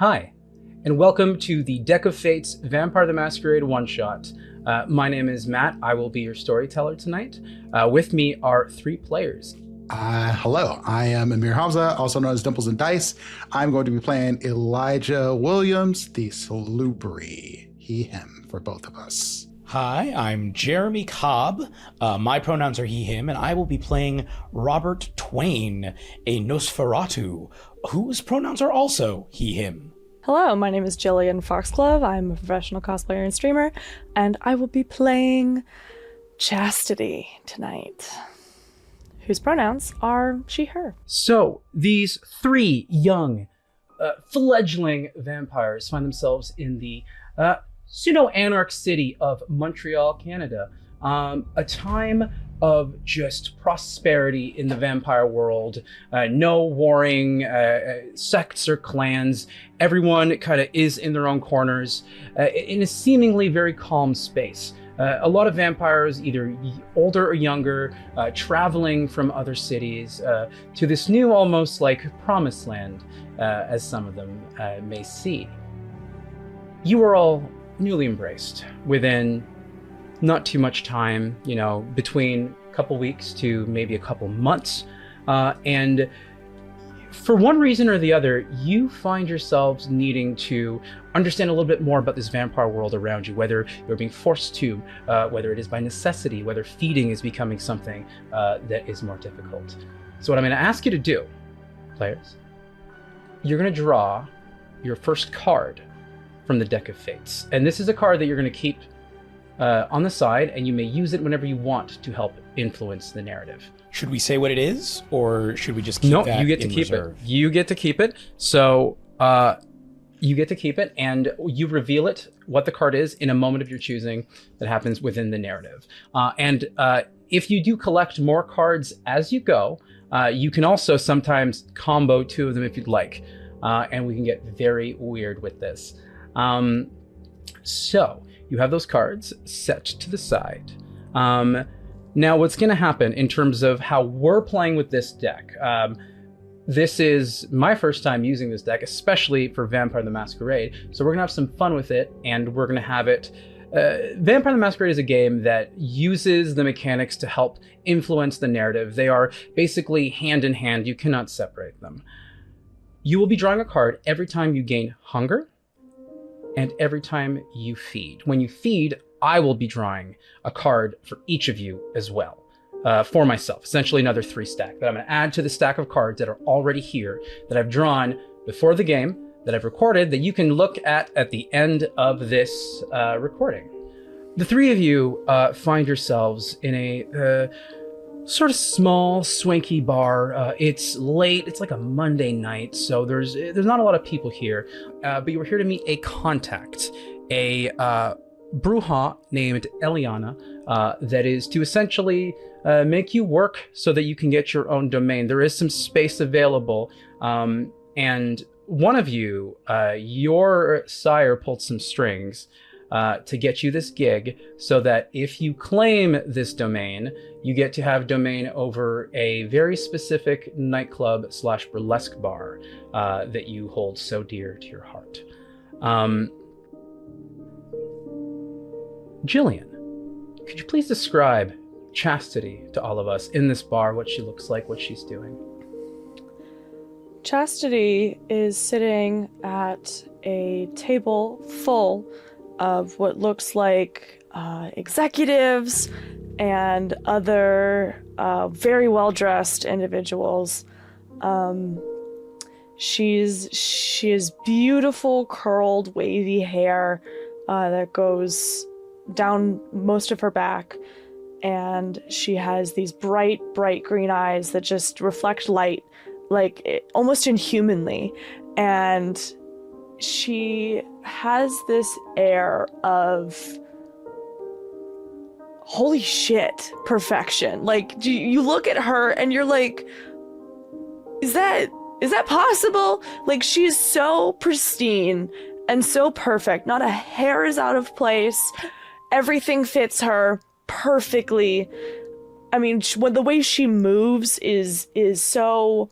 Hi, and welcome to the Deck of Fates Vampire the Masquerade one-shot. My name is Matt. I will be your storyteller tonight. With me are three players. Hello, I am Amir Hamza, also known as Dimplesndice. I'm going to be playing Elijah Williams, the Salubri, he, him, for both of us. Hi, I'm Jeremy Cobb. My pronouns are he, him, and I will be playing Robert Twain, a Nosferatu, whose pronouns are also he, him. Hello, my name is GillianFoxglove. I'm a professional cosplayer and streamer, and I will be playing Chastity tonight, whose pronouns are she, her. So, these three young, fledgling vampires find themselves in the pseudo-anarch city of Montreal, Canada. A time of just prosperity in the vampire world. No warring sects or clans. Everyone kind of is in their own corners in a seemingly very calm space. A lot of vampires, either older or younger, traveling from other cities to this new, almost like promised land, as some of them may see. You are all newly embraced within not too much time, between a couple weeks to maybe a couple months. And for one reason or the other, you find yourselves needing to understand a little bit more about this vampire world around you, whether you're being forced to, whether it is by necessity, whether feeding is becoming something that is more difficult. So what I'm going to ask you to do, players, you're going to draw your first card from the Deck of Fates. And this is a card that you're going to keep on the side, and you may use it whenever you want to help influence the narrative. Should we say what it is, or should we just keep that you get to in keep reserve? it. You get to keep it. So you get to keep it, and you reveal it, what the card is, in a moment of your choosing that happens within the narrative. And if you do collect more cards as you go, you can also sometimes combo two of them if you'd like. And we can get very weird with this. So you have those cards set to the side. Now what's going to happen in terms of how we're playing with this deck, this is my first time using this deck, especially for Vampire the Masquerade. So we're going to have some fun with it, and we're going to have it. Vampire the Masquerade is a game that uses the mechanics to help influence the narrative. They are basically hand in hand. You cannot separate them. You will be drawing a card every time you gain hunger and every time you feed. When you feed, I will be drawing a card for each of you as well, for myself. Essentially another 3 stack that I'm going to add to the stack of cards that are already here, that I've drawn before the game, that I've recorded, that you can look at the end of this recording. The three of you find yourselves in a sort of small, swanky bar. It's late. It's like a Monday night, so there's not a lot of people here. But you were here to meet a contact, a Bruja named Eliana, that is to essentially make you work so that you can get your own domain. There is some space available, and one of you, your sire pulled some strings to get you this gig, so that if you claim this domain, you get to have domain over a very specific nightclub / burlesque bar that you hold so dear to your heart. Jillian, could you please describe Chastity to all of us in this bar, what she looks like, what she's doing? Chastity is sitting at a table full of what looks like executives and other very well-dressed individuals. She has beautiful curled wavy hair that goes down most of her back, and she has these bright green eyes that just reflect light almost inhumanly, and she has this air of holy shit perfection. Like, you look at her and you're like, is that possible? Like, she's so pristine and so perfect. Not a hair is out of place. Everything fits her perfectly. I mean, when the way she moves is so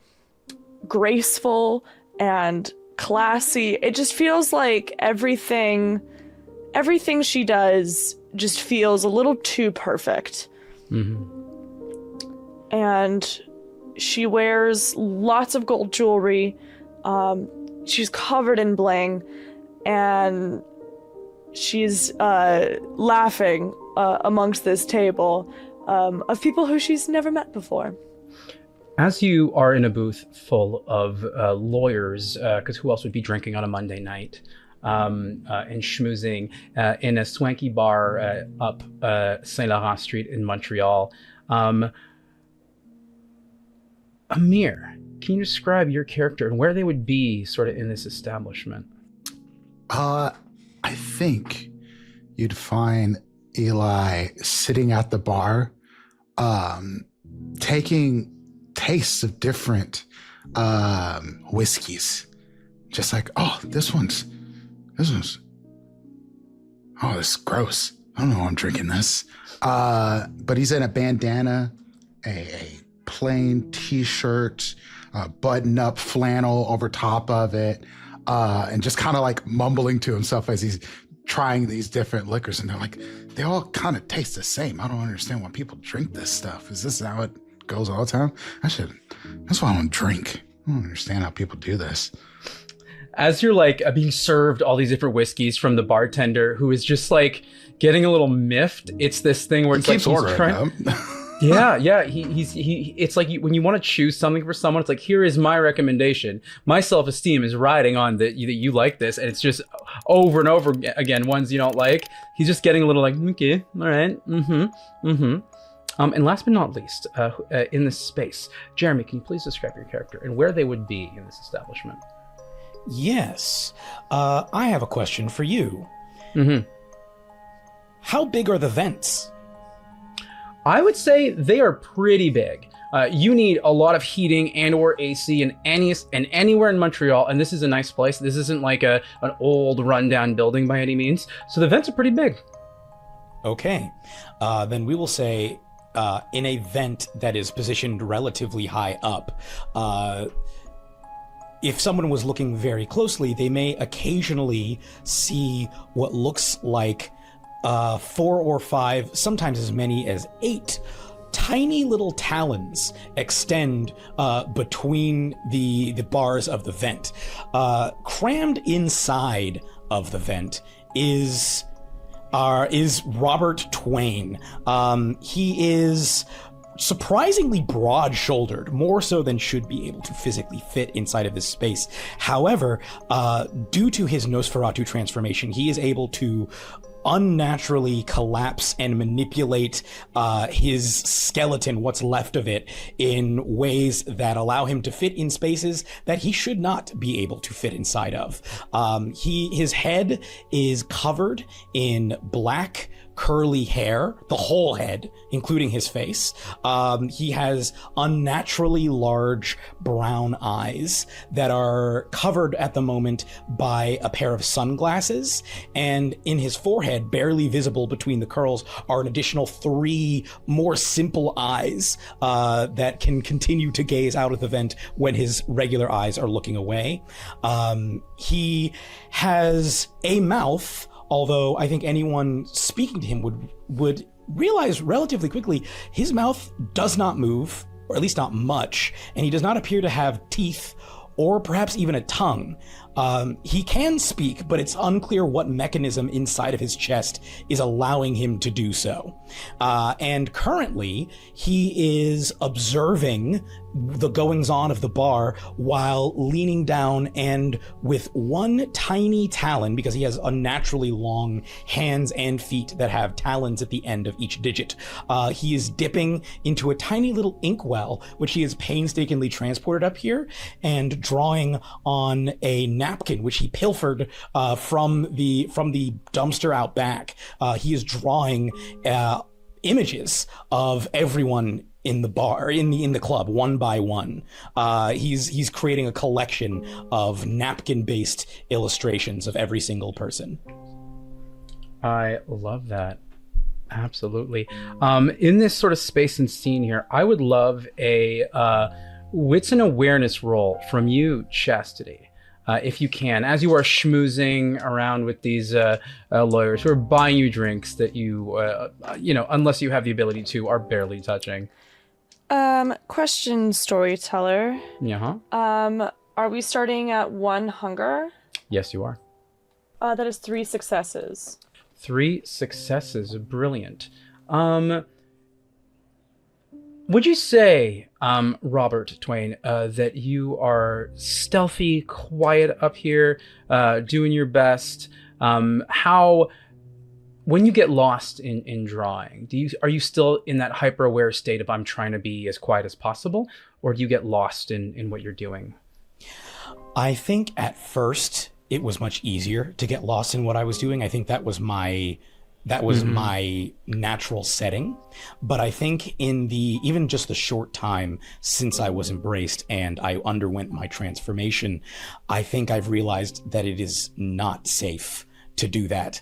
graceful and classy. It just feels like everything she does just feels a little too perfect. And she wears lots of gold jewelry. She's covered in bling, and she's laughing amongst this table of people who she's never met before. As you are in a booth full of lawyers, because who else would be drinking on a Monday night, and schmoozing in a swanky bar up Saint Laurent Street in Montreal, Amir, can you describe your character and where they would be sort of in this establishment? I think you'd find Eli sitting at the bar, taking tastes of different whiskeys. Just like, oh, this one's, oh, this is gross. I don't know why I'm drinking this. But he's in a bandana, a plain t-shirt, button-up flannel over top of it, and just kind of like mumbling to himself as he's trying these different liquors. And they're like, they all kind of taste the same. I don't understand why people drink this stuff. Is this how it goes all the time? That's why I don't drink. I don't understand how people do this. As you're like being served all these different whiskeys from the bartender, who is just like getting a little miffed, it's this thing where it's like he's trying. Yeah. He. It's like when you want to choose something for someone, it's like, here is my recommendation. My self-esteem is riding on that you like this, and it's just over and over again ones you don't like. He's just getting a little like, okay, all right, and last but not least, in this space, Jeremy, can you please describe your character and where they would be in this establishment? Yes. I have a question for you. How big are the vents? I would say they are pretty big. You need a lot of heating and or AC in anywhere in Montreal, and this is a nice place. This isn't like an old rundown building by any means. So the vents are pretty big. Okay. Then we will say in a vent that is positioned relatively high up, if someone was looking very closely, they may occasionally see what looks like 4 or 5, sometimes as many as 8 tiny little talons extend between the bars of the vent. Crammed inside of the vent is Robert Twain. He is surprisingly broad-shouldered, more so than should be able to physically fit inside of this space. However, due to his Nosferatu transformation, he is able to unnaturally collapse and manipulate his skeleton, what's left of it, in ways that allow him to fit in spaces that he should not be able to fit inside of. His head is covered in black curly hair, the whole head, including his face. He has unnaturally large brown eyes that are covered at the moment by a pair of sunglasses, and in his forehead, barely visible between the curls, are an additional 3 more simple eyes that can continue to gaze out of the vent when his regular eyes are looking away. He has a mouth, although I think anyone speaking to him would realize relatively quickly his mouth does not move, or at least not much, and he does not appear to have teeth or perhaps even a tongue. He can speak, but it's unclear what mechanism inside of his chest is allowing him to do so. And currently, he is observing the goings-on of the bar while leaning down and with one tiny talon, because he has unnaturally long hands and feet that have talons at the end of each digit, he is dipping into a tiny little inkwell, which he has painstakingly transported up here, and drawing on a napkin, which he pilfered from the dumpster out back. He is drawing images of everyone in the bar, in the club, one by one. He's creating a collection of napkin-based illustrations of every single person. I love that. Absolutely. In this sort of space and scene here, I would love a wits and awareness roll from you, Chastity. if you can, as you are schmoozing around with these lawyers who are buying you drinks that you, unless you have the ability to, are barely touching. Question, Storyteller. Yeah. Are we starting at 1 hunger? Yes, you are. That is 3 successes. 3 successes. Brilliant. Would you say, Robert Twain, that you are stealthy, quiet up here, doing your best? When you get lost in drawing, are you still in that hyper-aware state of I'm trying to be as quiet as possible, or do you get lost in what you're doing? I think at first it was much easier to get lost in what I was doing. I think that was my natural setting. But I think in even just the short time since I was embraced and I underwent my transformation, I think I've realized that it is not safe to do that.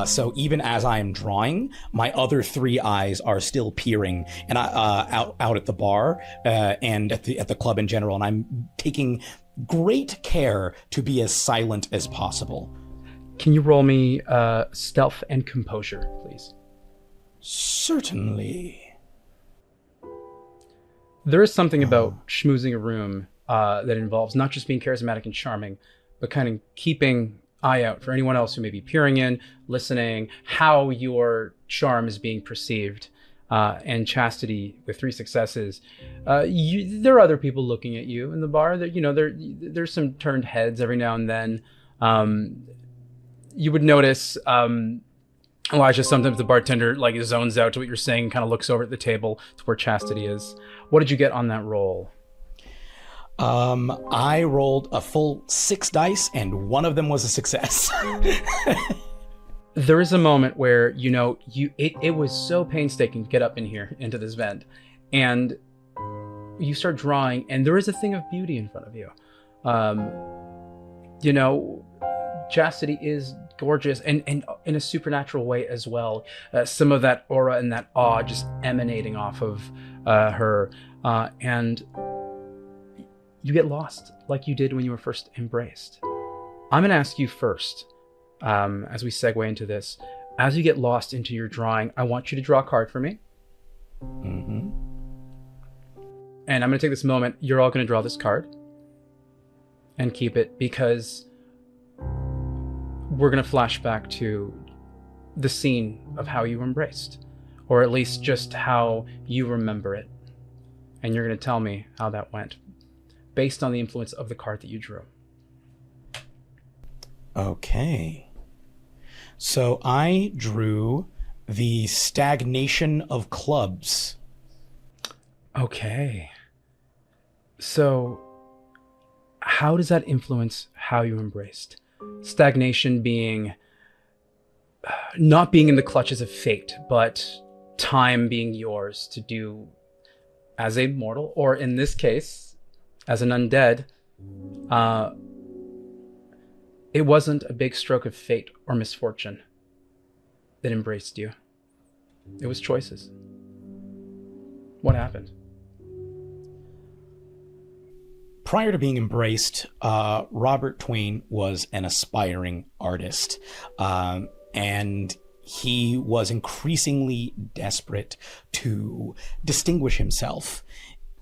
So even as I am drawing, my other 3 eyes are still peering and out at the bar and at the club in general, and I'm taking great care to be as silent as possible. Can you roll me stealth and composure, please? Certainly. There is something about schmoozing a room that involves not just being charismatic and charming, but kind of keeping eye out for anyone else who may be peering in, listening, how your charm is being perceived. And Chastity, with 3 successes, there are other people looking at you in the bar. There's some turned heads every now and then. You would notice, Elijah, sometimes the bartender zones out to what you're saying and kind of looks over at the table to where Chastity is. What did you get on that roll? I rolled a full 6 dice, and one of them was a success. There is a moment where, it was so painstaking to get up in here into this vent, and you start drawing, and there is a thing of beauty in front of you. Chastity is gorgeous, and in a supernatural way as well. Some of that aura and that awe just emanating off of her, and you get lost like you did when you were first embraced. I'm going to ask you first, as we segue into this, as you get lost into your drawing, I want you to draw a card for me. Mm-hmm. And I'm going to take this moment. You're all going to draw this card and keep it, because we're going to flash back to the scene of how you were embraced, or at least just how you remember it. And you're going to tell me how that went, based on the influence of the card that you drew. Okay. So I drew the stagnation of clubs. Okay. So how does that influence how you embraced? Stagnation being not being in the clutches of fate, but time being yours to do as a mortal, or in this case, as an undead. It wasn't a big stroke of fate or misfortune that embraced you. It was choices. What happened? Prior to being embraced, Robert Twain was an aspiring artist, and he was increasingly desperate to distinguish himself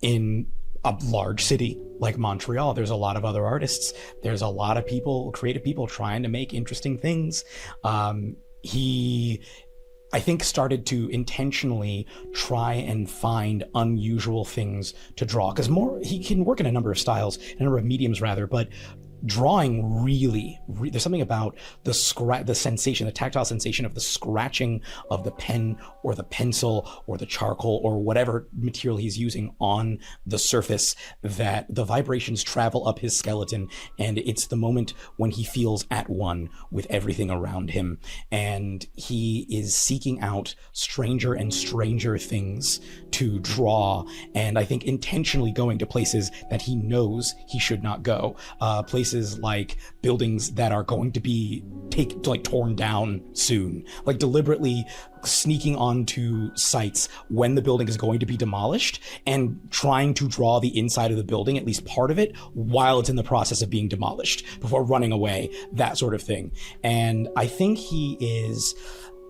in a large city like Montreal. There's a lot of other artists. There's a lot of people, creative people, trying to make interesting things. He, I think, started to intentionally try and find unusual things to draw, because he can work in a number of styles, a number of mediums rather, but drawing really, there's something about the sensation, the tactile sensation of the scratching of the pen or the pencil or the charcoal or whatever material he's using on the surface, that the vibrations travel up his skeleton, and it's the moment when he feels at one with everything around him, and he is seeking out stranger and stranger things to draw, and I think intentionally going to places that he knows he should not go, places places like buildings that are going to be torn down soon, like deliberately sneaking onto sites when the building is going to be demolished and trying to draw the inside of the building, at least part of it, while it's in the process of being demolished before running away, that sort of thing. And I think he is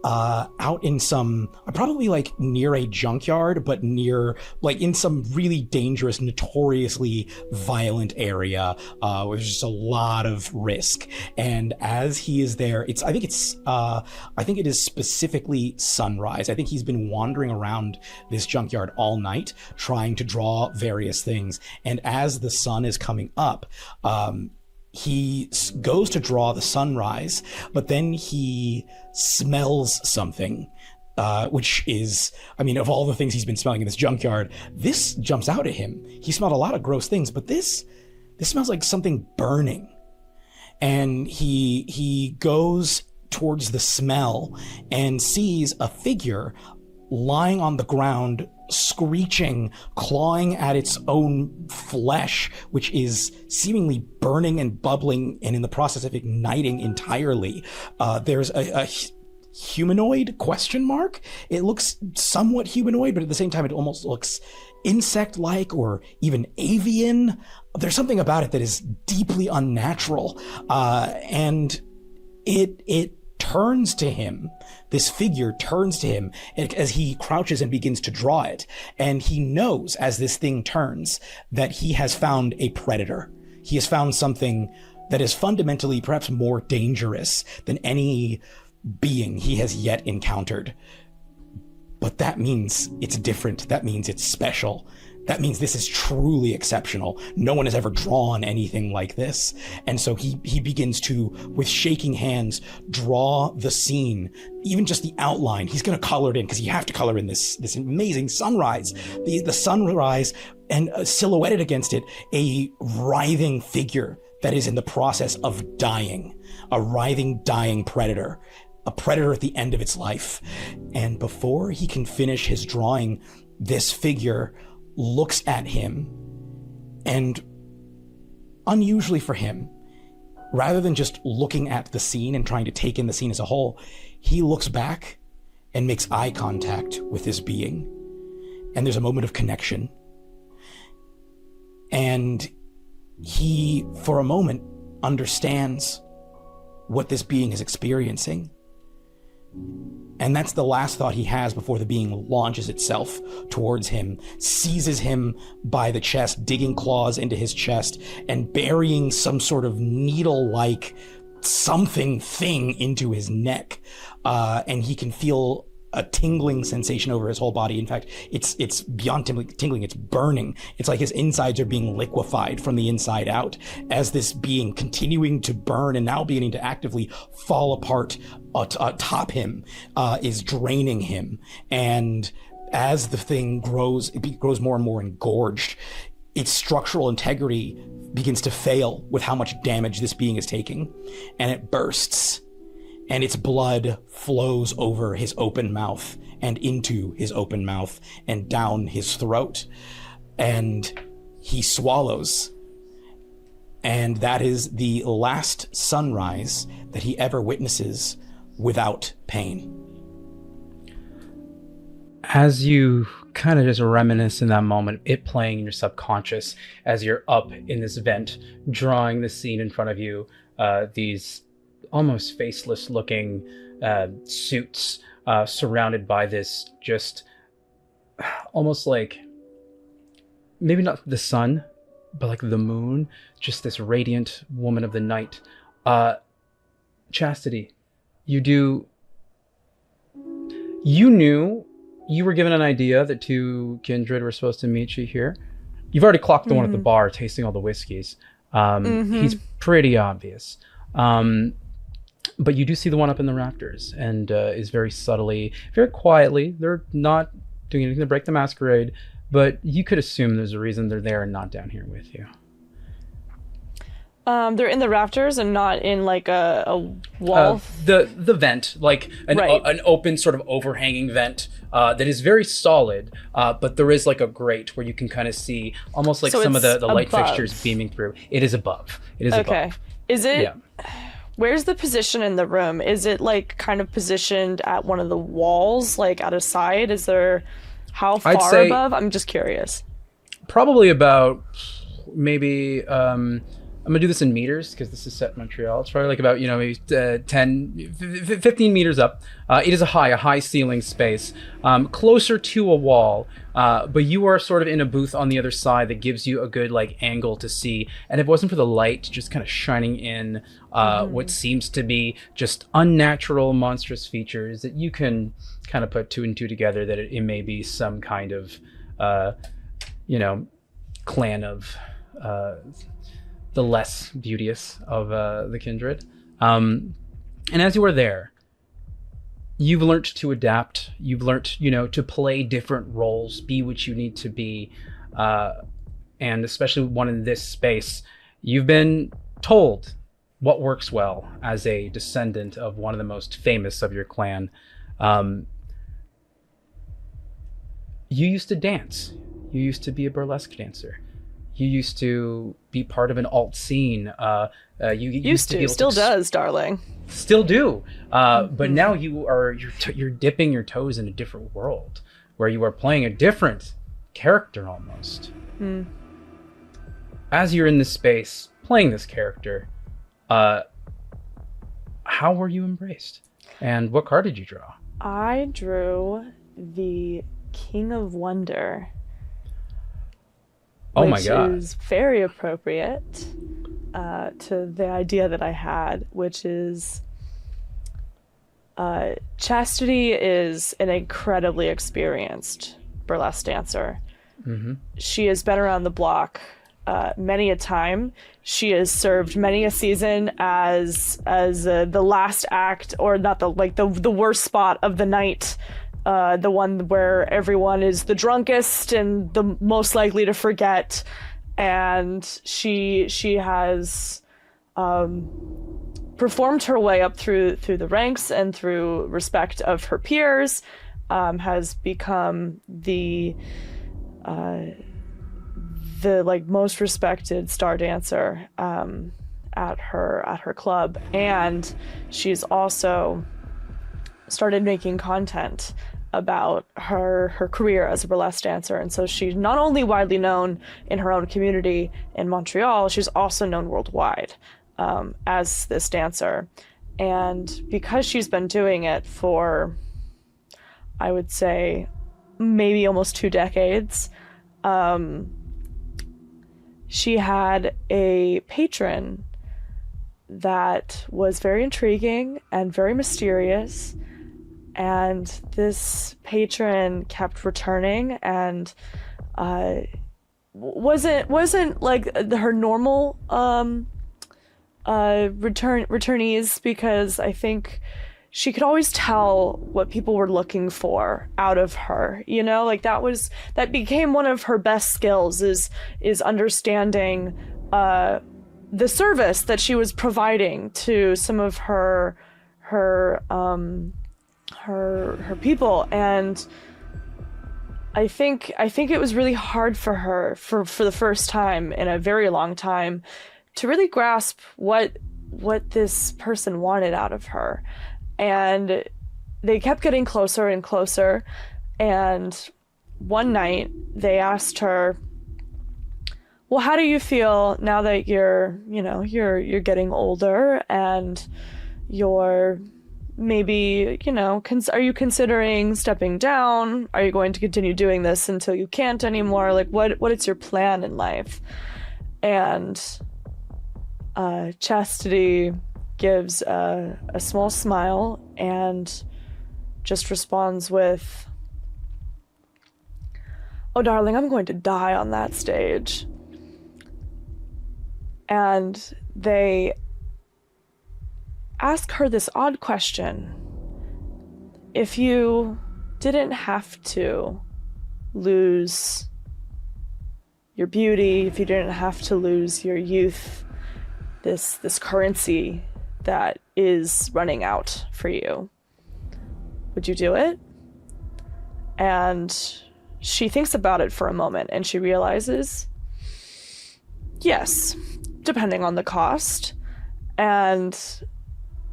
out in some, probably like near a junkyard, but near like in some really dangerous, notoriously violent area where there's just a lot of risk. And as he is there, I think it is specifically sunrise. I think he's been wandering around this junkyard all night trying to draw various things. And as the sun is coming up, he goes to draw the sunrise, but then he smells something, which is, I mean, of all the things he's been smelling in this junkyard, this jumps out at him. He smelled a lot of gross things, but this smells like something burning. And he goes towards the smell and sees a figure lying on the ground, screeching, clawing at its own flesh, which is seemingly burning and bubbling and in the process of igniting entirely. There's a humanoid ? It looks somewhat humanoid, but at the same time it almost looks insect-like or even avian. There's something about it that is deeply unnatural, and it turns to him. This figure turns to him as he crouches and begins to draw it. And he knows, as this thing turns, that he has found a predator. He has found something that is fundamentally perhaps more dangerous than any being he has yet encountered. But that means it's different. That means it's special. That means this is truly exceptional. No one has ever drawn anything like this. And so he begins to, with shaking hands, draw the scene, even just the outline. He's going to color it in, because you have to color in this amazing sunrise. The sunrise, and silhouetted against it, a writhing figure that is in the process of dying. A writhing, dying predator. A predator at the end of its life. And before he can finish his drawing, this figure looks at him, and unusually for him, rather than just looking at the scene and trying to take in the scene as a whole, he looks back and makes eye contact with this being. And there's a moment of connection. And he, for a moment, understands what this being is experiencing. And that's the last thought he has before the being launches itself towards him, seizes him by the chest, digging claws into his chest, and burying some sort of needle-like something thing into his neck. And he can feel a tingling sensation over his whole body. In fact, it's beyond tingling, it's burning. It's like his insides are being liquefied from the inside out as this being, continuing to burn and now beginning to actively fall apart atop him, is draining him. And as the thing grows, it grows more and more engorged. Its structural integrity begins to fail with how much damage this being is taking, and it bursts. And its blood flows over his open mouth and into his open mouth and down his throat. And he swallows. And that is the last sunrise that he ever witnesses without pain. As you kind of just reminisce in that moment, it playing in your subconscious as you're up in this vent, drawing the scene in front of you, these almost faceless looking suits surrounded by this just almost like, maybe not the sun, but like the moon, just this radiant woman of the night. Chastity, you knew you were given an idea that two kindred were supposed to meet you here. You've already clocked the one at the bar tasting all the whiskeys. He's pretty obvious. But you do see the one up in the rafters, and is very subtly, very quietly. They're not doing anything to break the masquerade, but you could assume there's a reason they're there and not down here with you. They're in the rafters and not in like a wall. The vent, like an open sort of overhanging vent that is very solid, but there is like a grate where you can kind of see almost like some of the light fixtures beaming through. It is above. It is above. Is it? Yeah. Where's the position in the room? Is it like kind of positioned at one of the walls, like at a side? Is there how far above? I'm just curious. Probably about maybe. I'm gonna do this in meters because this is set in Montreal. It's probably like about, maybe 10, 15 meters up. It is a high ceiling space, closer to a wall, but you are sort of in a booth on the other side that gives you a good like angle to see. And if it wasn't for the light just kind of shining in what seems to be just unnatural, monstrous features that you can kind of put two and two together that it may be some kind of, clan of the less beauteous of the kindred. And as you are there, you've learned to adapt. You've learned, to play different roles, be what you need to be. And especially one in this space, you've been told what works well as a descendant of one of the most famous of your clan. You used to dance. You used to be a burlesque dancer. You used to be part of an alt scene. You used to be able still does, darling. Still do. But now you're dipping your toes in a different world where you are playing a different character almost. As you're in this space playing this character, how were you embraced? And what card did you draw? I drew the King of Wonder. Oh my God. Which is very appropriate to the idea that I had, which is Chastity is an incredibly experienced burlesque dancer. Mm-hmm. She has been around the block many a time. She has served many a season as the last act, or not the worst spot of the night. The one where everyone is the drunkest and the most likely to forget, and she has performed her way up through the ranks and through respect of her peers, has become the most respected star dancer at her club, and she's also started making content about her career as a burlesque dancer. And so she's not only widely known in her own community in Montreal, she's also known worldwide as this dancer. And because she's been doing it for, I would say, maybe almost 2 decades, she had a patron that was very intriguing and very mysterious. And this patron kept returning and wasn't like her normal returnees, because I think she could always tell what people were looking for out of her. That became one of her best skills is understanding the service that she was providing to some of her people. And I think it was really hard for her for the first time in a very long time to really grasp what this person wanted out of her. And they kept getting closer and closer. And one night they asked her, well, how do you feel now that you're getting older and you're maybe, are you considering stepping down? Are you going to continue doing this until you can't anymore? Like, what is your plan in life? And Chastity gives a small smile and just responds with, oh, darling, I'm going to die on that stage. And they ask her this odd question. If you didn't have to lose your beauty, if you didn't have to lose your youth this currency that is running out for you. Would you do it? And she thinks about it for a moment, and she realizes, yes, depending on the cost. And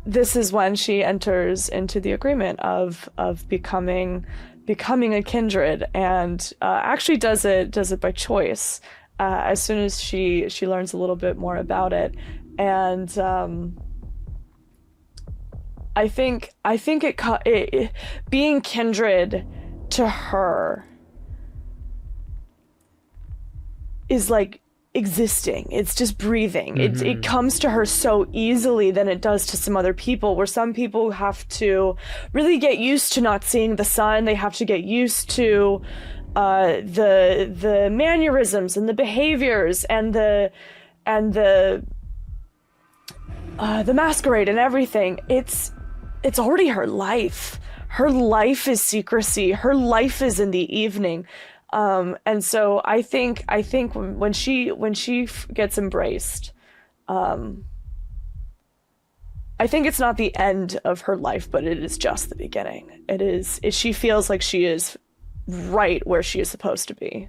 this is when she enters into the agreement of becoming a kindred, and actually does it by choice as soon as she learns a little bit more about it. And I think it being kindred to her is like existing. It's just breathing. It comes to her so easily than it does to some other people, where some people have to really get used to not seeing the sun. They have to get used to the mannerisms and the behaviors and the masquerade and everything. It's already her life. Her life is secrecy. Her life is in the evening. And so I think when she gets embraced, I think it's not the end of her life, but it is just the beginning. She feels like she is right where she is supposed to be.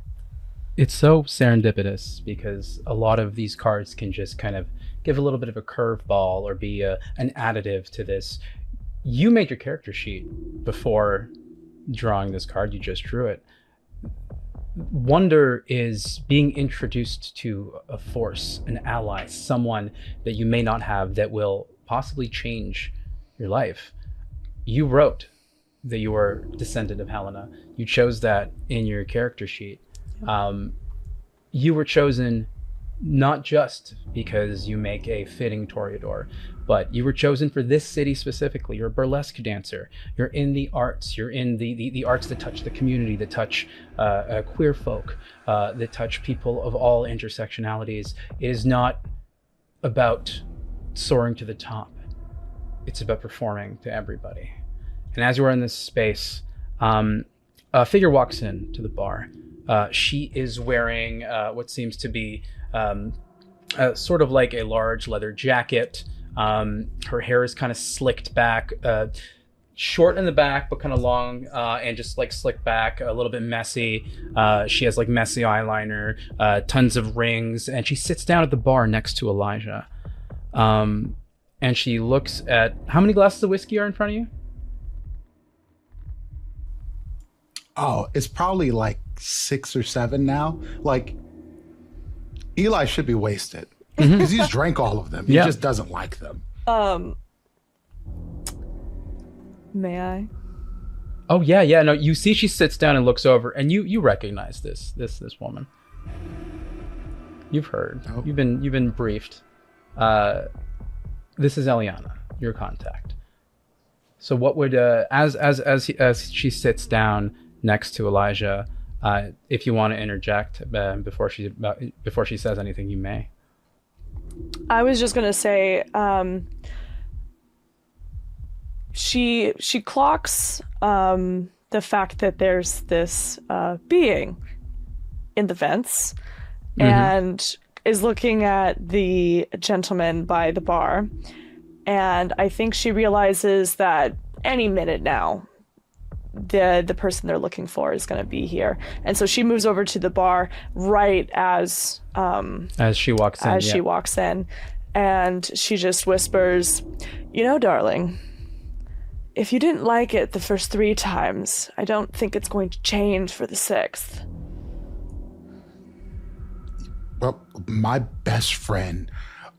It's so serendipitous because a lot of these cards can just kind of give a little bit of a curveball or be an additive to this. You made your character sheet before drawing this card. You just drew it. Wonder is being introduced to a force, an ally, someone that you may not have that will possibly change your life. You wrote that you were descendant of Helena. You chose that in your character sheet. You were chosen not just because you make a fitting toreador, but you were chosen for this city specifically. You're a burlesque dancer. You're in the arts. You're in the arts that touch the community, that touch queer folk, that touch people of all intersectionalities. It is not about soaring to the top. It's about performing to everybody. And as you are in this space, a figure walks in to the bar. She is wearing what seems to be sort of like a large leather jacket. Her hair is kind of slicked back, short in the back, but kind of long, and just like slicked back, a little bit messy. She has like messy eyeliner, tons of rings, and she sits down at the bar next to Elijah. And she looks at, how many glasses of whiskey are in front of you? Oh, it's probably like 6 or 7 now. Like, Eli should be wasted because he's drank all of them. He just doesn't like them. May I? Oh yeah. No, you see, she sits down and looks over, and you recognize this woman. You've heard. Oh. You've been briefed. This is Eliana, your contact. So what would as she sits down next to Elijah, if you want to interject before she says anything, you may. I was just gonna say, she clocks the fact that there's this being in the vents, and is looking at the gentleman by the bar, and I think she realizes that any minute now the person they're looking for is going to be here, and so she moves over to the bar right as she walks in, and she just whispers, darling, if you didn't like it the first 3 times, I don't think it's going to change for the 6th. Well, my best friend,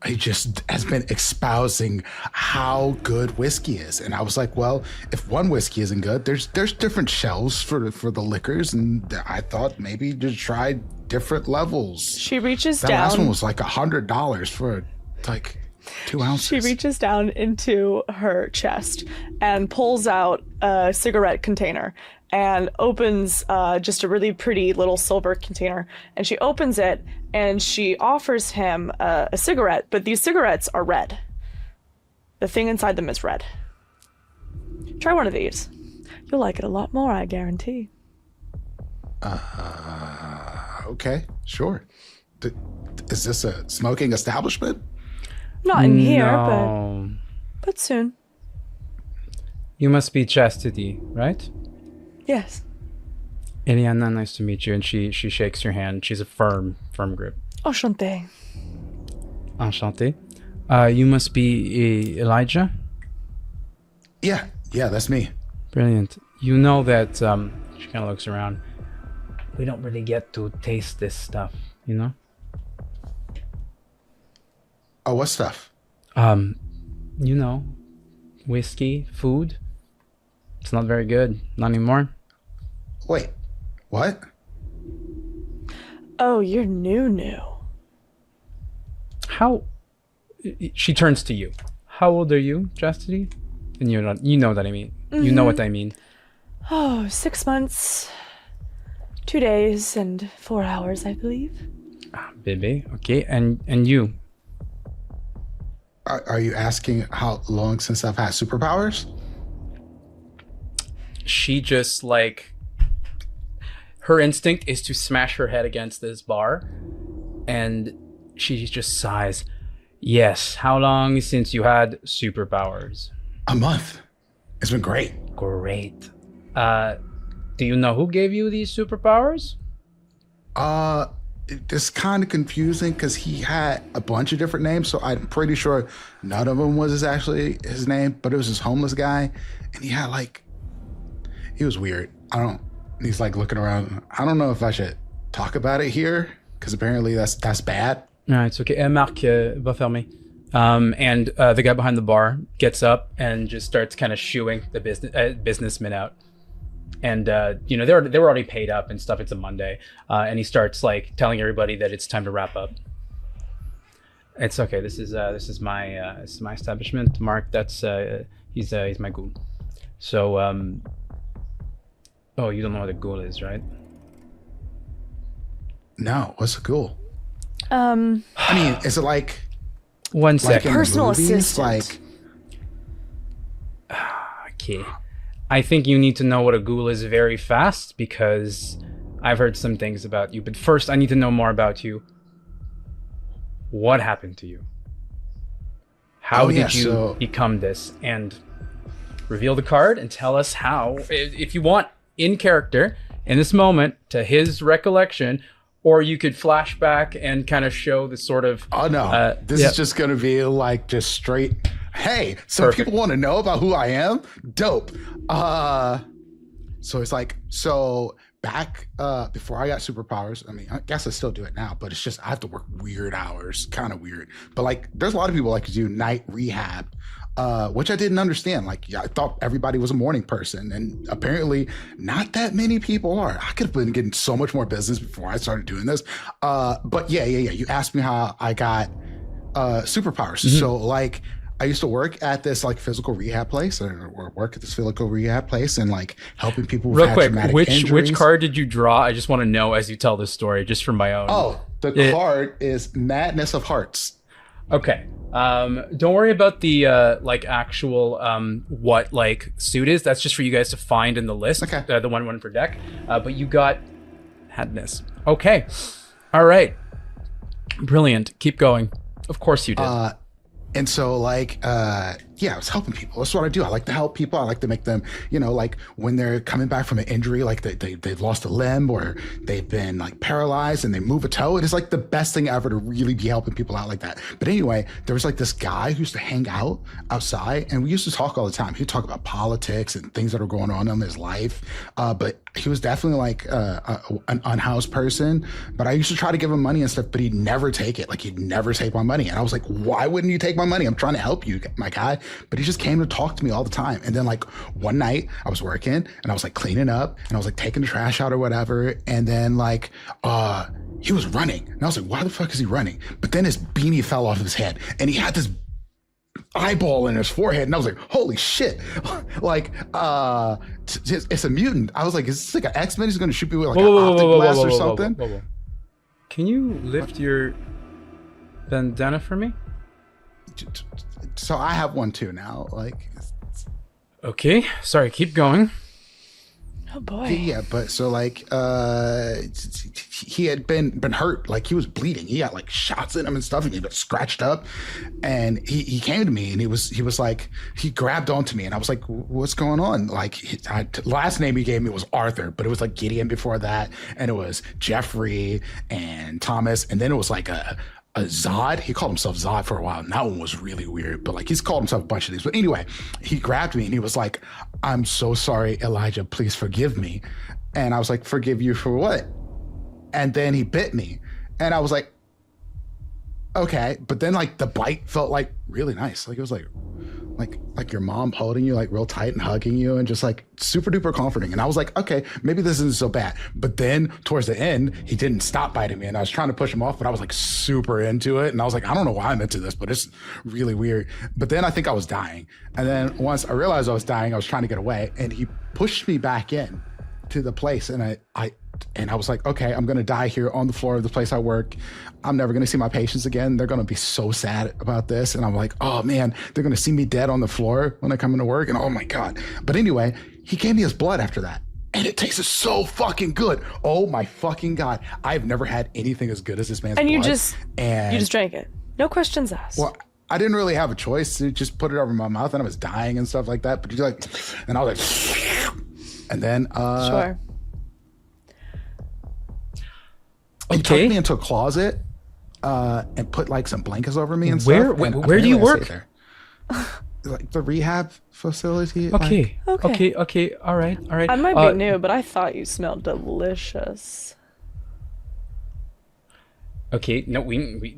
he just has been espousing how good whiskey is, and I was like, well, if one whiskey isn't good, there's different shelves for the liquors, and I thought maybe to try different levels. She reaches down. That last one was like $100 for like 2 ounces. She reaches down into her chest and pulls out a cigarette container and opens just a really pretty little silver container, and she opens it and she offers him a cigarette, but these cigarettes are red. The thing inside them is red. Try one of these. You'll like it a lot more, I guarantee. Okay, sure. Is this a smoking establishment? Not in here, No. but soon. You must be Chastity, right? Yes. Eliana, nice to meet you. And she shakes your hand. She's a firm grip. Enchanté. Enchanté. You must be Elijah? Yeah, that's me. Brilliant. You know that, she kind of looks around. We don't really get to taste this stuff, you know? Oh, what stuff? You know, whiskey, food. It's not very good. Not anymore. Wait, what? Oh, you're new. How? She turns to you. How old are you, Chastity? And you know what I mean. You know what I mean. Oh, 6 months, 2 days, and 4 hours, I believe. Baby. Okay. And you? Are you asking how long since I've had superpowers? She just her instinct is to smash her head against this bar, and she just sighs. Yes. How long since you had superpowers? A month. It's been great. Great. Do you know who gave you these superpowers? It's kind of confusing because he had a bunch of different names, so I'm pretty sure none of them was actually his name, but it was this homeless guy, and he had he was weird. He's looking around. I don't know if I should talk about it here because apparently that's bad. No, it's okay. Marc, va fermer. And the guy behind the bar gets up and just starts kind of shooing the businessmen out. And they were already paid up and stuff. It's a Monday, and he starts telling everybody that it's time to wrap up. It's okay. This is my establishment. Mark, that's he's my ghoul. So oh, you don't know what a ghoul is, right? No, what's a ghoul? I mean, is it one second? Personal movies? assistant. Okay. I think you need to know what a ghoul is very fast because I've heard some things about you. But first, I need to know more about you. What happened to you? How did you become this? And reveal the card and tell us how, if you want, in character, in this moment, to his recollection, or you could flash back and kind of show the sort of... Oh, no. This is just going to be just straight... Hey, so people want to know about who I am? Dope. So it's back before I got superpowers. I mean, I guess I still do it now, but it's just I have to work weird hours, kind of weird. But there's a lot of people to do night rehab, which I didn't understand. I thought everybody was a morning person, and apparently not that many people are. I could have been getting so much more business before I started doing this. But yeah. You asked me how I got superpowers. Mm-hmm. So I used to work at this physical rehab place, and helping people with traumatic injuries. Which card did you draw? I just want to know as you tell this story, just from my own. Oh, the card is Madness of Hearts. Okay. Don't worry about the actual what suit is. That's just for you guys to find in the list. Okay. The one for deck. But you got Madness. Okay. All right. Brilliant. Keep going. Of course you did. And so I was helping people. That's what I do. I like to help people. I like to make them, when they're coming back from an injury, they've lost a limb or they've been paralyzed and they move a toe. It is the best thing ever to really be helping people out like that. But anyway, there was this guy who used to hang out outside, and we used to talk all the time. He'd talk about politics and things that are going on in his life. But he was definitely an unhoused person. But I used to try to give him money and stuff, but he'd never take it. He'd never take my money. And I was like, why wouldn't you take my money? I'm trying to help you, my guy. But he just came to talk to me all the time. And then one night I was working and I was cleaning up and I was taking the trash out or whatever. And then he was running. And I was like, why the fuck is he running? But then his beanie fell off his head and he had this eyeball in his forehead. And I was like, holy shit. It's a mutant. I was like, is this an X-Men? He's going to shoot me with an optic blast or something? Whoa. Can you lift your bandana for me? So I have one too now. Okay, sorry, keep going. Oh boy. Yeah, but so like he had been hurt, like he was bleeding. He had like shots in him and stuff, and he got scratched up. And he came to me and he was like, he grabbed onto me, and I was like, what's going on? Like last name he gave me was Arthur, but it was like Gideon before that, and it was Jeffrey and Thomas, and then it was like a Zod. He called himself Zod for a while, and that one was really weird, but like he's called himself a bunch of these. But anyway, he grabbed me and he was like, I'm so sorry, Elijah, please forgive me. And I was like, forgive you for what? And then he bit me, and I was like, okay. But then like the bite felt like really nice. Like it was like your mom holding you like real tight and hugging you and just like super duper comforting. And I was like, okay, maybe this isn't so bad. But then towards the end, he didn't stop biting me, and I was trying to push him off, but I was like super into it. And I was like, I don't know why I'm into this, but it's really weird. But then I think I was dying. And then once I realized I was dying, I was trying to get away, and he pushed me back in to the place. And I was like, okay, I'm going to die here on the floor of the place I work. I'm never going to see my patients again. They're going to be so sad about this. And I'm like, oh man, they're going to see me dead on the floor when I come into work. And oh my God. But anyway, he gave me his blood after that, and it tasted so fucking good. Oh my fucking God. I've never had anything as good as this man's blood. And you just drank it. No questions asked. Well, I didn't really have a choice. To just put it over my mouth, and I was dying and stuff like that. But you're like, and I was like, and then, sure. He took me into a closet and put like some blankets over me and stuff. Where do you work? Like the rehab facility. Okay. All right. I might be new, but I thought you smelled delicious. Okay. No, we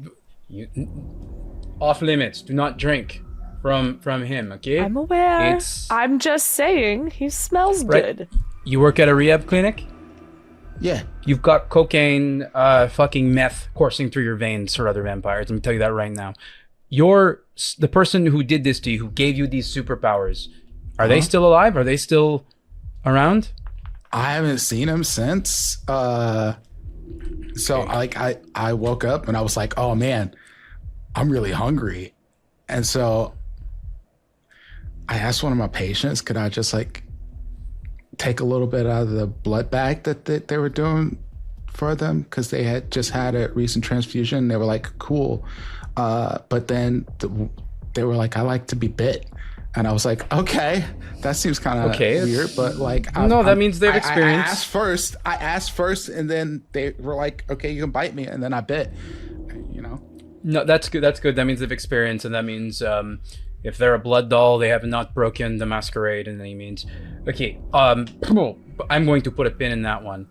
off limits. Do not drink from him. Okay. I'm aware. I'm just saying he smells good. You work at a rehab clinic? Yeah. You've got cocaine, fucking meth coursing through your veins for other vampires. Let me tell you that right now. The person who did this to you, who gave you these superpowers, are they still alive? Are they still around? I haven't seen him since. So I woke up and I was like, oh man, I'm really hungry. And so I asked one of my patients, could I just like take a little bit out of the blood bag that they were doing for them, because they had just had a recent transfusion. They were like, cool. But then they were like, I like to be bit. And I was like, okay, that seems kind of weird, but like, that means they've experienced. I asked first, and then they were like, okay, you can bite me. And then I bit, No, that's good. That means they've experienced, and that means, if they're a blood doll, they have not broken the masquerade in any means. Okay, I'm going to put a pin in that one,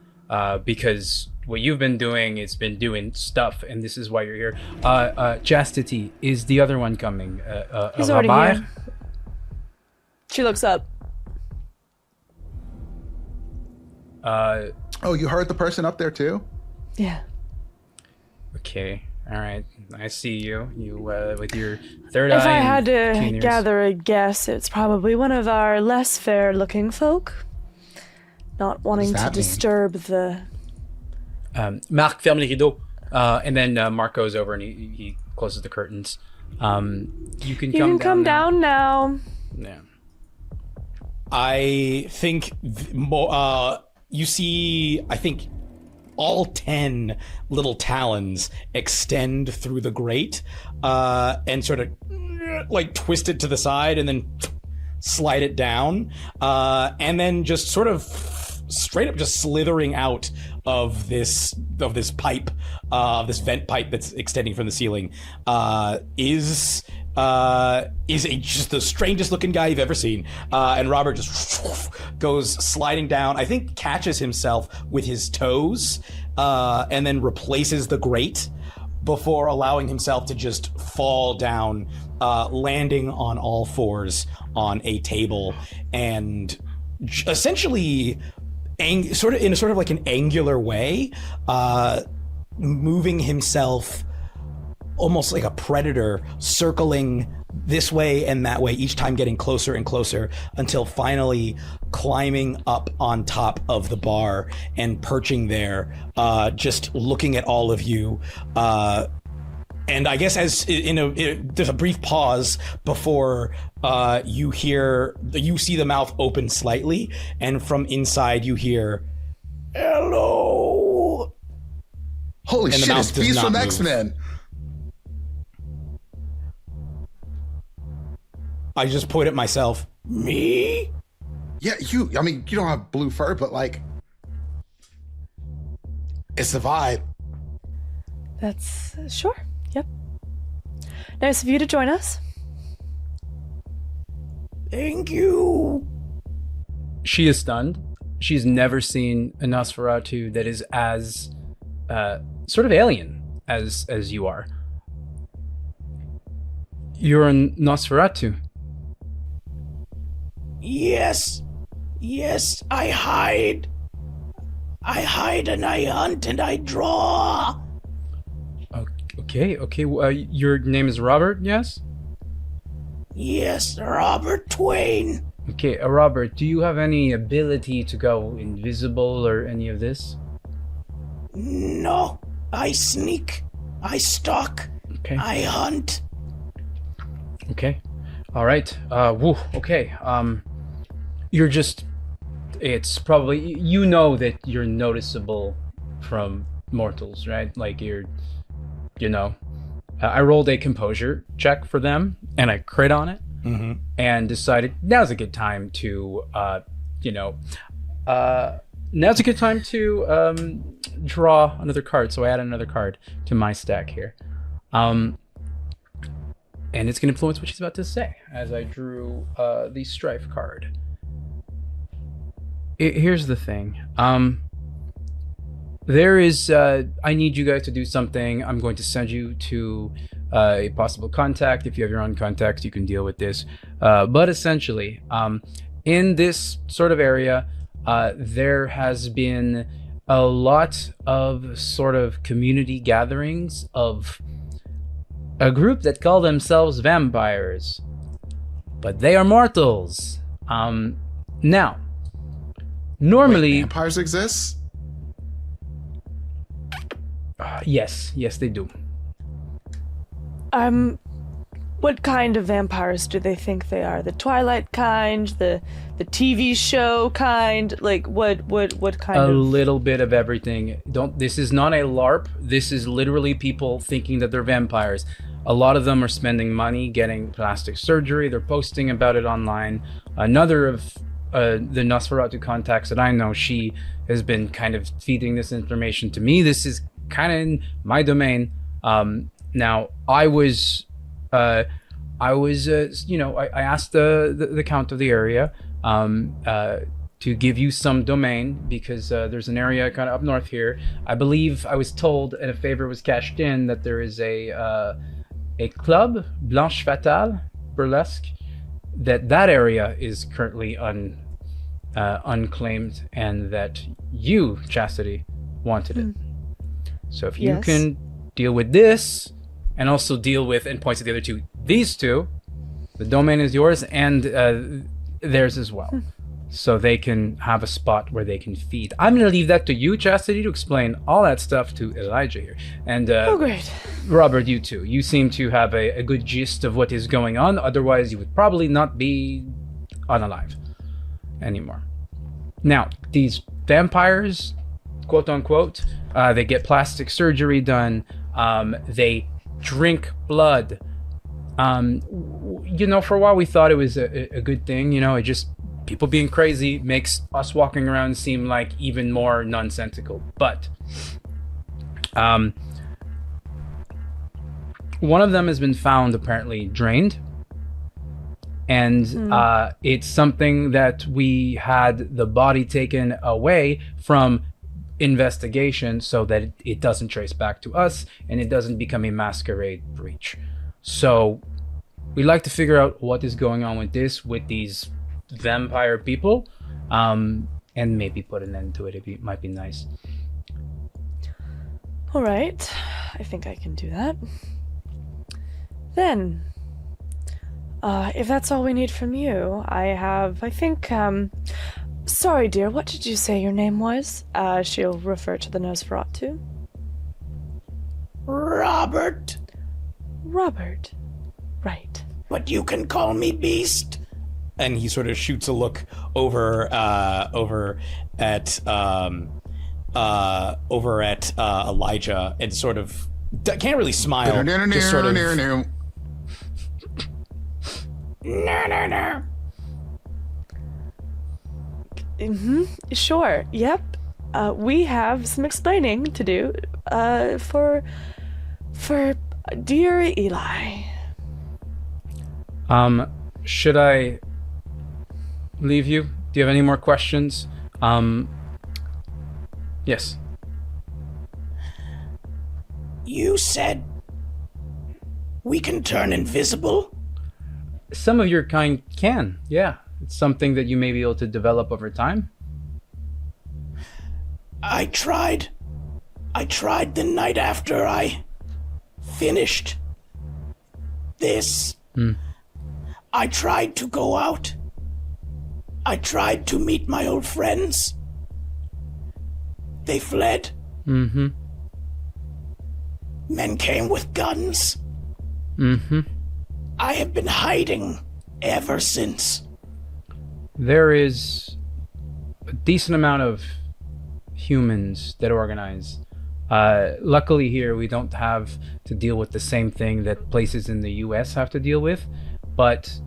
because what you've been doing is been doing stuff, and this is why you're here. Chastity, is the other one coming? He's already here. She looks up. Oh, you heard the person up there too? Yeah. Okay. All right, I see you. You with your third eye. If I had to gather a guess, it's probably one of our less fair-looking folk. Not wanting to disturb the... Marc, ferme les rideaux. And then Marc goes over and he closes the curtains. You can come down now. Yeah. I think you see, I think, all 10 little talons extend through the grate and sort of like twist it to the side and then slide it down, and then just sort of straight up just slithering out of this pipe, this vent pipe that's extending from the ceiling, is just the strangest looking guy you've ever seen. And Robert just goes sliding down, I think catches himself with his toes, and then replaces the grate before allowing himself to just fall down, landing on all fours on a table, and essentially sort of like an angular way, moving himself almost like a predator, circling this way and that way, each time getting closer and closer, until finally climbing up on top of the bar and perching there, just looking at all of you, And I guess there's a brief pause before you see the mouth open slightly, and from inside you hear, "Hello." Holy And the shit! mouse It's does Beast not from move. X-Men. I just point at myself. Me? Yeah, you. I mean, you don't have blue fur, but like, it's the vibe. That's sure. Yep. Nice of you to join us. Thank you. She is stunned. She's never seen a Nosferatu that is as sort of alien as you are. You're a Nosferatu. Yes, I hide. I hide and I hunt and I draw. Okay. Your name is Robert, yes? Yes, Robert Twain. Okay, Robert, do you have any ability to go invisible or any of this? No, I sneak. I stalk. Okay. I hunt. Okay. All right. Okay. You're just... It's probably... You know that you're noticeable from mortals, right? Like you're... You know... I rolled a composure check for them, and I crit on it, and decided now's a good time to, now's a good time to draw another card. So I add another card to my stack here. And it's going to influence what she's about to say as I drew the Strife card. Here's the thing. There is, I need you guys to do something. I'm going to send you to a possible contact. If you have your own contacts, you can deal with this. But essentially, in this sort of area, there has been a lot of sort of community gatherings of a group that call themselves vampires, but they are mortals. Now, normally... Wait, vampires exist? Yes, they do. What kind of vampires do they think they are? The Twilight kind, the TV show kind? Like what kind A of... little bit of everything. This is not a LARP. This is literally people thinking that they're vampires. A lot of them are spending money getting plastic surgery. They're posting about it online. Another of the Nosferatu contacts that I know, she has been kind of feeding this information to me. This is kind of in my domain. Now I asked the count of the area to give you some domain because there's an area kind of up north here. I believe I was told, and a favor was cashed in, that there is a club, Blanche Fatale Burlesque, that area is currently unclaimed, and that you, Chastity, wanted it. So if you can deal with this, and also deal with, and points to the other two, these two, the domain is yours and theirs as well. So they can have a spot where they can feed. I'm going to leave that to you, Chastity, to explain all that stuff to Elijah here. And Oh, great. Robert, you too. You seem to have a good gist of what is going on. Otherwise, you would probably not be unalive anymore. Now, these vampires, quote unquote, they get plastic surgery done. They drink blood. For a while we thought it was a good thing. It just, people being crazy makes us walking around seem like even more nonsensical. But one of them has been found apparently drained. And it's something that we had the body taken away from investigation so that it doesn't trace back to us and it doesn't become a masquerade breach. So we'd like to figure out what is going on with these vampire people, and maybe put an end to it. It might be nice. All right. I think I can do that. Then, if that's all we need from you, I think, sorry, dear, what did you say your name was? She'll refer to the Nosferatu. Robert. Robert. Right. But you can call me Beast. And he sort of shoots a look over at Elijah and sort of can't really smile. Just sort of. No. Sure. Yep. We have some explaining to do. For dear Eli. Should I leave you? Do you have any more questions? Yes. You said we can turn invisible? Some of your kind can, yeah. It's something that you may be able to develop over time. I tried the night after I finished this. I tried to go out. I tried to meet my old friends. They fled. Men came with guns. I have been hiding ever since. There is a decent amount of humans that organize. Luckily here we don't have to deal with the same thing that places in the US have to deal with, but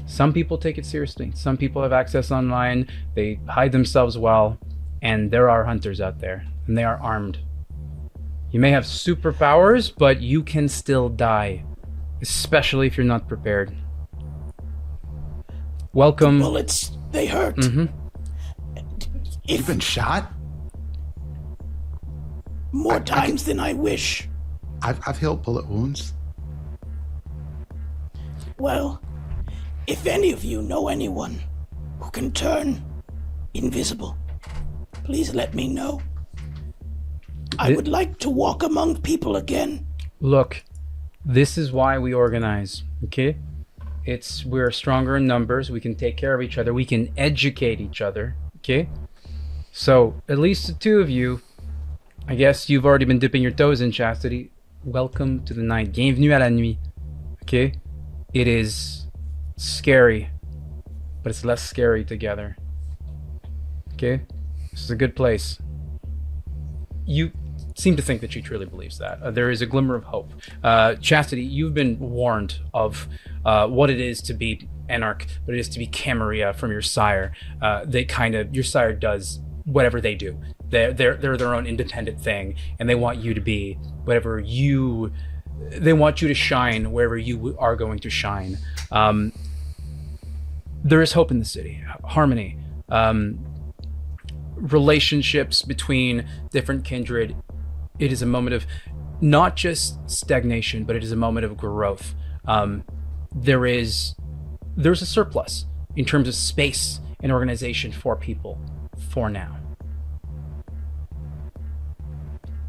some people take it seriously. Some people have access online, they hide themselves well, and there are hunters out there, and they are armed. You may have superpowers, but you can still die, especially if you're not prepared. Welcome. The bullets, they hurt. You've been shot? More times than I wish. I've healed bullet wounds. Well, if any of you know anyone who can turn invisible, please let me know. I would like to walk among people again. Look, this is why we organize, okay? We're stronger in numbers, we can take care of each other, we can educate each other, okay? So, at least the two of you, I guess you've already been dipping your toes in, Chastity. Welcome to the night. Bienvenue à la nuit, okay? It is scary, but it's less scary together, okay? This is a good place. You seem to think that she truly believes that. There is a glimmer of hope. Chastity, you've been warned of what it is to be Anarch, what it is to be Camarilla from your sire. Your sire does whatever they do. They're their own independent thing, and they want you to be whatever they want you to shine wherever you are going to shine. There is hope in the city, harmony, relationships between different kindred. It is a moment of not just stagnation, but it is a moment of growth. There's a surplus in terms of space and organization for people for now.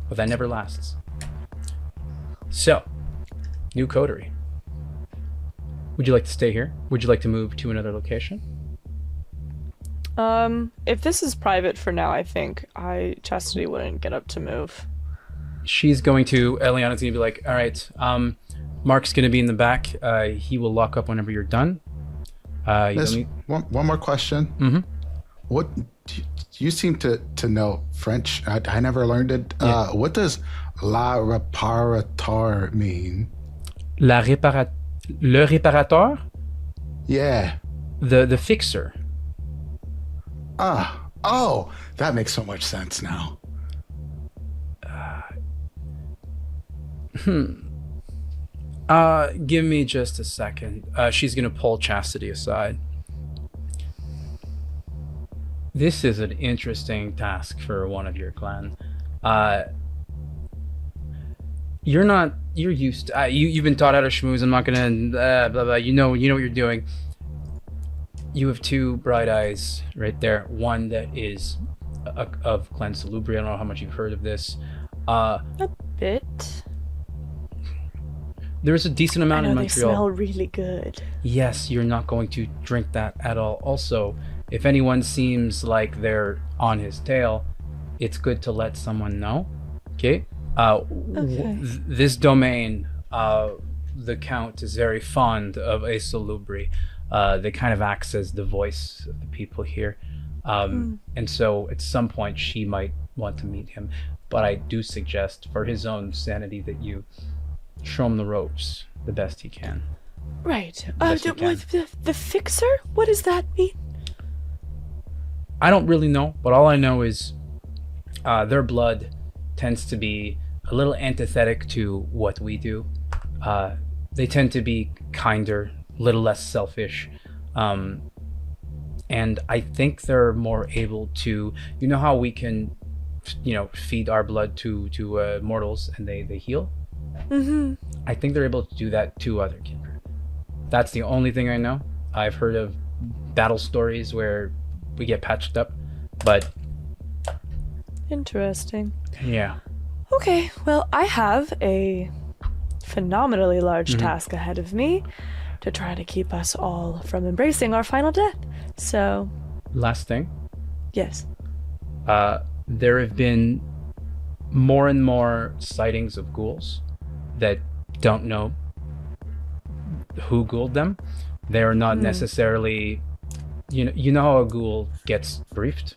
But that never lasts. So, new coterie. Would you like to stay here? Would you like to move to another location? If this is private for now, I think Chastity wouldn't get up to move. She's going to, Eliana's gonna be like, all right, Mark's gonna be in the back. He will lock up whenever you're done. One more question. What you seem to know French? I never learned it. Yeah. What does la réparateur mean? Le réparateur? Yeah. The fixer. Oh, that makes so much sense now. Give me just a second. She's gonna pull Chastity aside. This is an interesting task for one of your clan. You're used to, you've been taught how to schmooze. I'm not gonna, blah, blah. You know what you're doing. You have two bright eyes right there. One that is of Clan Salubri. I don't know how much you've heard of this. A bit. There's a decent amount in Montreal. They smell really good. Yes, you're not going to drink that at all. Also, if anyone seems like they're on his tail, it's good to let someone know. Okay? Okay. This domain the Count is very fond of a Salubri. That kind of acts as the voice of the people here. And so at some point she might want to meet him. But I do suggest, for his own sanity, that you show him the ropes the best he can. Right. Best you can. The fixer? What does that mean? I don't really know, but all I know is their blood tends to be a little antithetic to what we do. They tend to be kinder, a little less selfish. And I think they're more able to, you know how we can, feed our blood to mortals and they heal? Mm-hmm. I think they're able to do that to other kindred. That's the only thing I know. I've heard of battle stories where we get patched up, but Interesting. yeah. Okay, well, I have a phenomenally large task ahead of me to try to keep us all from embracing our final death. So, Last thing, yes. there have been more and more sightings of ghouls that don't know who ghouled them. They are not necessarily, you know how a ghoul gets briefed?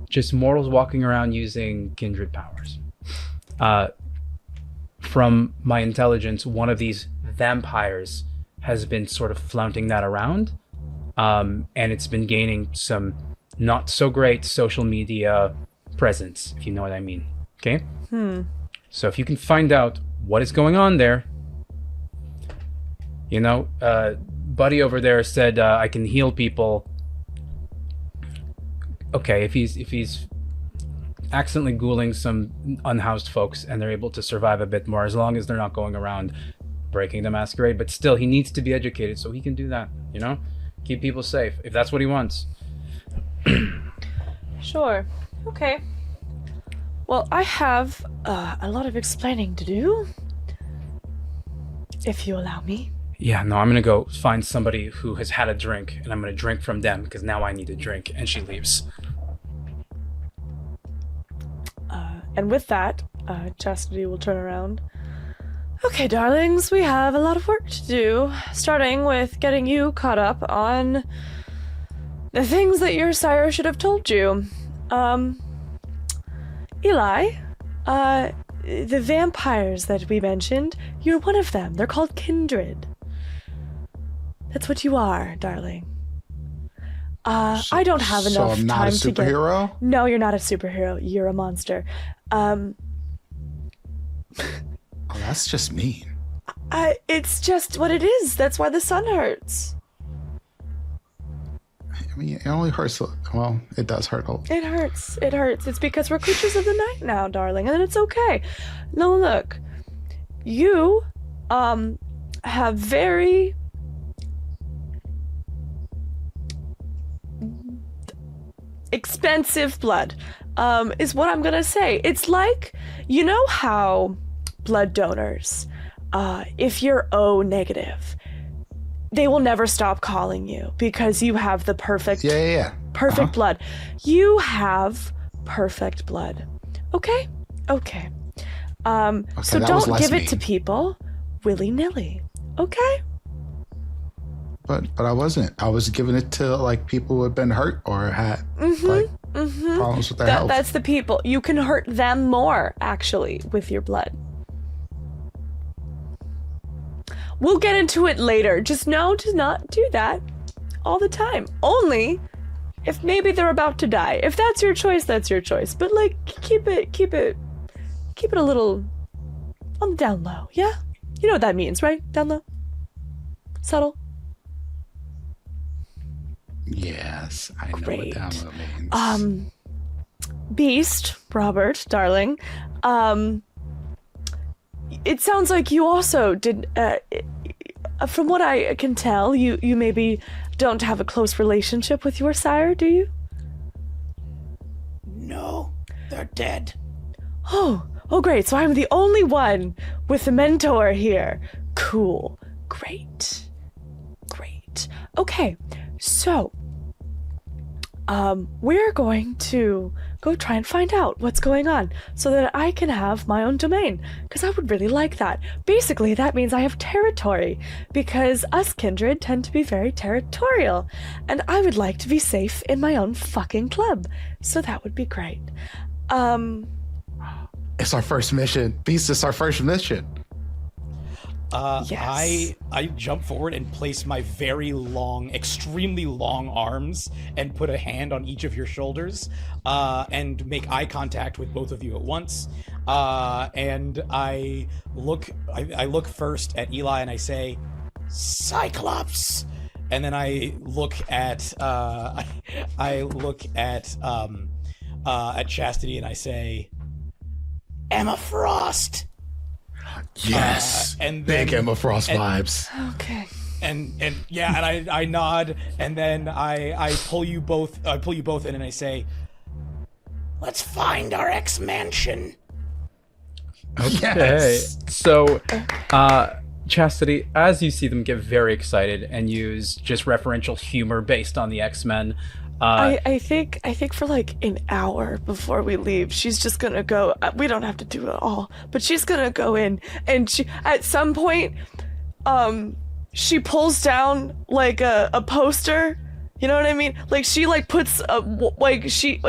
Just mortals walking around using kindred powers. From my intelligence, one of these vampires has been sort of flaunting that around, and it's been gaining some not so great social media presence, if you know what I mean. Okay? So if you can find out what is going on there, Buddy over there said I can heal people. Okay, if he's accidentally ghouling some unhoused folks and they're able to survive a bit more, as long as they're not going around breaking the masquerade, but still he needs to be educated so he can do that, keep people safe if that's what he wants. Sure. Okay. Well, I have a lot of explaining to do, if you allow me. Yeah, no, I'm gonna go find somebody who has had a drink and I'm gonna drink from them because now I need a drink. And she leaves. And with that, Chastity will turn around. Okay, darlings, we have a lot of work to do, starting with getting you caught up on the things that your sire should have told you. Eli, the vampires that we mentioned, you're one of them. They're called kindred. That's what you are, darling. I don't have enough I'm not time a to get... superhero? No, you're not a superhero. You're a monster. Oh, that's just mean. It's just what it is. That's why the sun hurts. I mean, it only hurts. Well, it does hurt. It hurts. It hurts. It's because we're creatures of the night now, darling, and it's okay. No, look. You, have very... expensive blood, is what I'm gonna say. It's like, you know how blood donors, if you're O negative, they will never stop calling you because you have the perfect perfect blood. You have perfect blood. Okay? Okay. So don't give it to people willy-nilly. Okay? But I wasn't. I was giving it to people who had been hurt or had problems with their health. That's the people. You can hurt them more, actually, with your blood. We'll get into it later. Just know to not do that all the time. Only if maybe they're about to die. If that's your choice, that's your choice. But keep it a little on the down low. Yeah? You know what that means, right? Down low? Subtle? Yes, I know Great. what download means. Beast, Robert, darling. It sounds like you also did, from what I can tell, you maybe don't have a close relationship with your sire, do you? No, they're dead. Oh, great. So I'm the only one with a mentor here. Cool. Great. Okay, so, we're going to go try and find out what's going on so that I can have my own domain, because I would really like that. Basically, that means I have territory, because us kindred tend to be very territorial, and I would like to be safe in my own fucking club, so that would be great. It's our first mission. Beast, it's our first mission. Yes. I jump forward and place my very long, extremely long arms and put a hand on each of your shoulders, and make eye contact with both of you at once. And I look first at Eli and I say, Cyclops. And then I look at Chastity and I say, Emma Frost. Yes, and big then, Emma Frost vibes. Okay. And I nod, and then I pull you both in, and I say, "Let's find our ex-mansion." Yes. So, Chastity, as you see them get very excited and use just referential humor based on the X-Men, I think for like an hour before we leave, she's just gonna go. We don't have to do it all, but she's gonna go in, and she at some point, she pulls down like a poster. You know what I mean? Like she like puts she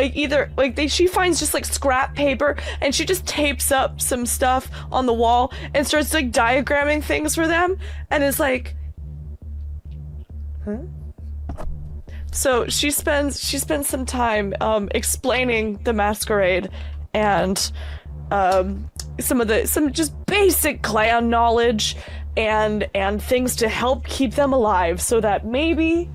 finds just like scrap paper, and she just tapes up some stuff on the wall and starts like diagramming things for them, and is like, huh? So she spends some time explaining the masquerade and some just basic clan knowledge and things to help keep them alive, so that maybe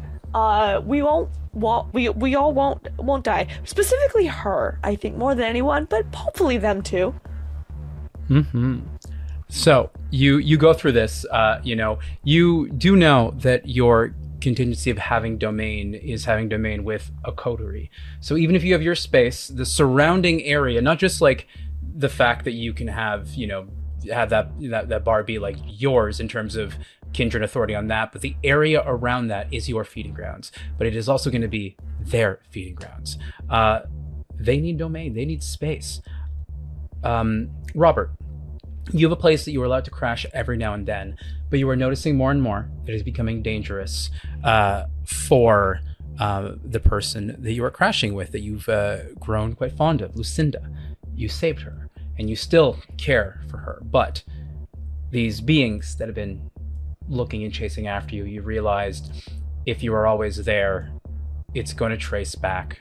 we all won't die. Specifically her, I think, more than anyone, but hopefully them too. Mm-hmm. So you go through this. You do know that your contingency of having domain is having domain with a coterie. So even if you have your space, the surrounding area, not just like the fact that you can have that bar be like yours in terms of kindred authority on that, but the area around that is your feeding grounds. But it is also going to be their feeding grounds. They need domain. They need space. Robert, you have a place that you are allowed to crash every now and then, but you are noticing more and more that it is becoming dangerous for the person that you are crashing with, that you've grown quite fond of, Lucinda. You saved her, and you still care for her, but these beings that have been looking and chasing after you, you realized if you are always there, it's going to trace back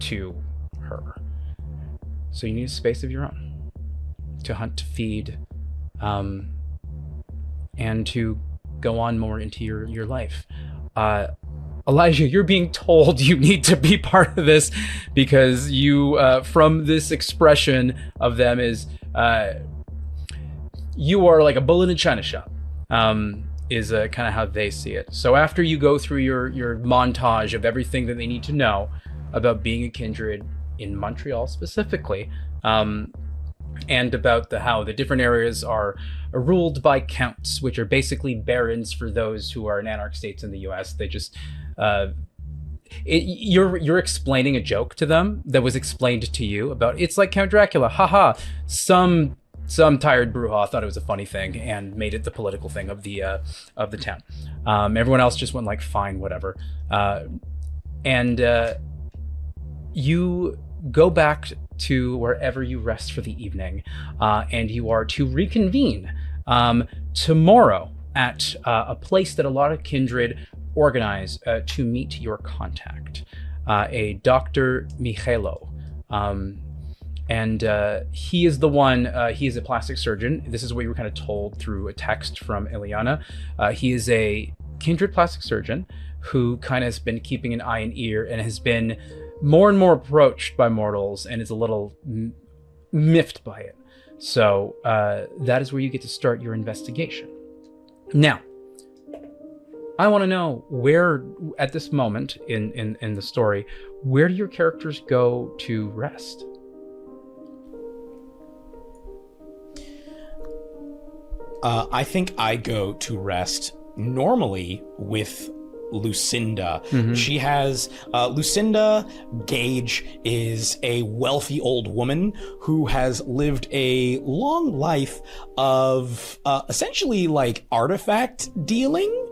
to her. So you need a space of your own to hunt, to feed, and to go on more into your life. Elijah, you're being told you need to be part of this because you, from this expression of them, is you are like a bull in a china shop, is kind of how they see it. So after you go through your montage of everything that they need to know about being a kindred in Montreal specifically, and about how the different areas are ruled by counts, which are basically barons for those who are in anarch states in the US. They just you're explaining a joke to them that was explained to you about, it's like Count Dracula, haha. Some tired brouhaha thought it was a funny thing and made it the political thing of the town. Everyone else just went like, fine, whatever. And you go back to wherever you rest for the evening, and you are to reconvene tomorrow at a place that a lot of kindred organize to meet your contact, a Dr. Michaelo. And he is the one, he is a plastic surgeon. This is what you were kind of told through a text from Ileana. He is a kindred plastic surgeon who kind of has been keeping an eye and ear and has been more and more approached by mortals and is a little miffed by it. So that is where you get to start your investigation. Now, I want to know where, at this moment in the story, where do your characters go to rest? I think I go to rest normally with Lucinda. She has Lucinda Gage is a wealthy old woman who has lived a long life of essentially like artifact dealing,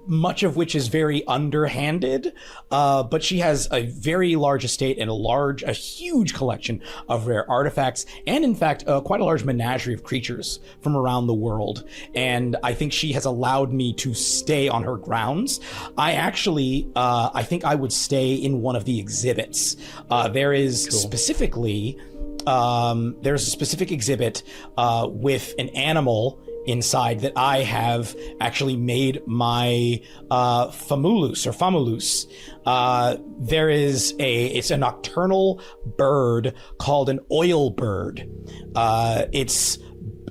much of which is very underhanded, but she has a very large estate and a huge collection of rare artifacts, and in fact, quite a large menagerie of creatures from around the world. And I think she has allowed me to stay on her grounds. I actually, I think I would stay in one of the exhibits. There is specifically, there's a specific exhibit with an animal inside that I have actually made my famulus. It's a nocturnal bird called an oil bird. It's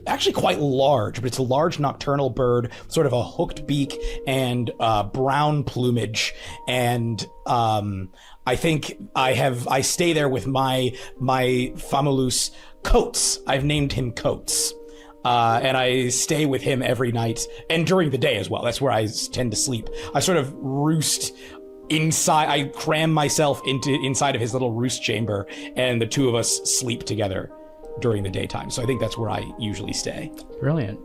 actually quite large, but it's a large nocturnal bird, sort of a hooked beak and brown plumage. And I think I stay there with my famulus Coates. I've named him Coates. And I stay with him every night and during the day as well. That's where I tend to sleep. I sort of roost inside. I cram myself inside of his little roost chamber, and the two of us sleep together during the daytime. So I think that's where I usually stay. Brilliant.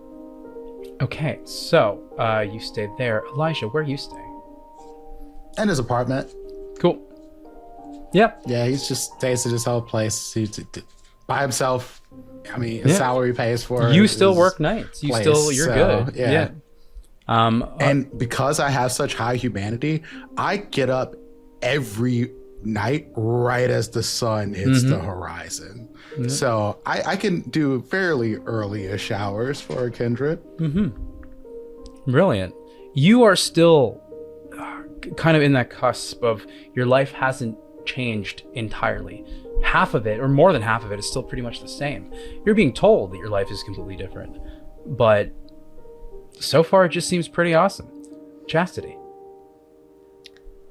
Okay, so you stayed there. Elijah, where are you staying? In his apartment. Cool. Yep. Yeah, he's just stays at his old place. He's by himself. I mean, his salary pays for it. You still work nights. You're good. Yeah. And because I have such high humanity, I get up every night right as the sun hits the horizon. So I can do fairly early-ish hours for a kindred. Brilliant. You are still kind of in that cusp of your life hasn't changed entirely. Half of it, or more than half of it, is still pretty much the same. You're being told that your life is completely different, but so far it just seems pretty awesome. Chastity.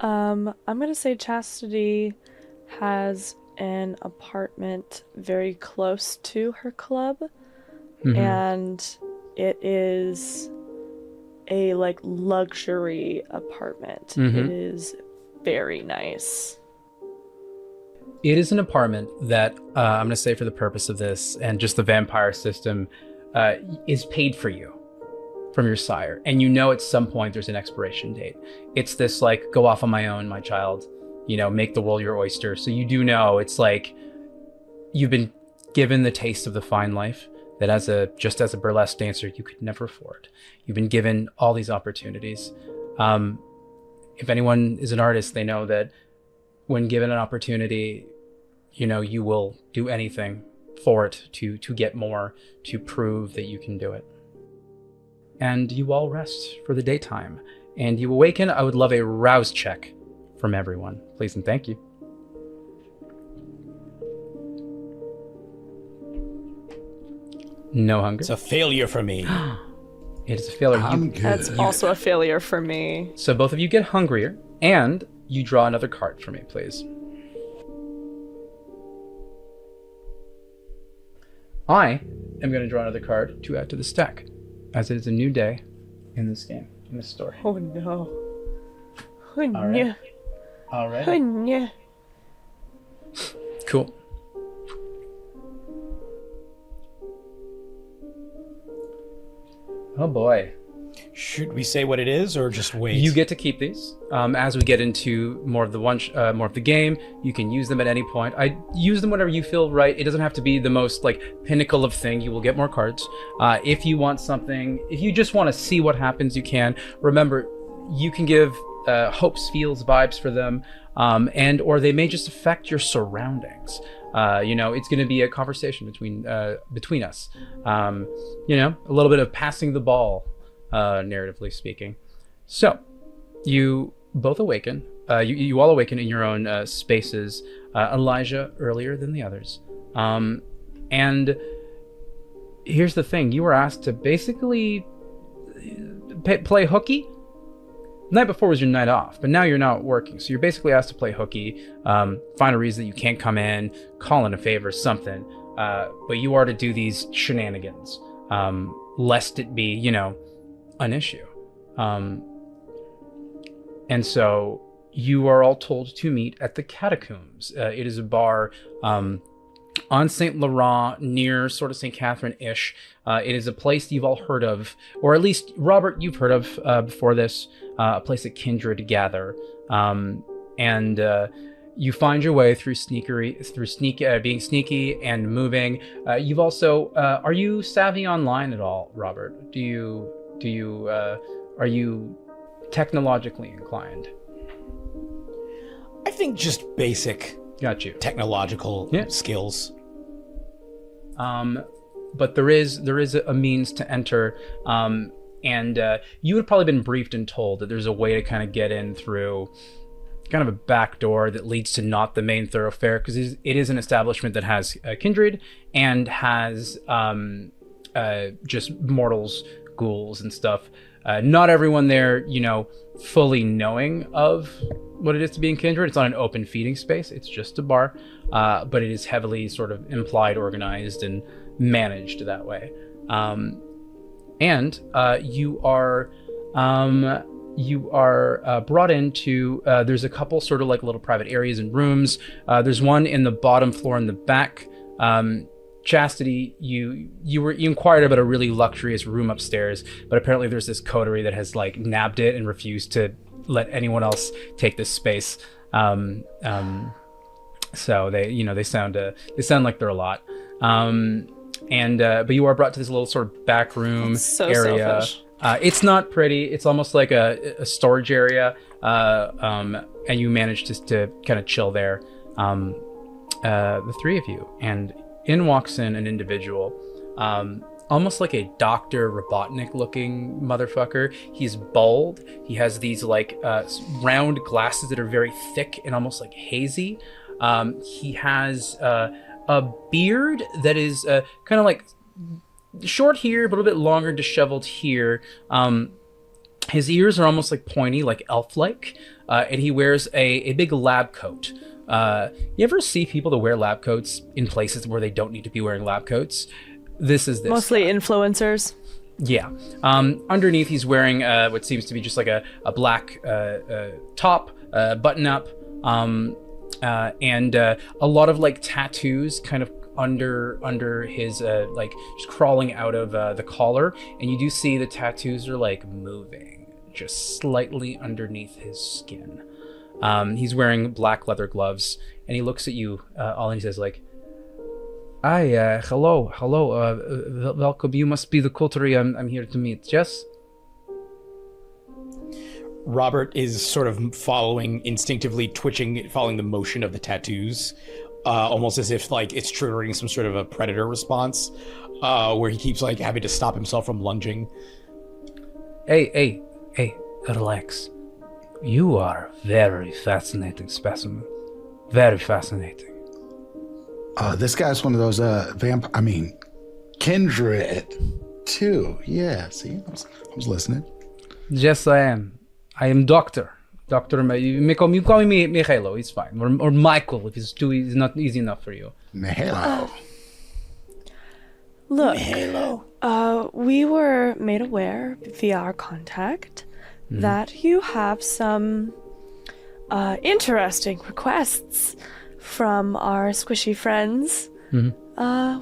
I'm gonna say Chastity has an apartment very close to her club, and it is a like luxury apartment. It is very nice. It is an apartment that, I'm going to say for the purpose of this and just the vampire system, is paid for you from your sire. And you know at some point there's an expiration date. It's this like, go off on my own, my child, make the world your oyster. So you do know it's like you've been given the taste of the fine life that just as a burlesque dancer, you could never afford. You've been given all these opportunities. If anyone is an artist, they know that when given an opportunity, you will do anything for it to get more, to prove that you can do it. And you all rest for the daytime. And you awaken. I would love a rouse check from everyone. Please and thank you. No hunger. It's a failure for me. It is a failure. I'm good. That's also a failure for me. So both of you get hungrier, and you draw another card for me, please. I am going to draw another card to add to the stack, as it is a new day in this game, in this story. Oh no. Oh All no. right. All right. Oh no. Cool. Oh boy. Should we say what it is or just wait? You get to keep these. As we get into more of the game, you can use them at any point. I use them whenever you feel right. It doesn't have to be the most pinnacle of thing. You will get more cards. If you want something, if you just want to see what happens, you can. Remember, you can give hopes, feels, vibes for them, or they may just affect your surroundings. It's going to be a conversation between us. A little bit of passing the ball. Narratively speaking. So, you both awaken. You all awaken in your own spaces. Elijah earlier than the others. And here's the thing. You were asked to basically play hooky. The night before was your night off, but now you're not working. So you're basically asked to play hooky, find a reason that you can't come in, call in a favor, something. But you are to do these shenanigans, lest it be, an issue. And so you are all told to meet at the Catacombs. It is a bar on St. Laurent, near sort of St. Catherine-ish. It is a place you've all heard of, or at least, Robert, you've heard of before this, a place that kindred gather. And you find your way through being sneaky and moving. You've also, are you savvy online at all, Robert? Are you technologically inclined? I think just basic Got you. technological skills. But there is a means to enter, and you had probably been briefed and told that there's a way to kind of get in through kind of a back door that leads to not the main thoroughfare, because it is an establishment that has kindred and has just mortals, ghouls, and stuff. Not everyone there, fully knowing of what it is to be in kindred. It's not an open feeding space. It's just a bar, but it is heavily sort of implied, organized, and managed that way. And you are brought into, there's a couple sort of like little private areas and rooms. There's one in the bottom floor in the back. Chastity, you inquired about a really luxurious room upstairs, but apparently there's this coterie that has like nabbed it and refused to let anyone else take this space. So they sound like they're a lot. But you are brought to this little sort of back room area. Selfish. It's not pretty. It's almost like a storage area, and you manage to kind of chill there, the three of you. And in walks in an individual, almost like a Dr. Robotnik-looking motherfucker. He's bald. He has these like round glasses that are very thick and almost like hazy. He has a beard that is kind of like short here, but a little bit longer, disheveled here. His ears are almost like pointy, like elf-like, and he wears a big lab coat. You ever see people that wear lab coats in places where they don't need to be wearing lab coats? This is this. Mostly influencers. Yeah. Underneath, he's wearing what seems to be just like a black top, button-up, and a lot of like tattoos kind of under his like just crawling out of the collar, and you do see the tattoos are like moving just slightly underneath his skin. He's wearing black leather gloves, and he looks at you all, and he says like, hello, welcome, you must be the coterie I'm here to meet, yes? Robert is sort of instinctively twitching, following the motion of the tattoos, almost as if like it's triggering some sort of a predator response, where he keeps like having to stop himself from lunging. Hey, relax. You are a very fascinating specimen. Very fascinating. This guy's one of those kindred too. Yeah, see, I was listening. Yes, I am. I am Doctor. You call me Michaelo, it's fine. Or Michael, if it's not easy enough for you. Michaelo. Look, Halo. we were made aware via our contact that you have some interesting requests from our squishy friends,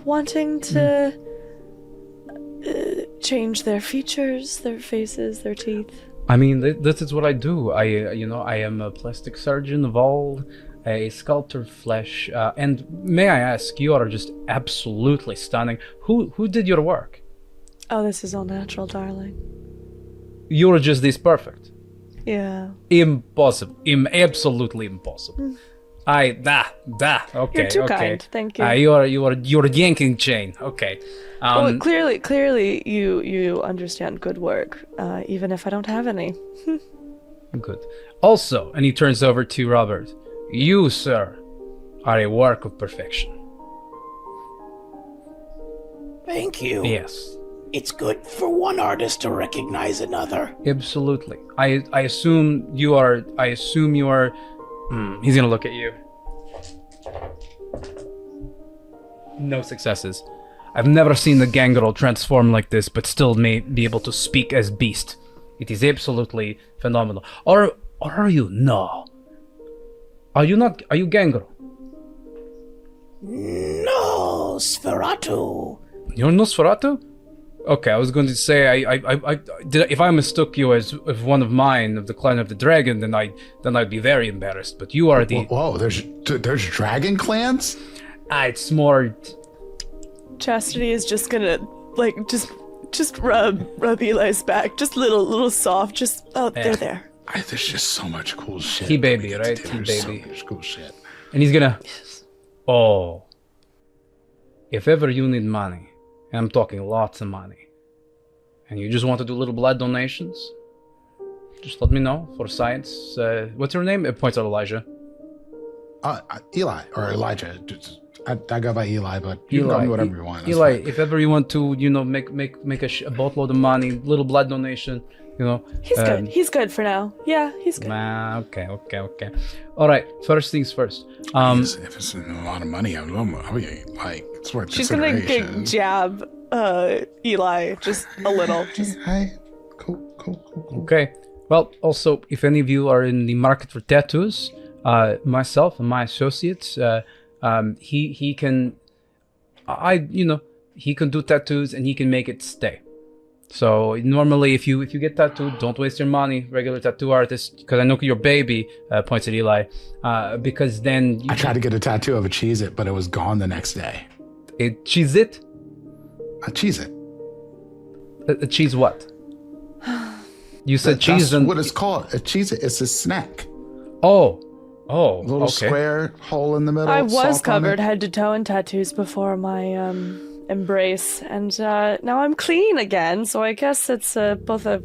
wanting to change their features, their faces, their teeth. I mean, this is what I do. I am a plastic surgeon of all, a sculptor of flesh. And may I ask, you are just absolutely stunning. Who did your work? Oh, this is all natural, darling. You're just this perfect. Yeah. Impossible. Absolutely impossible. Okay. You're too okay. kind. Thank you. You're yanking chain. Okay. Well, clearly, you understand good work, even if I don't have any. Good. Also, and he turns over to Robert. You, sir, are a work of perfection. Thank you. Yes. It's good for one artist to recognize another. Absolutely. I assume you are. He's gonna look at you. No successes. I've never seen the gangrel transform like this, but still may be able to speak as beast. It is absolutely phenomenal. Or are you? No. Are you not? Are you Gangro? No, Sferatu. You're Nosferatu? Okay, I was going to say if I mistook you as one of mine of the clan of the dragon, then I'd be very embarrassed. But you are the. Whoa, there's dragon clans? It's more. Chastity is just gonna just rub Eli's back, just little soft, just they're there. There's just so much cool shit. He baby, right? He baby. So much cool shit. And he's gonna. Oh. If ever you need money, and I'm talking lots of money, and you just want to do little blood donations, just let me know for science. What's your name? It points out Elijah. Eli or Elijah. I go by Eli, but you can call me whatever you want. Eli, if ever you want to, make a boatload of money, little blood donation, He's good. He's good for now. Yeah, he's good. Okay. All right. First things first. If it's a lot of money, I'll be like, it's worth She's gonna jab Eli just a little. Hi. Cool. Okay. Well, also, if any of you are in the market for tattoos, myself and my associates, he can do tattoos and he can make it stay. So normally, if you get tattooed, don't waste your money, regular tattoo artist, because I know your baby points at Eli, because then I tried to get a tattoo of a Cheez-It, but it was gone the next day. A Cheez-It? A Cheez-It. A cheese what? You said cheese That's and what it's called. A Cheez-It. It's a snack. Oh, little square hole in the middle. I was covered head to toe in tattoos before my embrace, and now I'm clean again. So I guess it's both a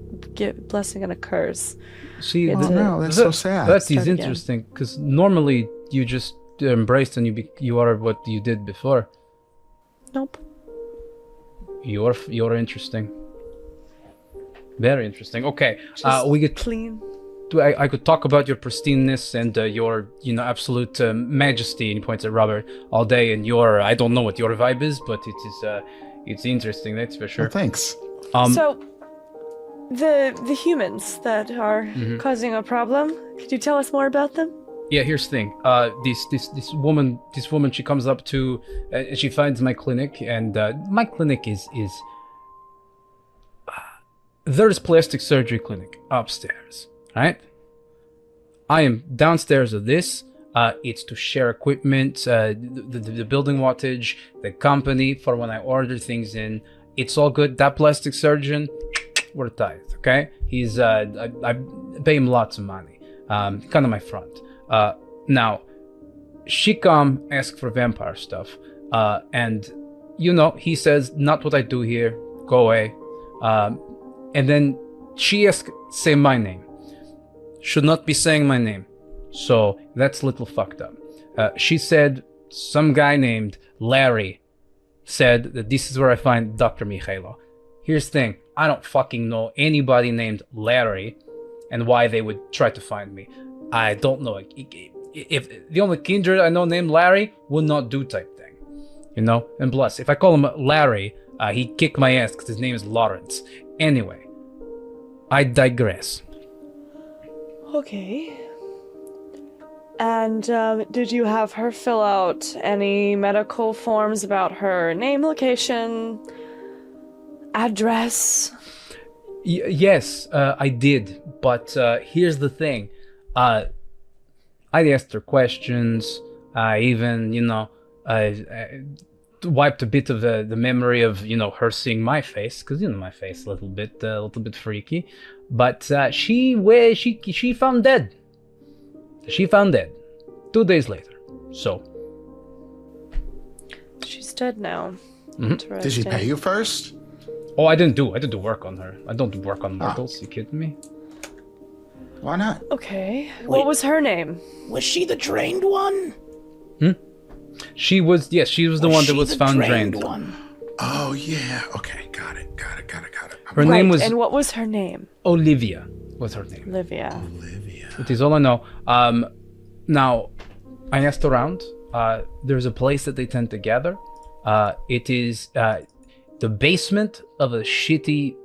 blessing and a curse. See, no, that's so sad. That is interesting because normally you just embraced and you are what you did before. Nope. You're interesting. Very interesting. Okay, we get clean. I could talk about your pristineness and your, absolute majesty, and he points at Robert, all day, and I don't know what your vibe is, but it's interesting, that's for sure. Well, thanks. So, the humans that are causing a problem, could you tell us more about them? Yeah, here's the thing. This woman, she comes up to, and she finds my clinic, and my clinic is there's plastic surgery clinic upstairs. Right? I am downstairs of this. It's to share equipment, the building wattage, the company for when I order things in. It's all good. That plastic surgeon, we're tight, okay? He's I pay him lots of money. Kind of my front. Now, she come ask for vampire stuff, and he says, not what I do here. Go away. And then she asks, say my name. Should not be saying my name. So that's a little fucked up. She said some guy named Larry said that this is where I find Dr. Michaelo. Here's the thing. I don't fucking know anybody named Larry and why they would try to find me. I don't know. If the only kindred I know named Larry would not do type thing. And plus, if I call him Larry, he'd kick my ass because his name is Lawrence. Anyway, I digress. Okay. And did you have her fill out any medical forms about her name, location, address? Yes, I did. But here's the thing. I asked her questions. I even, I wiped a bit of the memory of, her seeing my face, because my face a little bit freaky. But she found dead. She found dead 2 days later. So she's dead now. Mm-hmm. Did she pay you first? Oh, I didn't do work on her. I don't do work on mortals. You kidding me? Why not? Okay. Wait, what was her name? Was she the drained one? She was. Yes, she was the one that was found drained. One? Oh yeah. Okay. Got it. Her name was. And what was her name? Olivia was her name. Olivia. It is all I know. Now, I asked around. There's a place that they tend to gather. It is the basement of a shitty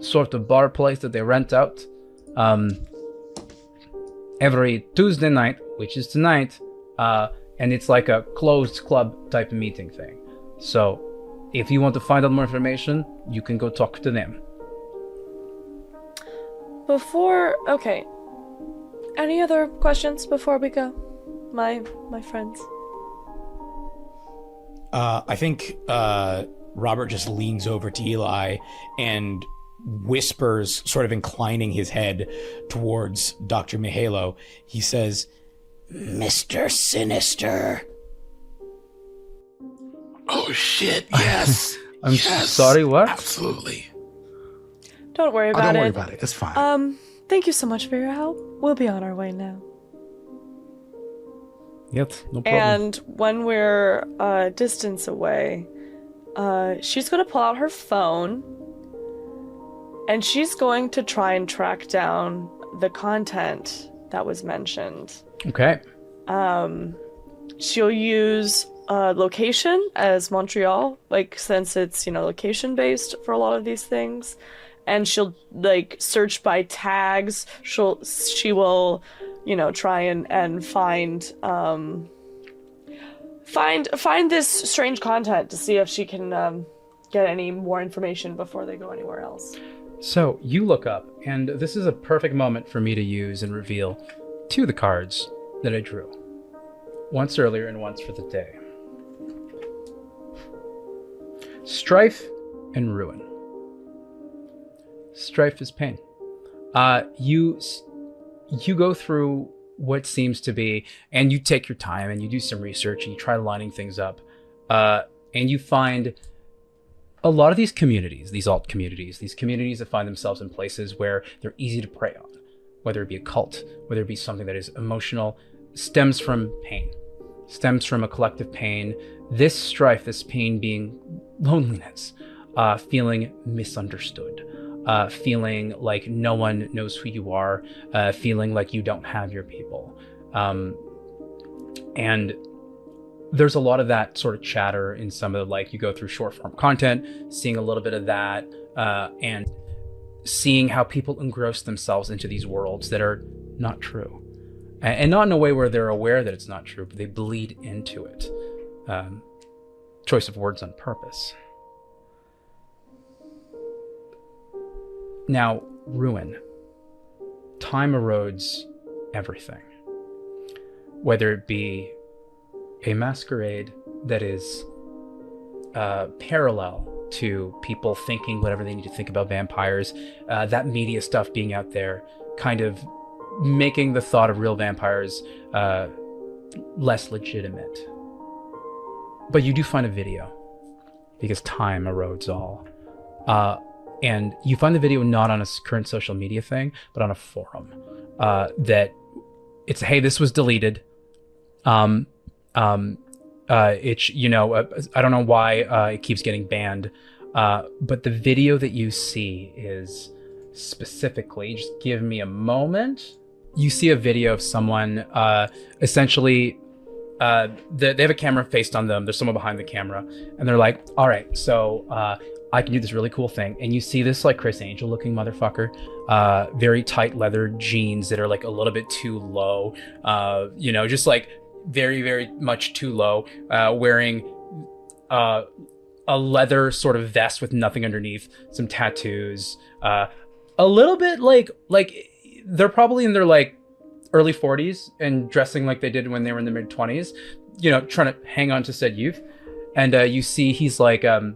sort of bar place that they rent out. every Tuesday night, which is tonight, and it's like a closed club type of meeting thing. So if you want to find out more information, you can go talk to them. Okay. Any other questions before we go? My friends. I think Robert just leans over to Eli and whispers, sort of inclining his head towards Dr. Mihailo. He says, Mr. Sinister. Oh shit, yes. I'm yes, sorry, what? Absolutely. Don't worry about it. Don't worry about it. It's fine. Thank you so much for your help. We'll be on our way now. Yep, no problem. And when we're a distance away, she's going to pull out her phone, and she's going to try and track down the content that was mentioned. Okay. She'll use location as Montreal, like, since it's, location based for a lot of these things. And she'll like search by tags. She will, try and find this strange content to see if she can get any more information before they go anywhere else. So you look up, and this is a perfect moment for me to use and reveal two of the cards that I drew. Once earlier and once for the day. Strife and Ruin. Strife is pain. You go through what seems to be, and you take your time and you do some research and you try lining things up, and you find a lot of these communities, these alt communities, these communities that find themselves in places where they're easy to prey on, whether it be a cult, whether it be something that is emotional, stems from pain, stems from a collective pain. This strife, this pain being loneliness, feeling misunderstood, feeling like no one knows who you are, feeling like you don't have your people. And there's a lot of that sort of chatter in some of the, like, you go through short form content, seeing a little bit of that, and seeing how people engross themselves into these worlds that are not true. And not in a way where they're aware that it's not true, but they bleed into it. Choice of words on purpose. Now, ruin. Time erodes everything. Whether it be a masquerade that is parallel to people thinking whatever they need to think about vampires, that media stuff being out there, kind of making the thought of real vampires less legitimate. But you do find a video, because time erodes all. And you find the video not on a current social media thing, but on a forum. That it's, hey, this was deleted. It's, I don't know why it keeps getting banned. But the video that you see is specifically, just give me a moment. You see a video of someone, essentially, they have a camera faced on them. There's someone behind the camera, and they're like, all right, so I can do this really cool thing. And you see this like Chris Angel looking motherfucker, very tight leather jeans that are like a little bit too low, just like very, very much too low, wearing a leather sort of vest with nothing underneath, some tattoos, a little bit like they're probably in their like early 40s and dressing like they did when they were in the mid 20s, trying to hang on to said youth. And you see he's like, all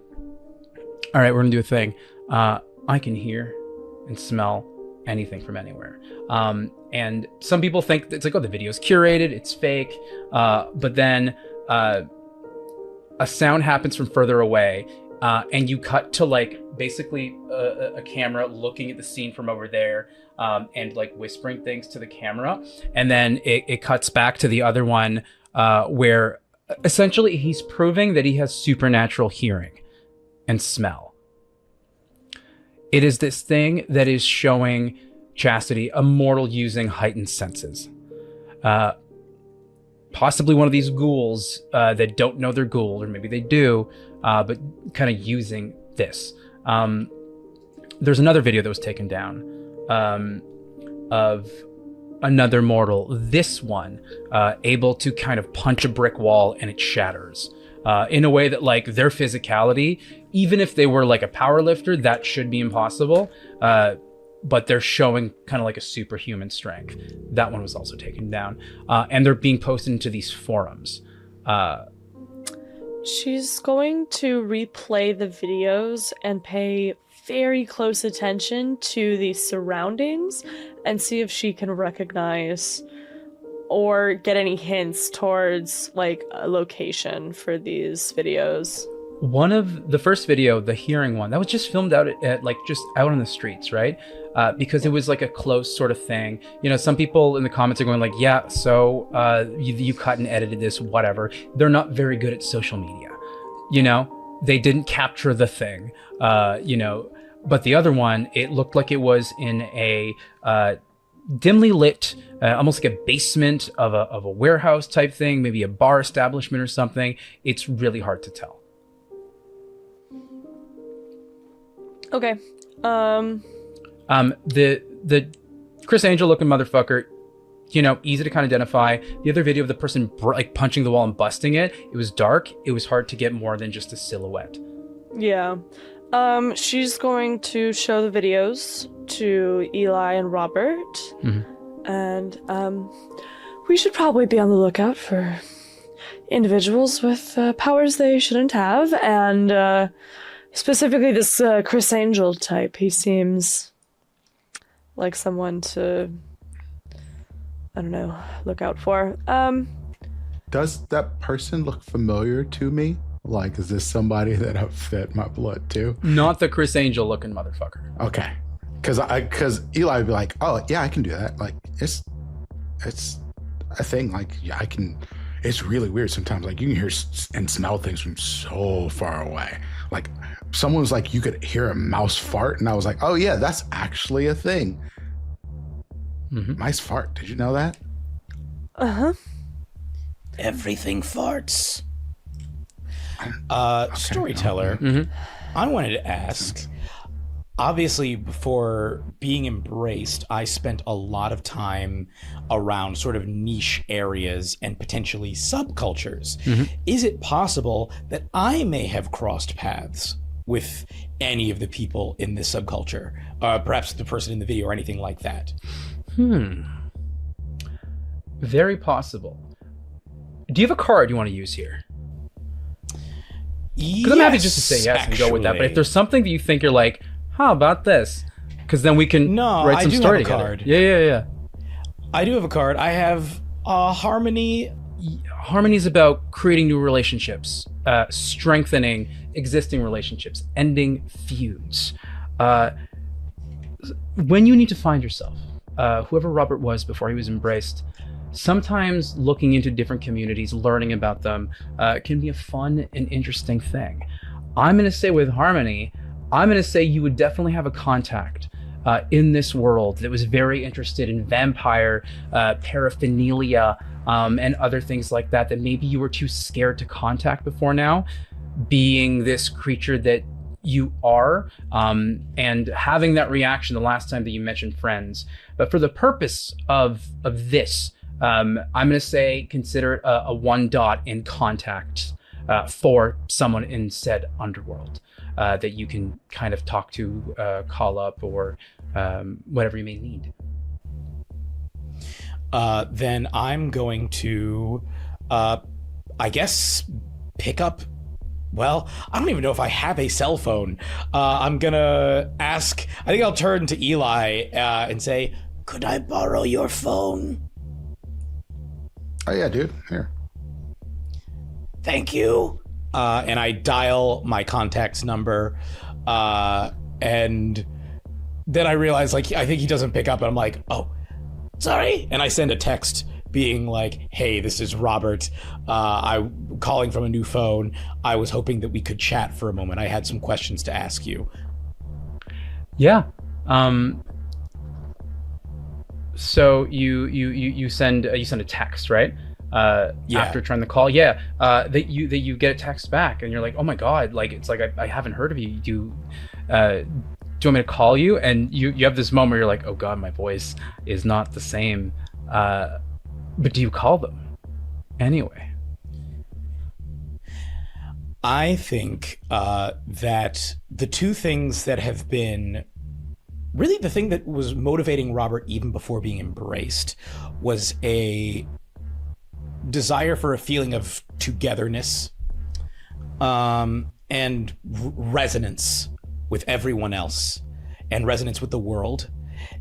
right, we're gonna do a thing. I can hear and smell anything from anywhere. And some people think it's like, oh, the video's curated, it's fake. But then a sound happens from further away, and you cut to like basically a camera looking at the scene from over there, and like whispering things to the camera. And then it cuts back to the other one, where essentially he's proving that he has supernatural hearing and smell. It is this thing that is showing Chastity a mortal using heightened senses. Possibly one of these ghouls that don't know they're ghoul, or maybe they do, but kind of using this. There's another video that was taken down of another mortal, this one, able to kind of punch a brick wall and it shatters. In a way that, like, their physicality, even if they were like a power lifter, that should be impossible. But they're showing kind of like a superhuman strength. That one was also taken down. And they're being posted into these forums. She's going to replay the videos and pay very close attention to the surroundings and see if she can recognize or get any hints towards like a location for these videos. One of the first video, the hearing one, that was just filmed out at like just out on the streets, right? Because it was like a close sort of thing. You know, some people in the comments are going like, yeah, so you cut and edited this, whatever. They're not very good at social media. You know, they didn't capture the thing, you know, but the other one, it looked like it was in a dimly lit, almost like a basement of a warehouse type thing, maybe a bar establishment or something. It's really hard to tell. Okay. The Chris Angel looking motherfucker, you know, easy to kind of identify. The other video of the person like punching the wall and busting it, it was dark. It was hard to get more than just a silhouette. Yeah. She's going to show the videos to Eli and Robert. Mm-hmm. And we should probably be on the lookout for individuals with powers they shouldn't have. And specifically this Chris Angel type. He seems like someone to, I don't know, look out for. Does that person look familiar to me? Like, is this somebody that I've fed my blood to? Not the Chris Angel looking motherfucker. Okay. Because Eli would be like, oh, yeah, I can do that. Like, it's a thing. Like, yeah, I can. It's really weird sometimes. Like, you can hear and smell things from so far away. Like, someone was like, you could hear a mouse fart. And I was like, oh, yeah, that's actually a thing. Mm-hmm. Mice fart. Did you know that? Uh-huh. Everything farts. Okay. Storyteller, Mm-hmm. I wanted to ask, obviously before being embraced, I spent a lot of time around sort of niche areas and potentially subcultures. Mm-hmm. Is it possible that I may have crossed paths with any of the people in this subculture? Perhaps the person in the video or anything like that? Very possible. Do you have a card you want to use here? Because I'm happy just to say yes and go with that. But if there's something that you think you're like, how about this? Because then we can write some story together. Card. Yeah. I do have a card. I have Harmony. Harmony is about creating new relationships, strengthening existing relationships, ending feuds. When you need to find yourself, whoever Robert was before he was embraced, sometimes looking into different communities, learning about them, can be a fun and interesting thing. I'm going to say with Harmony, I'm going to say you would definitely have a contact in this world that was very interested in vampire paraphernalia and other things like that maybe you were too scared to contact before now, being this creature that you are, and having that reaction the last time that you mentioned friends. But for the purpose of this, I'm going to say consider it a 1 dot in contact for someone in said underworld that you can kind of talk to, call up, or whatever you may need. Then I'm going to, I guess, pick up. Well, I don't even know if I have a cell phone. I'm going to ask, I think I'll turn to Eli and say, could I borrow your phone? Oh, yeah, dude. Here. Thank you. And I dial my contact's number. And then I realize, like, I think he doesn't pick up. And I'm like, oh, sorry. And I send a text being like, hey, this is Robert. I'm calling from a new phone. I was hoping that we could chat for a moment. I had some questions to ask you. Yeah. So you send a text, right? Yeah. After trying to call, that you get a text back, and you're like, oh my god, like it's like I haven't heard of you. Do you want me to call you? And you have this moment where you're like, oh god, my voice is not the same But do you call them anyway? I think that the two things that have been really the thing that was motivating Robert even before being embraced was a desire for a feeling of togetherness and resonance with everyone else and resonance with the world.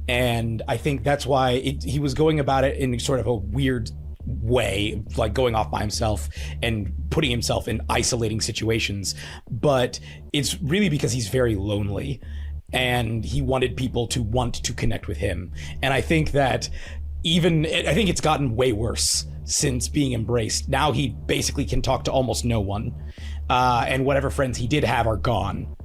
And I think that's why he was going about it in sort of a weird way, like going off by himself and putting himself in isolating situations. But it's really because he's very lonely and he wanted people to want to connect with him. And I think that I think it's gotten way worse since being embraced. Now he basically can talk to almost no one. And whatever friends he did have are gone.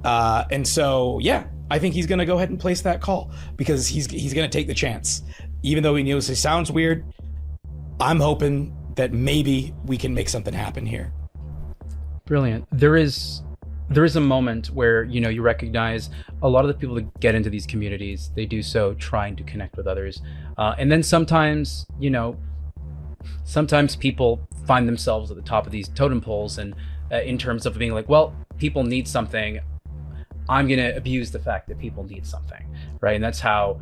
And so, yeah, I think he's going to go ahead and place that call because he's going to take the chance. Even though he knows it sounds weird, I'm hoping that maybe we can make something happen here. Brilliant. There is a moment where, you recognize a lot of the people that get into these communities, they do so trying to connect with others. And then sometimes people find themselves at the top of these totem poles and in terms of being like, well, people need something. I'm going to abuse the fact that people need something, right? And that's how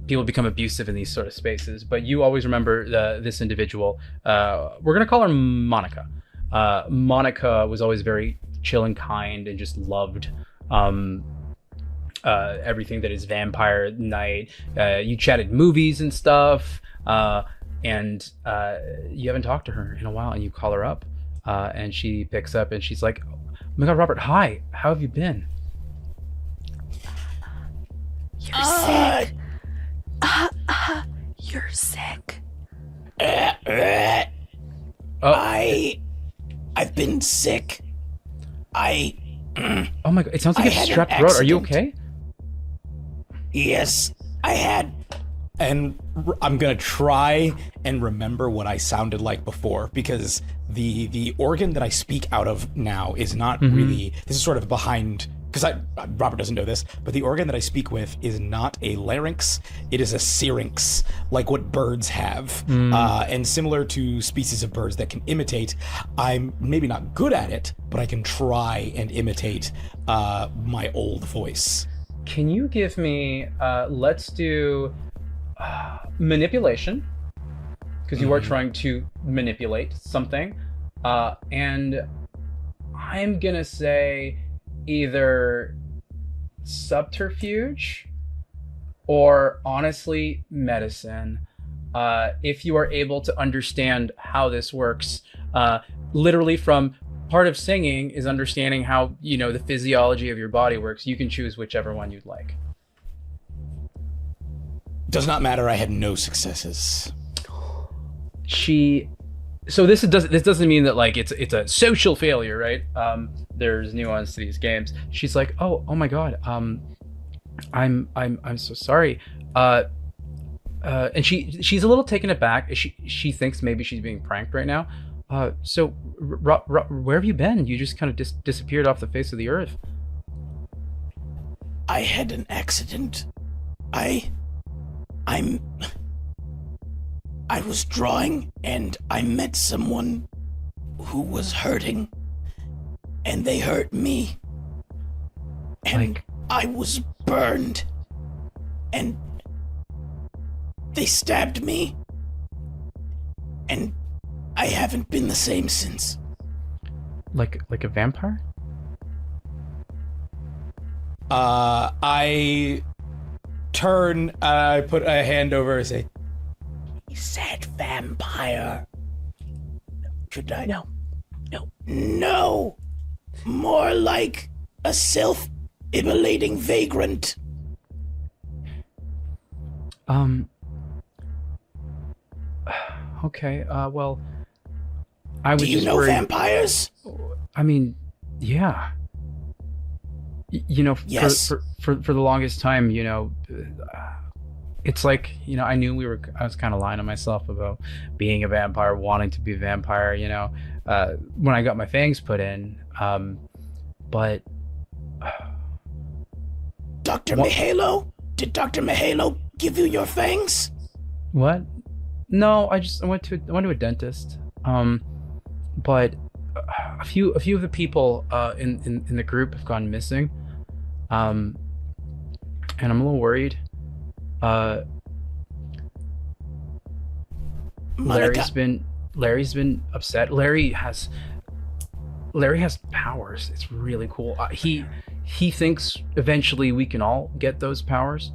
people become abusive in these sort of spaces. But you always remember this individual. We're going to call her Monica. Monica was always very chill and kind and just loved everything that is Vampire Night. You chatted movies and stuff, and you haven't talked to her in a while, and you call her up, and she picks up and she's like, oh my God, Robert, hi, how have you been? You're sick. You're sick. I've been sick. Oh my God, it sounds like it's strep throat. Are you okay? Yes, I had. And I'm gonna try and remember what I sounded like before, because the organ that I speak out of now is not really, this is sort of behind, because Robert doesn't know this, but the organ that I speak with is not a larynx, it is a syrinx, like what birds have. And similar to species of birds that can imitate, I'm maybe not good at it, but I can try and imitate my old voice. Can you give me, let's do manipulation, because you are trying to manipulate something. And I'm gonna say either subterfuge or honestly medicine, if you are able to understand how this works. Literally, from part of singing is understanding how the physiology of your body works. You can choose whichever one you'd like. Does not matter, I had no successes. So this doesn't mean that like it's a social failure, right? There's nuance to these games. She's like, oh my God, I'm so sorry. And she's a little taken aback. She thinks maybe she's being pranked right now. So where have you been? You just kind of disappeared off the face of the earth. I had an accident. I was drawing and I met someone who was hurting and they hurt me and I was burned and they stabbed me and I haven't been the same since. Like a vampire? I turn, I put a hand over and say, he said vampire. Should I? No. No. More like a self-immolating vagrant. Okay, well, I would just Do you know vampires? I mean, yeah. Yes. For the longest time, it's like, I knew I was kind of lying to myself about being a vampire, wanting to be a vampire, when I got my fangs put in. But Dr. Mihailo? Did Dr. Mihailo give you your fangs? What? No, I went to a dentist. But a few of the people in the group have gone missing. And I'm a little worried. Larry's been upset. Larry has powers. It's really cool. He thinks eventually we can all get those powers.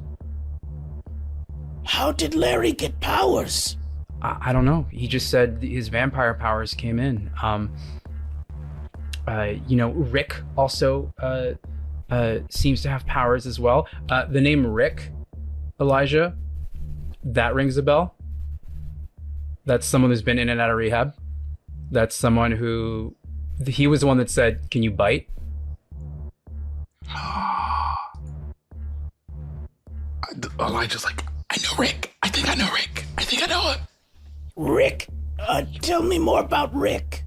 How did Larry get powers? I don't know. He just said his vampire powers came in. Rick also seems to have powers as well. The name Rick, Elijah, that rings a bell. That's someone who's been in and out of rehab. That's someone who, he was the one that said, "Can you bite?" Elijah's like, I know Rick. I think I know Rick. I think I know him. Rick? Tell me more about Rick.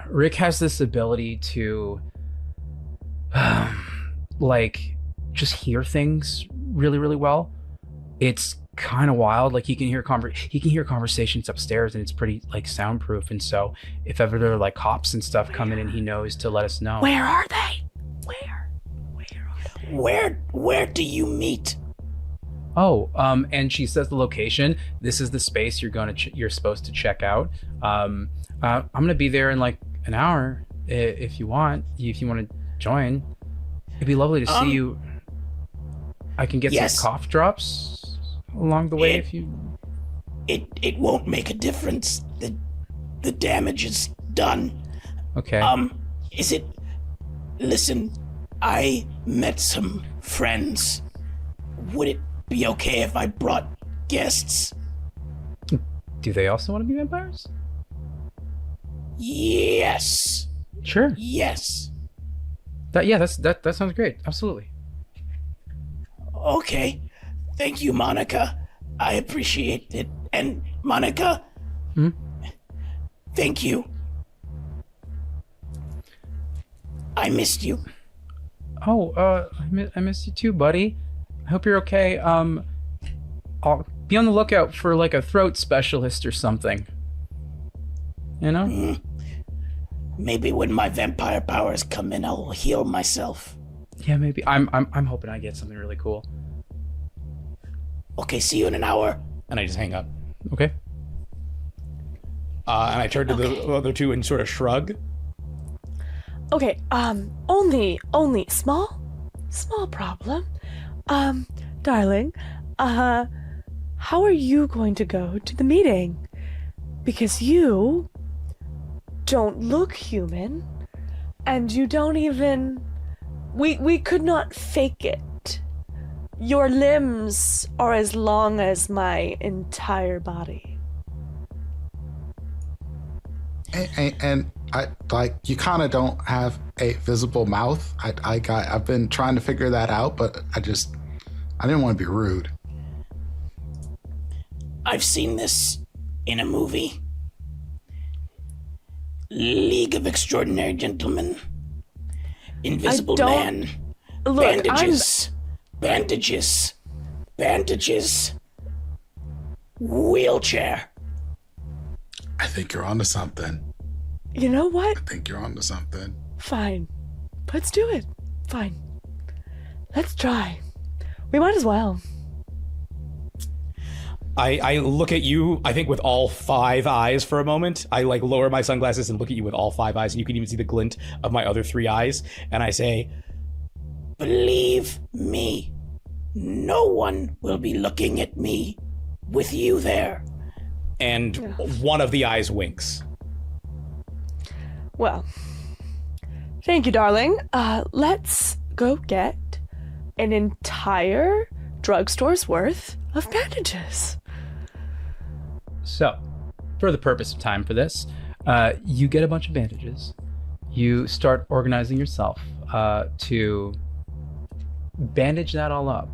Rick has this ability to, just hear things really, really well. It's kind of wild. Like he can hear conversations upstairs, and it's pretty soundproof. And so, if ever there are cops and stuff coming in, he knows to let us know. Where are they? Where do you meet? Oh, and she says the location. This is the space you're supposed to check out. I'm gonna be there in an hour. If you want to join, it'd be lovely to see you. I can get some cough drops along the way if you. It won't make a difference. The damage is done. Okay. Listen, I met some friends. Would it be okay if I brought guests? Do they also want to be vampires? Yes. Sure. Yes. That sounds great. Absolutely. Okay. Thank you, Monica. I appreciate it. And Monica, thank you. I missed you. Oh, I missed you too, buddy. I hope you're okay. I'll be on the lookout for a throat specialist or something. You know? Maybe when my vampire powers come in, I'll heal myself. Yeah, maybe. I'm hoping I get something really cool. Okay, see you in an hour. And I just hang up. Okay. And I turn to the other two and sort of shrug. Okay, only small problem. Darling, how are you going to go to the meeting? Because you don't look human, and you don't even... We could not fake it. Your limbs are as long as my entire body. And I you kind of don't have a visible mouth. I've been trying to figure that out, but I didn't want to be rude. I've seen this in a movie. League of Extraordinary Gentlemen. Invisible Man. Look, Bandages. Wheelchair. I think you're onto something. You know what? I think you're onto something. Fine. Let's do it. Fine. Let's try. We might as well. I look at you, I think with all 5 eyes for a moment. I lower my sunglasses and look at you with all 5 eyes, and you can even see the glint of my other 3 eyes. And I say, believe me, no one will be looking at me with you there. And one of the eyes winks. Well, thank you, darling. Let's go get an entire drugstore's worth of bandages. So, for the purpose of time for this, you get a bunch of bandages. You start organizing yourself to bandage that all up.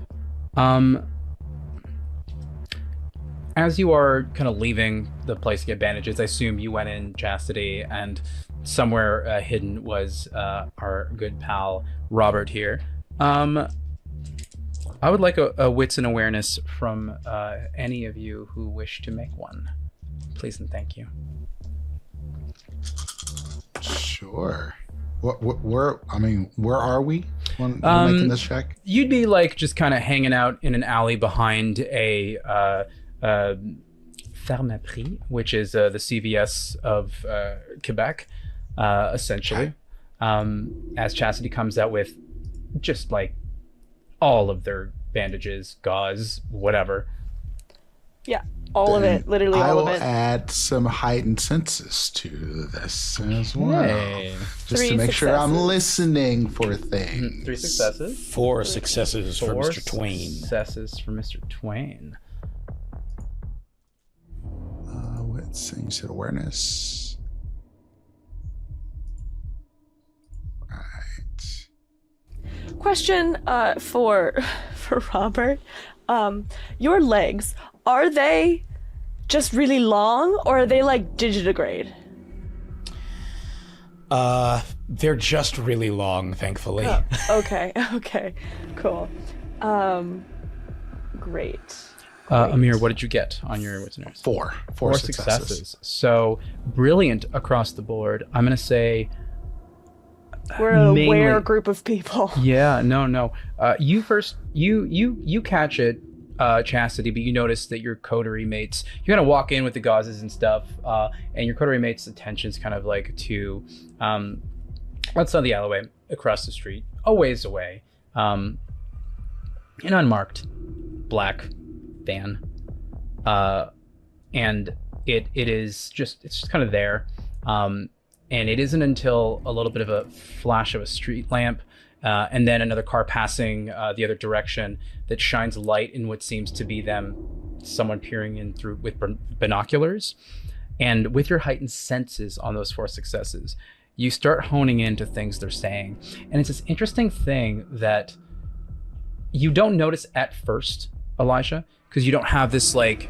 As you are kind of leaving the place to get bandages, I assume you went in, Chastity, and somewhere hidden was our good pal Robert here. I would like a wits and awareness from any of you who wish to make one. Please and thank you. Sure. Where are we when making this check? You'd be like just kind of hanging out in an alley behind a Pharmaprix, which is the CVS of Quebec, essentially. As Chastity comes out with just like all of their bandages, gauze, whatever. Yeah, all of it, literally all of it. I will add some heightened senses to this as well. Hey. Just to make sure I'm listening for things. 3 successes. 4 successes for Mr. Twain. Successes for Mr. Twain. Let's see, you said awareness. Right. Question for Robert. Your legs, are they just really long, or are they like digitigrade? They're just really long, thankfully. Oh, okay, cool. Great. Amir, what did you get on your wits and awareness? 4 successes. So brilliant across the board. I'm gonna say we're a aware group of people. Yeah, no. You first. You catch it, Chastity, but you notice that your coterie mates. You're gonna walk in with the gauzes and stuff, and your coterie mates' attention's kind of like to outside the alleyway across the street, a ways away, an unmarked black van, and it's just kind of there, and it isn't until a little bit of a flash of a street lamp, and then another car passing the other direction that shines light in what seems to be someone peering in through with binoculars, and with your heightened senses on those 4 successes, you start honing into things they're saying, and it's this interesting thing that you don't notice at first, Elijah, because you don't have this like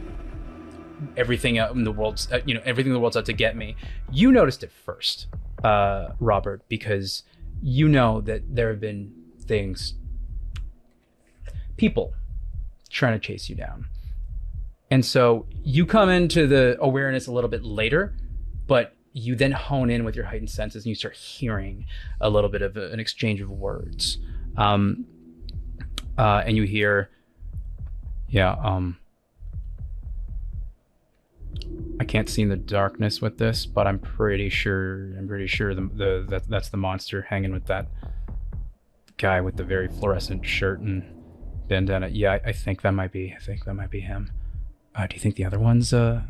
everything in the world's everything in the world's out to get me. You noticed it first, Robert, because you know that there have been people trying to chase you down, and so you come into the awareness a little bit later, but you then hone in with your heightened senses and you start hearing a little bit of an exchange of words, and you hear, I can't see in the darkness with this, but I'm pretty sure that's the monster hanging with that guy with the very fluorescent shirt and bandana. Yeah, I think that might be him. Do you think the other one's a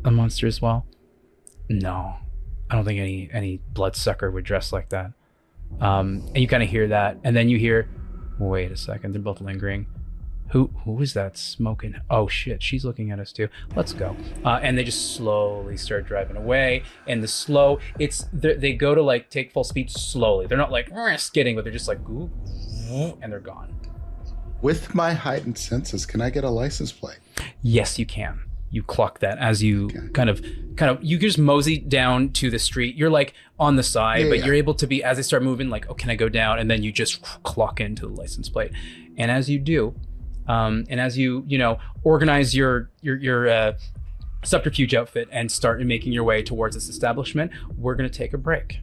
monster as well? No, I don't think any bloodsucker would dress like that. And you kind of hear that, and then you hear, wait a second, they're both lingering. Who is that smoking? Oh shit, she's looking at us too. Let's go. And they just slowly start driving away. And they go to like take full speed slowly. They're not like skidding, but they're just like, ooh, and they're gone. With my heightened senses, can I get a license plate? Yes, you can. You clock that as you kind of you just mosey down to the street. You're like on the side, but you're able to be, as they start moving, like, oh, can I go down? And then you just clock into the license plate. And as you do, and as you organize your subterfuge outfit and start making your way towards this establishment, we're going to take a break.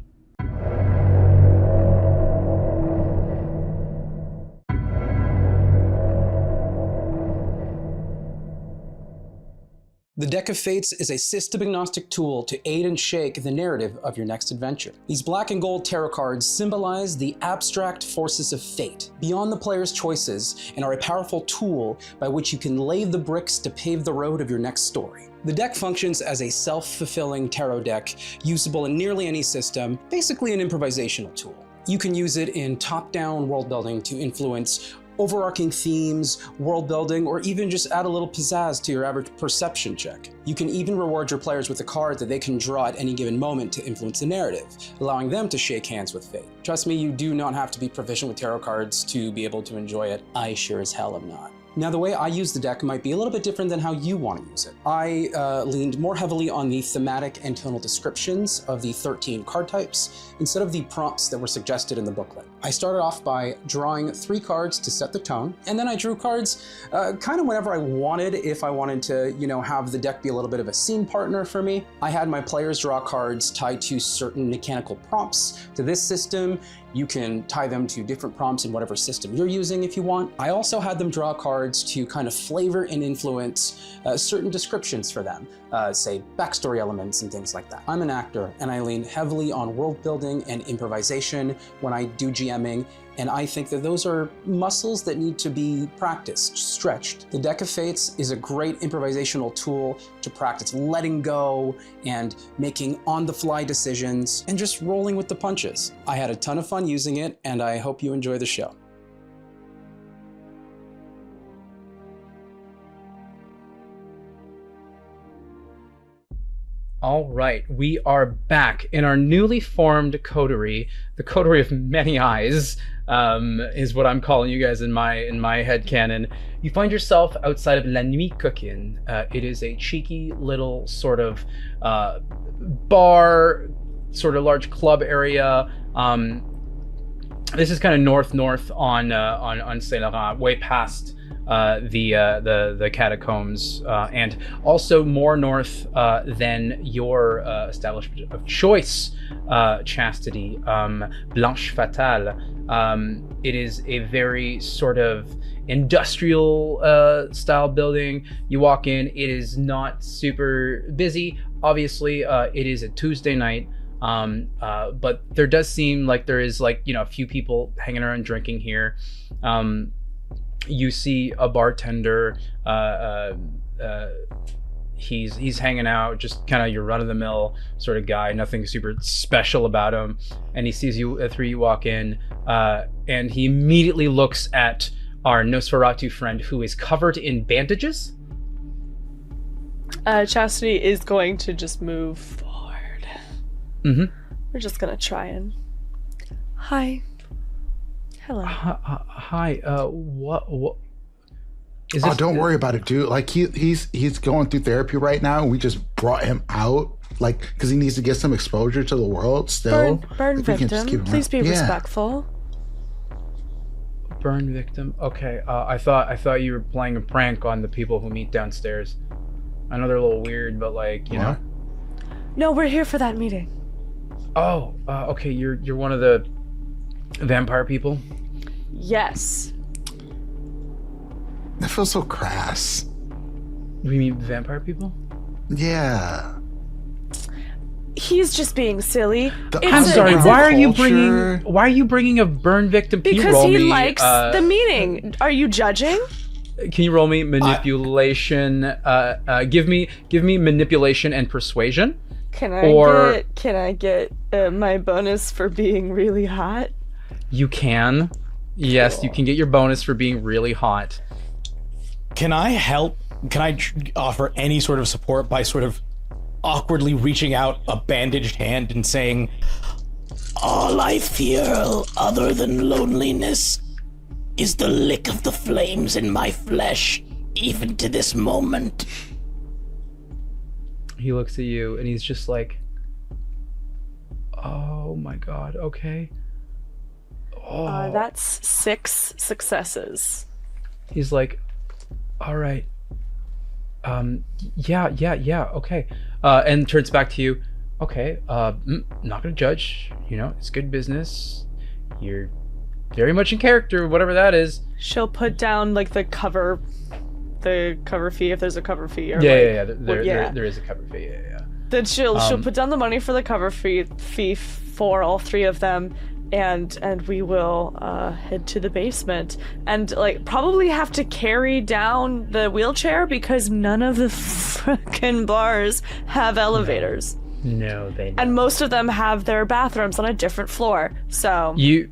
The Deck of Fates is a system-agnostic tool to aid and shake the narrative of your next adventure. These black and gold tarot cards symbolize the abstract forces of fate beyond the player's choices and are a powerful tool by which you can lay the bricks to pave the road of your next story. The deck functions as a self-fulfilling tarot deck, usable in nearly any system, basically an improvisational tool. You can use it in top-down world building to influence overarching themes, world building, or even just add a little pizzazz to your average perception check. You can even reward your players with a card that they can draw at any given moment to influence the narrative, allowing them to shake hands with fate. Trust me, you do not have to be proficient with tarot cards to be able to enjoy it. I sure as hell am not. Now, the way I use the deck might be a little bit different than how you want to use it. I leaned more heavily on the thematic and tonal descriptions of the 13 card types instead of the prompts that were suggested in the booklet. I started off by drawing 3 cards to set the tone, and then I drew cards kind of whenever I wanted, if I wanted to, have the deck be a little bit of a scene partner for me. I had my players draw cards tied to certain mechanical prompts to this system. You can tie them to different prompts in whatever system you're using if you want. I also had them draw cards to kind of flavor and influence certain descriptions for them, say backstory elements and things like that. I'm an actor and I lean heavily on world building and improvisation when I do GMing, and I think that those are muscles that need to be practiced, stretched. The Deck of Fates is a great improvisational tool to practice letting go and making on-the-fly decisions and just rolling with the punches. I had a ton of fun using it, and I hope you enjoy the show. All right, we are back in our newly formed coterie, the coterie of many eyes, is what I'm calling you guys in my headcanon. You find yourself outside of La Nuit Coquine. It is a cheeky little sort of bar, sort of large club area. This is kind of north on Saint Laurent, way past the catacombs, and also more north than your establishment of choice, Chastity, Blanche Fatale. It is a very sort of industrial style building. You walk in, it is not super busy. Obviously, it is a Tuesday night. But there does seem like there is a few people hanging around drinking here. You see a bartender, he's hanging out, just kind of your run-of-the-mill sort of guy, nothing super special about him, and he sees you three walk in, and he immediately looks at our Nosferatu friend who is covered in bandages. Chastity is going to just move forward. Mm-hmm. We're just gonna try and... Hi. Hello. Hi. What? Is this... Oh, don't worry about it, dude. Like he's going through therapy right now, and we just brought him out, because he needs to get some exposure to the world. Still, burn victim. Please be respectful. Burn victim. Okay. I thought you were playing a prank on the people who meet downstairs. I know they're a little weird, but you know. No, we're here for that meeting. Oh. Okay. You're one of the vampire people? Yes. That feels so crass. We mean vampire people? Yeah. He's just being silly. I'm sorry. Why are you bringing a burn victim? Can because he likes the meeting. Are you judging? Can you roll me manipulation? Give me manipulation and persuasion. Can I get my bonus for being really hot? You can. Yes, cool. You can get your bonus for being really hot. Can I help? Can I offer any sort of support by sort of awkwardly reaching out a bandaged hand and saying, "All I feel other than loneliness is the lick of the flames in my flesh, even to this moment." He looks at you and he's just like, "Oh my god, okay." Oh. That's 6 successes. He's like, "All right. Yeah, okay." And turns back to you. "Okay, not gonna judge. It's good business. You're very much in character, whatever that is." She'll put down the cover fee if there's a cover fee. Or there is a cover fee. Yeah. Then she'll put down the money for the cover fee for all 3 of them. And we will head to the basement and probably have to carry down the wheelchair because none of the frickin' bars have elevators. No, they don't. And most of them have their bathrooms on a different floor. So you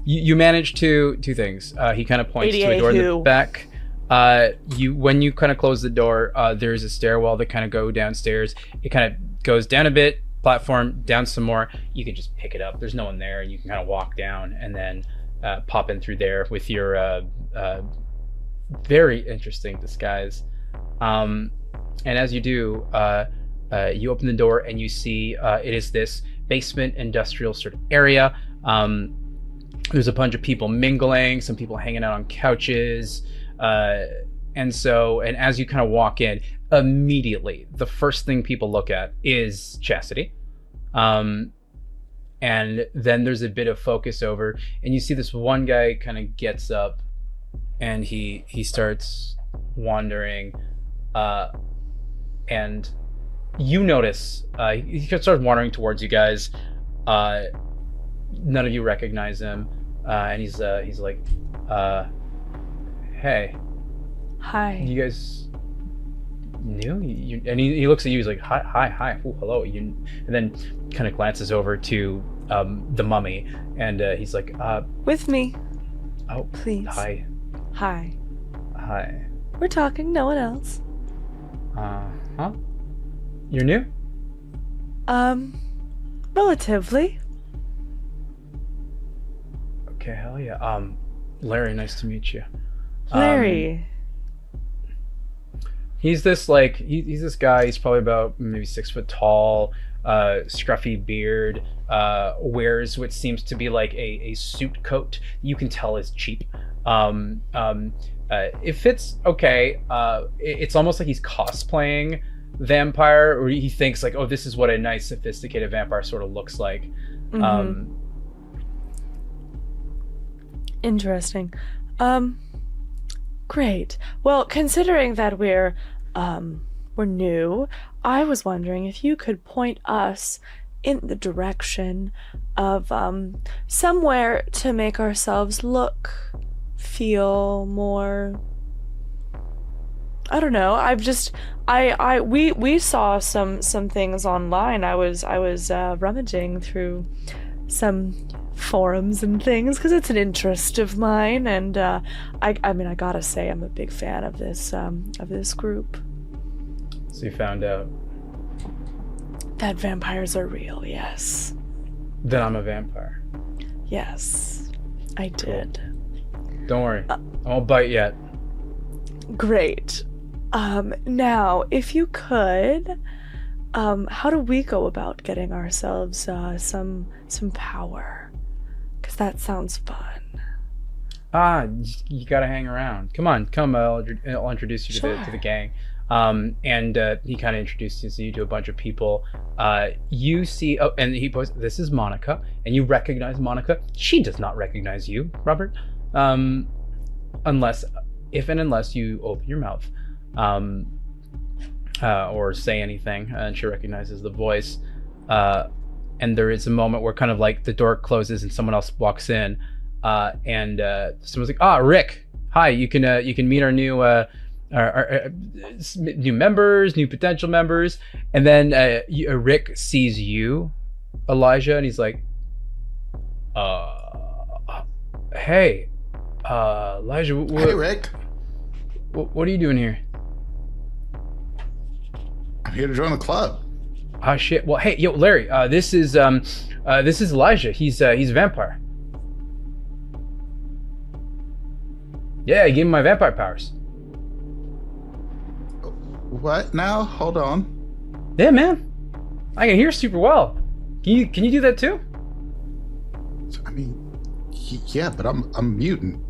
manage two things. He kind of points to a door in the back. When you kind of close the door, there's a stairwell that kind of go downstairs. It kind of goes down a bit. Platform down some more. You can just pick it up. There's no one there. You can kind of walk down and then pop in through there with your very interesting disguise. And as you do, you open the door and you see it is this basement industrial sort of area. There's a bunch of people mingling, some people hanging out on couches. And as you kind of walk in, immediately, the first thing people look at is Chastity. And then there's a bit of focus over, and you see this one guy kind of gets up and he starts wandering, and you notice he starts wandering towards you guys. None of you recognize him, and he's like, hey. Hi. You guys new? And he looks at you. He's like, hi, ooh, hello. And then kind of glances over to the mummy, and he's like, with me. Oh, please. Hi. We're talking. No one else. Huh? You're new? Relatively. Okay, hell yeah. Larry, nice to meet you. Larry. He's this like he's this guy. He's probably about maybe 6 foot tall, scruffy beard. Wears what seems to be like a suit coat. You can tell is cheap. It fits okay. It's almost like he's cosplaying vampire, or he thinks like, oh, this is what a nice, sophisticated vampire sort of looks like. Mm-hmm. Interesting. Great. Well, considering that we're new, I was wondering if you could point us in the direction of somewhere to make ourselves feel more. I don't know. We saw some things online. I was rummaging through some forums and things because it's an interest of mine, and I gotta say I'm a big fan of this group. So you found out that vampires are real. Yes. Then I'm a vampire. Yes, I did. Don't worry, I won't bite yet. Great. Now, if you could, how do we go about getting ourselves some power? Because that sounds fun. You gotta hang around. Come on, I'll introduce you to the gang. And he kind of introduces you to a bunch of people. You see, and he posts, this is Monica, and you recognize Monica. She does not recognize you, Robert, unless you open your mouth, or say anything, and she recognizes the voice. And there is a moment where kind of like the door closes and someone else walks in, and someone's like, Rick, hi, you can meet our new new members, new potential members. And then Rick sees you, Elijah, and he's like, hey, Elijah, hey, Rick. What are you doing here? I'm here to join the club. Shit. Well, hey, yo, Larry, this is Elijah. He's a vampire. Yeah, I gave him my vampire powers. What now? Hold on. Yeah, man. I can hear super well. Can you do that too? I mean, yeah, but I'm mutant.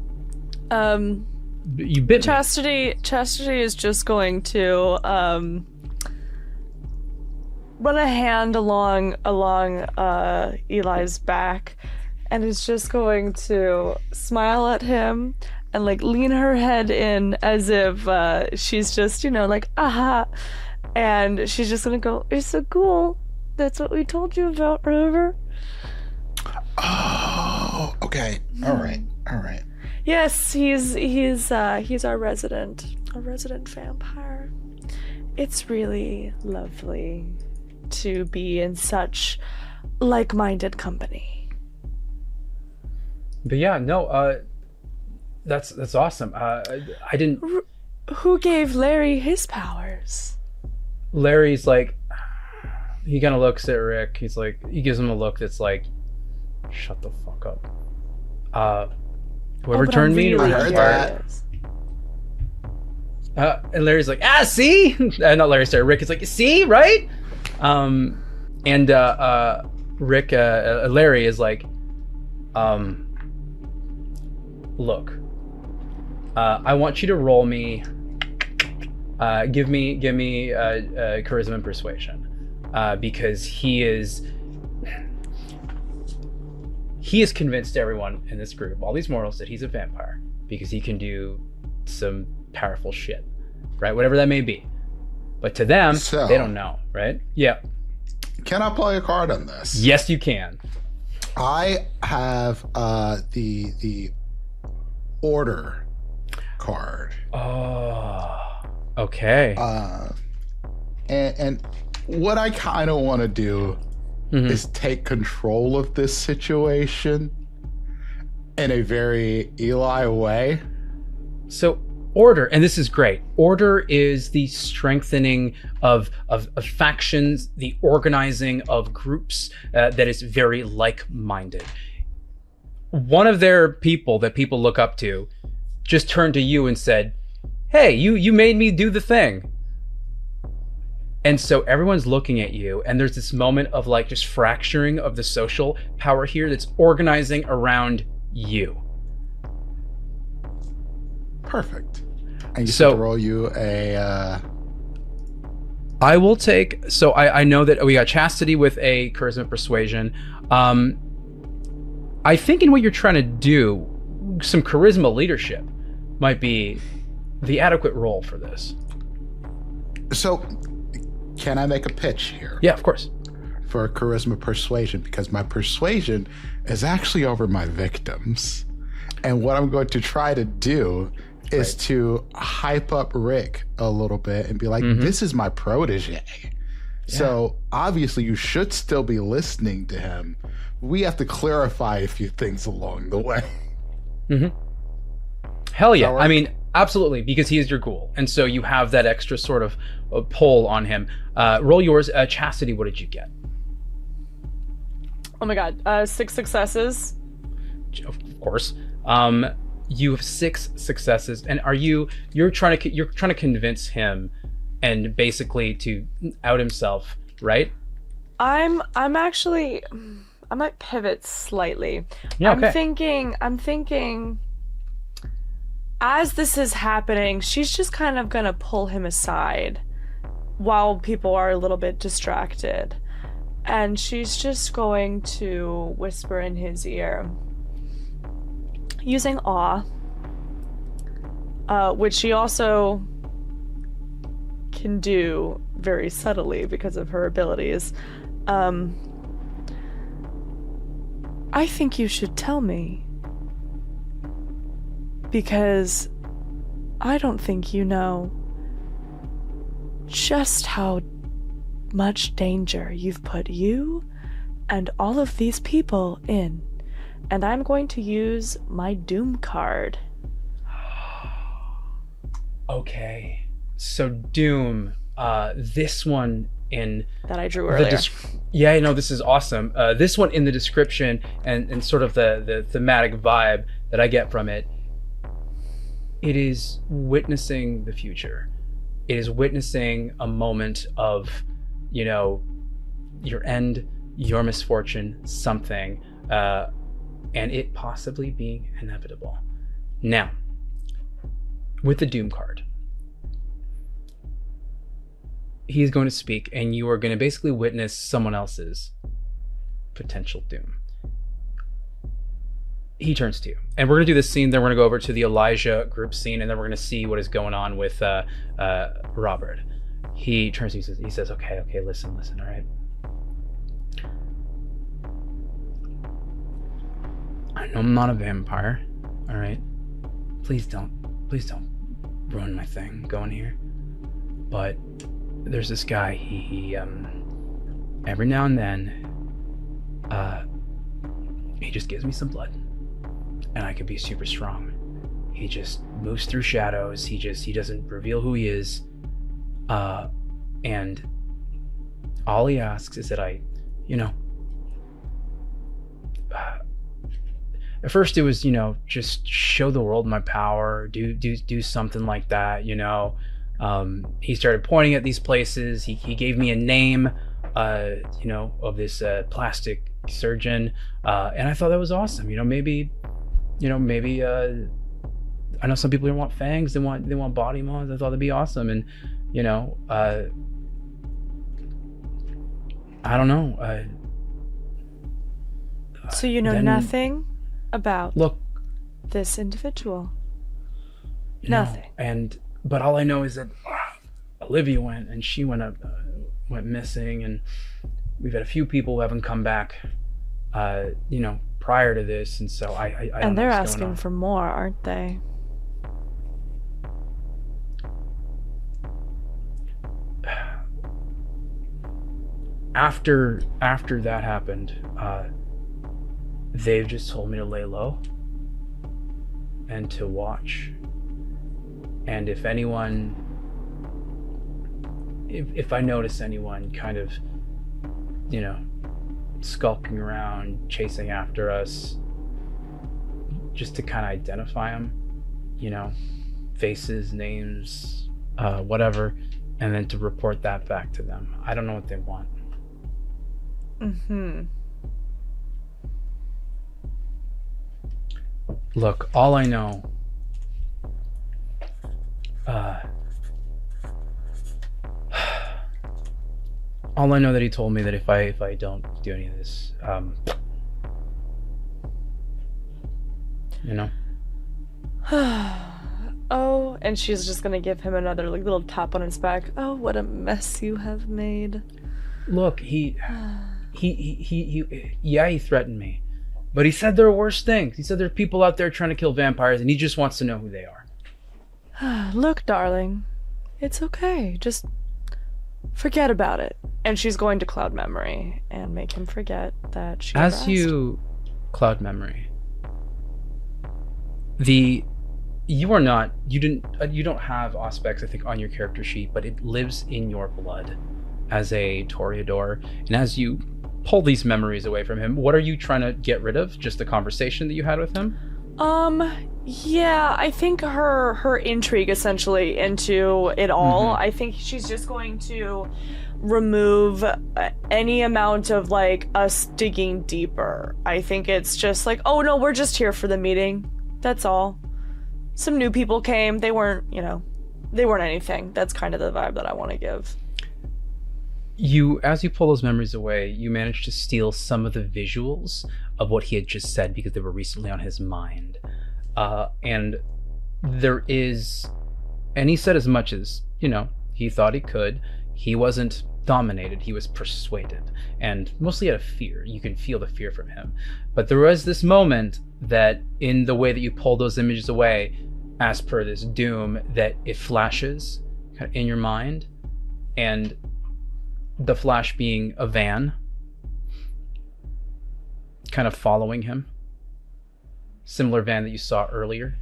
You bit me. Chastity is just going to run a hand along Eli's back, and is just going to smile at him and like lean her head in as if she's just, like, aha, and she's just gonna go, "You're so cool. That's what we told you about, remember?" Oh, okay. All right. Yes, he's our resident vampire. It's really lovely to be in such like-minded company. But yeah, no, that's awesome. I didn't. Who gave Larry his powers? Larry's like, he kind of looks at Rick. He's like, he gives him a look that's like, shut the fuck up. Whoever turned me into I heard that. And Larry's like, see? Not Larry, sorry. Rick is like, see, right? And Rick, Larry is like, look, I want you to roll me, give me charisma and persuasion, because he is convinced everyone in this group, all these mortals, that he's a vampire because he can do some powerful shit, right? Whatever that may be. But to them, they don't know, right? Yeah. Can I play a card on this? Yes, you can. I have the order card. Oh, okay. And what I kind of want to do is take control of this situation in a very Eli way. So order, and this is great. Order is the strengthening of factions, the organizing of groups that is very like-minded. One of their people that people look up to just turned to you and said, hey, you made me do the thing. And so everyone's looking at you, and there's this moment of like just fracturing of the social power here that's organizing around you. Perfect. And you should roll you a... I will take... So I know that we got Chastity with a charisma persuasion. I think in what you're trying to do, some charisma leadership might be the adequate role for this. So, can I make a pitch here? Yeah, of course. For charisma persuasion, because my persuasion is actually over my victims. And what I'm going to try to do is to hype up Rick a little bit and be like, this is my protege. Yeah. So obviously you should still be listening to him. We have to clarify a few things along the way. Hell yeah. I mean, absolutely, because he is your ghoul. And so you have that extra sort of pull on him. Roll yours. Chastity, what did you get? Oh my god, 6 successes. Of course. You have 6 successes, and you're trying to convince him and basically to out himself, right? I might pivot slightly. Yeah, okay. I'm thinking as this is happening, she's just kind of gonna pull him aside while people are a little bit distracted. And she's just going to whisper in his ear, using awe, which she also can do very subtly because of her abilities. I think you should tell me, because I don't think you know just how much danger you've put you and all of these people in. And I'm going to use my Doom card. Okay. So Doom, this one in... That I drew earlier. Yeah, no, this is awesome. This one in the description and sort of the thematic vibe that I get from it, it is witnessing the future. It is witnessing a moment of, you know, your end, your misfortune, something, and it possibly being inevitable. Now, with the Doom card, he's going to speak, and you are going to basically witness someone else's potential doom. He turns to you, and we're going to do this scene, then we're going to go over to the Elijah group scene, and then we're going to see what is going on with Robert. He turns to you, he says, okay, listen, all right? I know I'm not a vampire, all right? Please don't ruin my thing going here. But there's this guy, he every now and then, he just gives me some blood, and I could be super strong. He just moves through shadows, he doesn't reveal who he is, and all he asks is that I, at first it was, just show the world my power, do something like that, He started pointing at these places. He gave me a name, of this plastic surgeon, and I thought that was awesome. Maybe I know some people don't want fangs. They want body mods. I thought that'd be awesome, and I don't know. So you know nothing about this individual. Nothing. But all I know is that Olivia went, and she went missing, and we've had a few people who haven't come back, prior to this, and so I don't and know they're what's going asking on. for more, aren't they? After that happened, they've just told me to lay low and to watch. And if I notice anyone kind of, skulking around, chasing after us, just to kind of identify them, faces, names, whatever, and then to report that back to them. I don't know what they want. Mm-hmm. Look, all I know, that he told me that if I don't do any of this, Oh, and she's just gonna give him another little tap on his back. Oh, what a mess you have made. Look, he threatened me, but he said there are worse things. He said there are people out there trying to kill vampires, and he just wants to know who they are. Look, darling, it's okay. Just forget about it. And she's going to cloud memory and make him forget that she As ever asked. you cloud memory, you don't have Auspex, I think, on your character sheet, but it lives in your blood as a Toreador. And as you pull these memories away from him, what are you trying to get rid of? Just the conversation that you had with him? Yeah, I think her intrigue essentially into it all. Mm-hmm. I think she's just going to remove any amount of us digging deeper. I think it's just oh no, we're just here for the meeting. That's all. Some new people came. They weren't anything. That's kind of the vibe that I want to give. As you pull those memories away, you manage to steal some of the visuals of what he had just said because they were recently on his mind. And he said as much as, he thought he could. He wasn't dominated, he was persuaded, and mostly out of fear. You can feel the fear from him. But there was this moment that in the way that you pull those images away, as per this doom, that it flashes kind of in your mind, and the flash being a van kind of following him. Similar van that you saw earlier.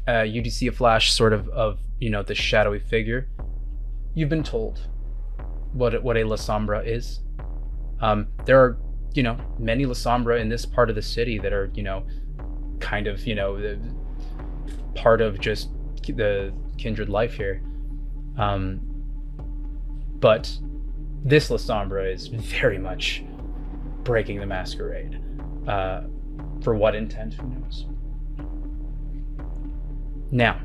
You do see a flash sort of the shadowy figure. You've been told what a La Sombra is. There are, many La Sombra in this part of the city that are, kind of, part of just the kindred life here. But this La Sombra is very much breaking the masquerade. For what intent, who knows? Now,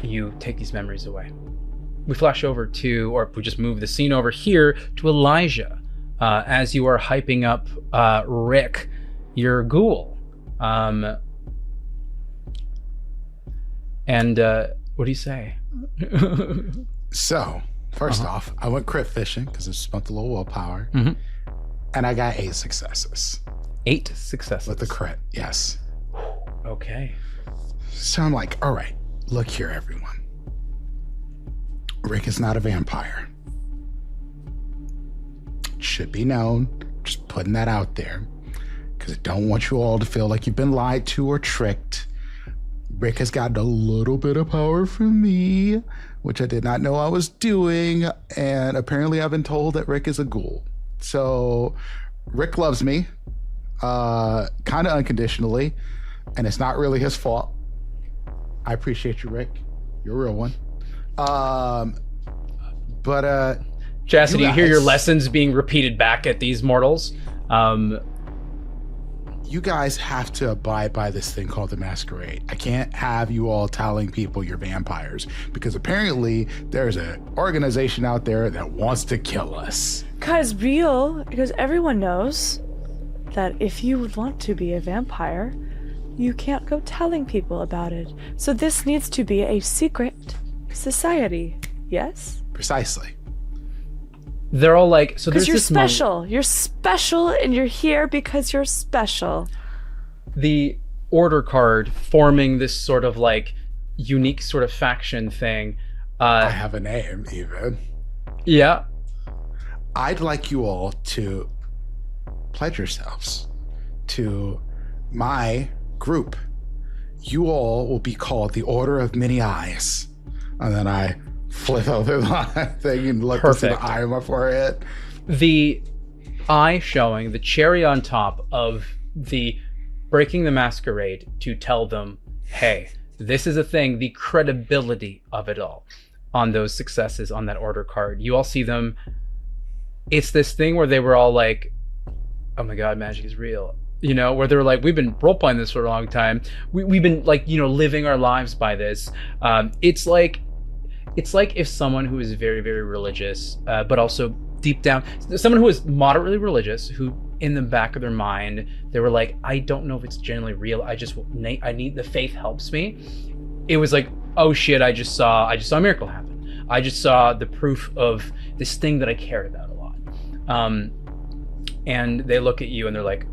you take these memories away. We flash over or we just move the scene over here to Elijah, as you are hyping up Rick, your ghoul. And what do you say? So, first off, I went crit fishing because I spent a little willpower, and I got 8 successes. 8 successes? With the crit, yes. Okay. So I'm like, all right, look here, everyone. Rick is not a vampire. It should be known. Just putting that out there. Because I don't want you all to feel like you've been lied to or tricked. Rick has gotten a little bit of power from me, which I did not know I was doing. And apparently I've been told that Rick is a ghoul. So Rick loves me, kind of unconditionally. And it's not really his fault. I appreciate you, Rick. You're a real one. But Chastity, you hear your guys- lessons being repeated back at these mortals. You guys have to abide by this thing called the Masquerade. I can't have you all telling people you're vampires because apparently there's an organization out there that wants to kill us. Because everyone knows that if you would want to be a vampire, you can't go telling people about it. So this needs to be a secret society, yes? Precisely. They're all like, so there's Because you're this moment- special. You're special and you're here because you're special. the order card forming this sort of like unique sort of faction thing. I have a name, even. Yeah. I'd like you all to pledge yourselves to my group. You all will be called the Order of Many Eyes. And then I flip over the thing and look to see the Perfect. eye on my forehead. The eye showing the cherry on top of the breaking the masquerade to tell them, hey, this is a thing, the credibility of it all on those successes on that order card. You all see them. It's this thing where they were all like, oh my God, magic is real. You know, where they're like, we've been role-playing this for a long time. We've been like, you know, living our lives by this. It's like if someone who is very, very religious, but also deep down, someone who is moderately religious, who in the back of their mind, they were like, I don't know if it's genuinely real. I need the faith helps me. It was like, oh shit, I just saw a miracle happen. I just saw the proof of this thing that I cared about a lot. And they look at you and they're like,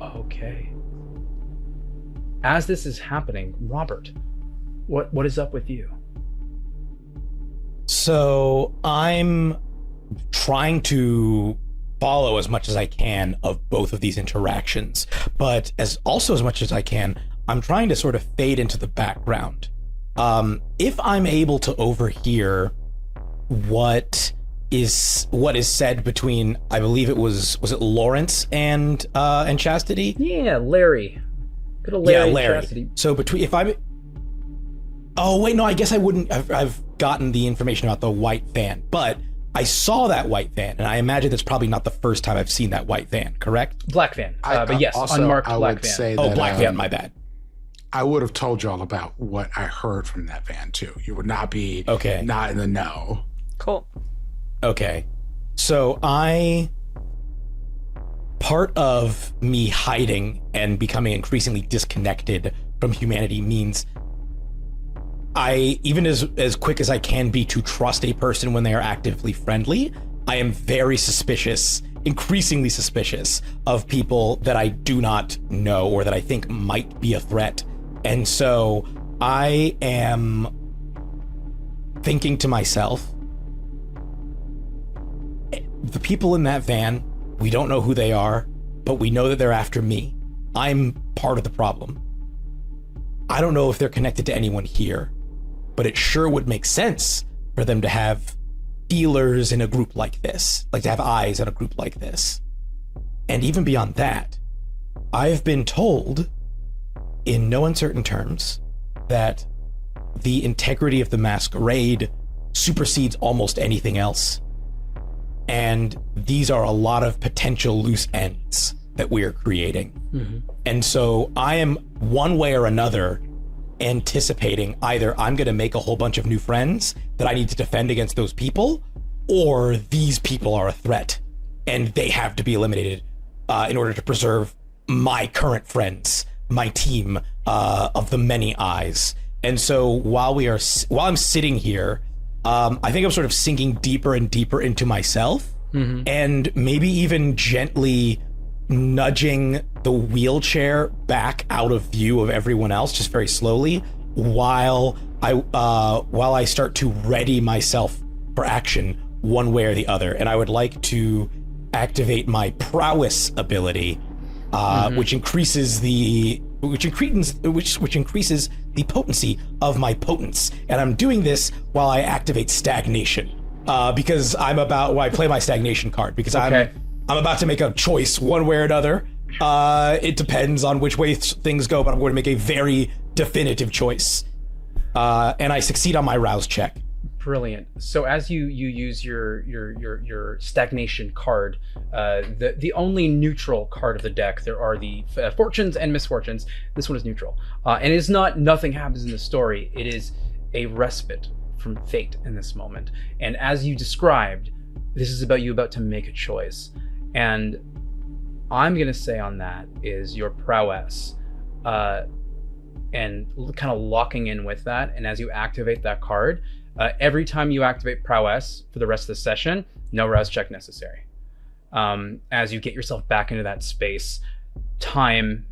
okay. As this is happening, Robert, what is up with you? So I'm trying to follow as much as I can of both of these interactions, but as much as I can, I'm trying to sort of fade into the background. If I'm able to overhear what is said between, I believe it was it Lawrence and Chastity? Yeah, Larry. Good old Larry. Yeah, Larry. Chastity. So oh wait, no, I guess I wouldn't have I've gotten the information about the white van, but I saw that white van, and I imagine that's probably not the first time I've seen that white van, correct? Black van. But yes, also, unmarked I black would van. say Oh, that, black van, my bad. I would have told y'all about what I heard from that van too. You would not be Okay. not in the know. Cool. Okay. So part of me hiding and becoming increasingly disconnected from humanity means I, even as quick as I can be to trust a person when they are actively friendly, I am very suspicious, increasingly suspicious of people that I do not know or that I think might be a threat. And so I am thinking to myself, the people in that van, we don't know who they are, but we know that they're after me. I'm part of the problem. I don't know if they're connected to anyone here, but it sure would make sense for them to have feelers in a group like this, like to have eyes in a group like this. And even beyond that, I've been told in no uncertain terms that the integrity of the masquerade supersedes almost anything else. And these are a lot of potential loose ends that we are creating. Mm-hmm. And so I am, one way or another, anticipating either I'm going to make a whole bunch of new friends that I need to defend against those people, or these people are a threat and they have to be eliminated in order to preserve my current friends, my team of the many eyes. And so while I'm sitting here, I think I'm sort of sinking deeper and deeper into myself, mm-hmm. and maybe even gently nudging the wheelchair back out of view of everyone else, just very slowly, while I start to ready myself for action one way or the other. And I would like to activate my prowess ability, mm-hmm. which increases the potency of my potence. And I'm doing this while I activate stagnation, because I play my stagnation card, because I'm about to make a choice one way or another. It depends on which way things go, but I'm going to make a very definitive choice. and I succeed on my rouse check. Brilliant. So as you use your stagnation card, the only neutral card of the deck, there are the fortunes and misfortunes. This one is neutral, and it's not nothing happens in the story. It is a respite from fate in this moment. And as you described, this is about you about to make a choice, and I'm gonna say on that is your prowess, and kind of locking in with that. And as you activate that card. Every time you activate prowess for the rest of the session, no rouse check necessary. As you get yourself back into that space, time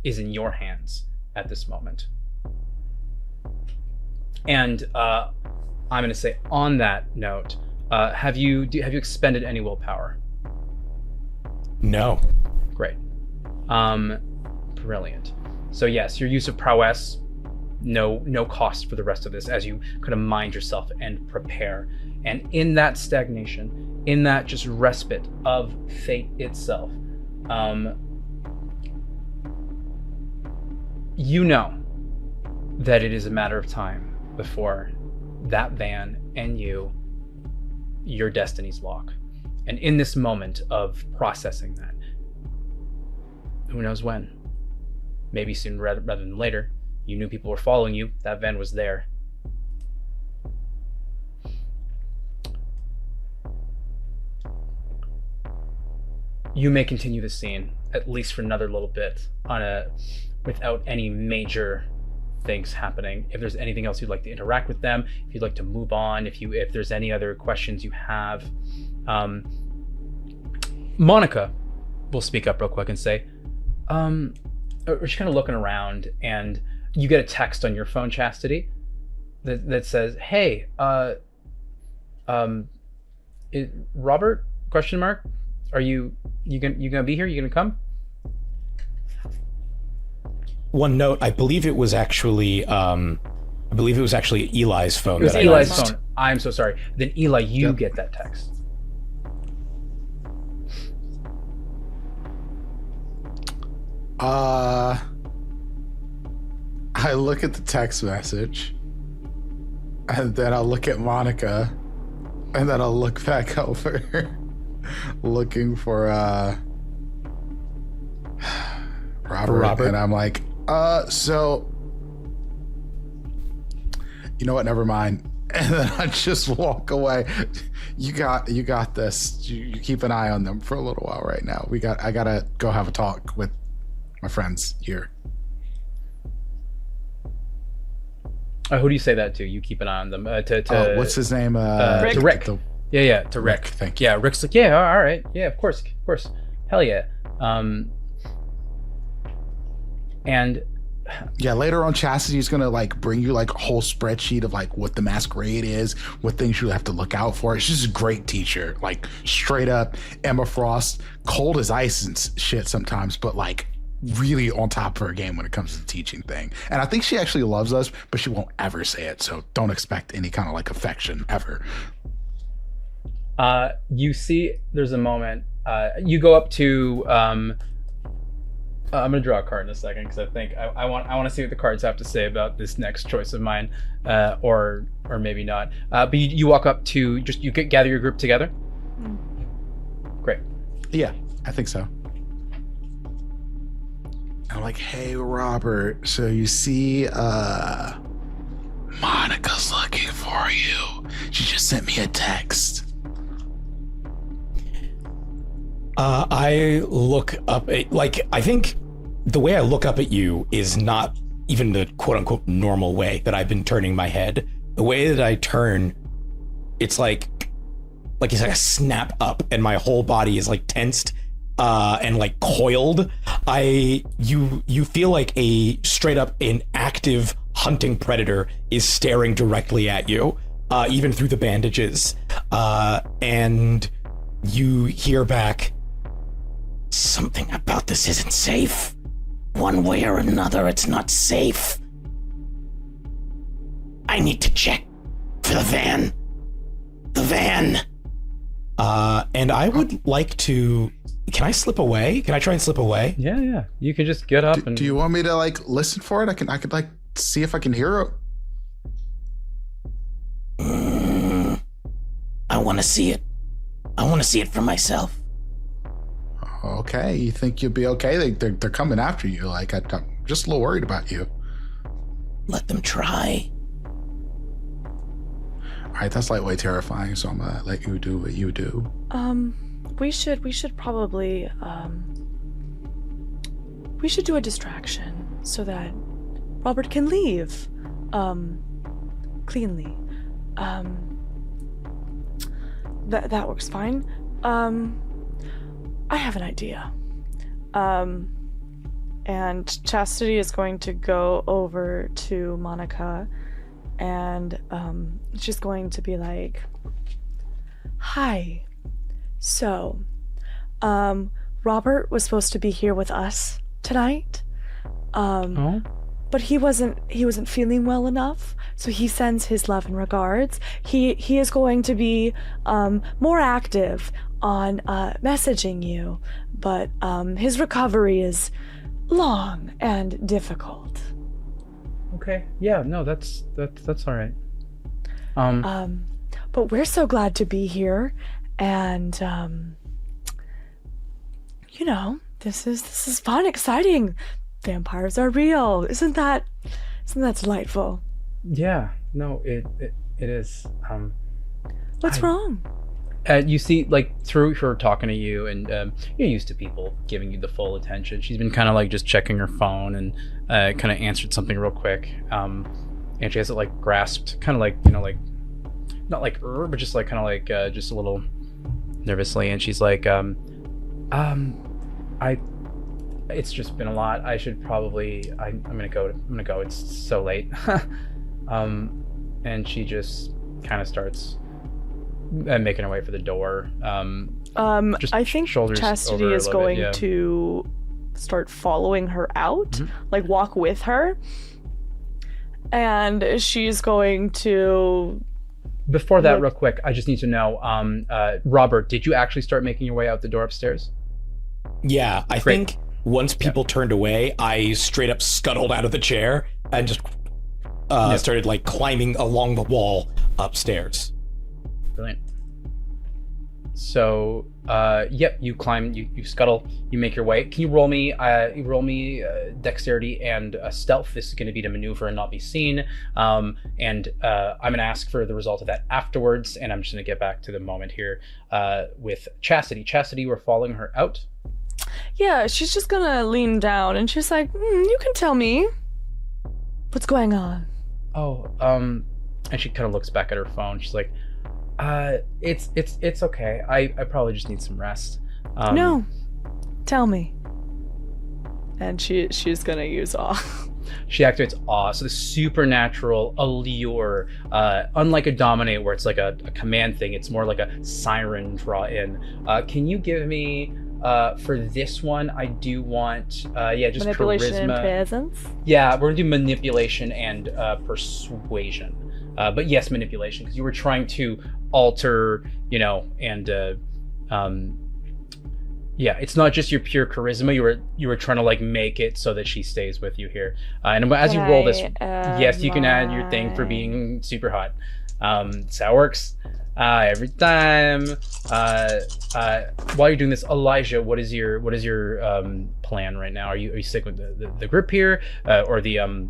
is in your hands at this moment. And I'm going to say on that note, have you expended any willpower? No. Great. Brilliant. So yes, your use of prowess. No cost for the rest of this as you kind of mind yourself and prepare. And in that stagnation, in that just respite of fate itself, you know that it is a matter of time before that van and your destinies lock. And in this moment of processing that, who knows when? Maybe soon rather than later. You knew people were following you. That van was there. You may continue the scene, at least for another little bit, without any major things happening. If there's anything else you'd like to interact with them, if you'd like to move on, if there's any other questions you have, Monica will speak up real quick and say, she's kind of looking around, and you get a text on your phone, Chastity, that says, "Hey, Robert? Question mark? Are you gonna be here? You gonna come?" One note: I believe it was actually Eli's phone. It was Eli's phone. I'm so sorry. Then Eli, you get that text. I look at the text message, and then I'll look at Monica, and then I'll look back over, looking for Robert, and I'm like, so, you know what? Never mind. And then I just walk away. You got this. You keep an eye on them for a little while right now. I gotta go have a talk with my friends here. Who do you say that to? You keep an eye on them. What's his name? Rick. To Rick. Yeah, to Rick. Thank you. Yeah, Rick's like, yeah, all right. Yeah, of course. Hell yeah. And yeah, later on, Chastity's gonna like bring you like a whole spreadsheet of like what the masquerade is, what things you have to look out for. She's a great teacher, like straight up Emma Frost, cold as ice and shit sometimes, but like really on top of her game when it comes to the teaching thing. And I think she actually loves us, but she won't ever say it, so don't expect any kind of like affection ever. You see, there's a moment. You go up to. I'm gonna draw a card in a second because I think I want to see what the cards have to say about this next choice of mine, or maybe not. But you walk up to gather your group together. Great. Yeah, I think so. I'm like, hey, Robert, so you see, Monica's looking for you. She just sent me a text. I look up at, I think the way I look up at you is not even the quote unquote normal way that I've been turning my head. The way that I turn, it's like it's like a snap up and my whole body is like tensed and like coiled. You feel like a straight up an active hunting predator is staring directly at you, even through the bandages. And you hear back, something about this isn't safe. One way or another, it's not safe. I need to check for the van. The van. And I would like to... Can I slip away? Can I try and slip away? Yeah. You can just get up and... Do you want me to like listen for it? I could like see if I can hear it. want to see it. I want to see it for myself. Okay, you think you'll be okay? They're coming after you. Like, I'm just a little worried about you. Let them try. All right, that's lightweight terrifying, so I'm gonna let you do what you do. We should probably, we should do a distraction so that Robert can leave, cleanly. That works fine. I have an idea. And Chastity is going to go over to Monica and she's going to be like, hi. So, Robert was supposed to be here with us tonight. But he wasn't feeling well enough, so he sends his love and regards. He is going to be more active on messaging you, but his recovery is long and difficult. Okay. Yeah. No, that's all right. But we're so glad to be here, and you know, this is fun, exciting. Vampires are real. Isn't that delightful? Yeah. No, it is. What's wrong? You see, like, through her talking to you, and you're used to people giving you the full attention. She's been kind of like just checking her phone and kind of answered something real quick. And she has it like grasped, kind of like, you know, like not like but just like kind of like just a little nervously. And she's like, it's just been a lot. I should probably. I'm gonna go. It's so late. And she just kind of starts making her way for the door. I think Chastity is going to start following her out, like walk with her, and she's going to. Before that, real quick, I just need to know, Robert, did you actually start making your way out the door upstairs? Yeah, I think once people turned away, I straight up scuttled out of the chair and just started like climbing along the wall upstairs. Brilliant. So, you climb, you scuttle, you make your way. Can you roll me dexterity and stealth? This is going to be to maneuver and not be seen. And I'm going to ask for the result of that afterwards. And I'm just going to get back to the moment here with Chastity. Chastity, we're following her out. Yeah, she's just gonna lean down and she's like, you can tell me what's going on. And she kind of looks back at her phone. She's like, it's okay. I probably just need some rest. No, tell me. And she's gonna use awe. She activates awe, so the supernatural allure, unlike a dominate where it's like a command thing, it's more like a siren draw in. Can you give me for this one, I do want just manipulation charisma. And presence? Yeah, we're gonna do manipulation and persuasion. But yes, manipulation, because you were trying to alter, and it's not just your pure charisma. You were trying to like make it so that she stays with you here. And as you roll this, yes, you can add your thing for being super hot. That's how it works. Every time. While you're doing this, Elijah, what is your plan right now? Are you sticking with the group here, or the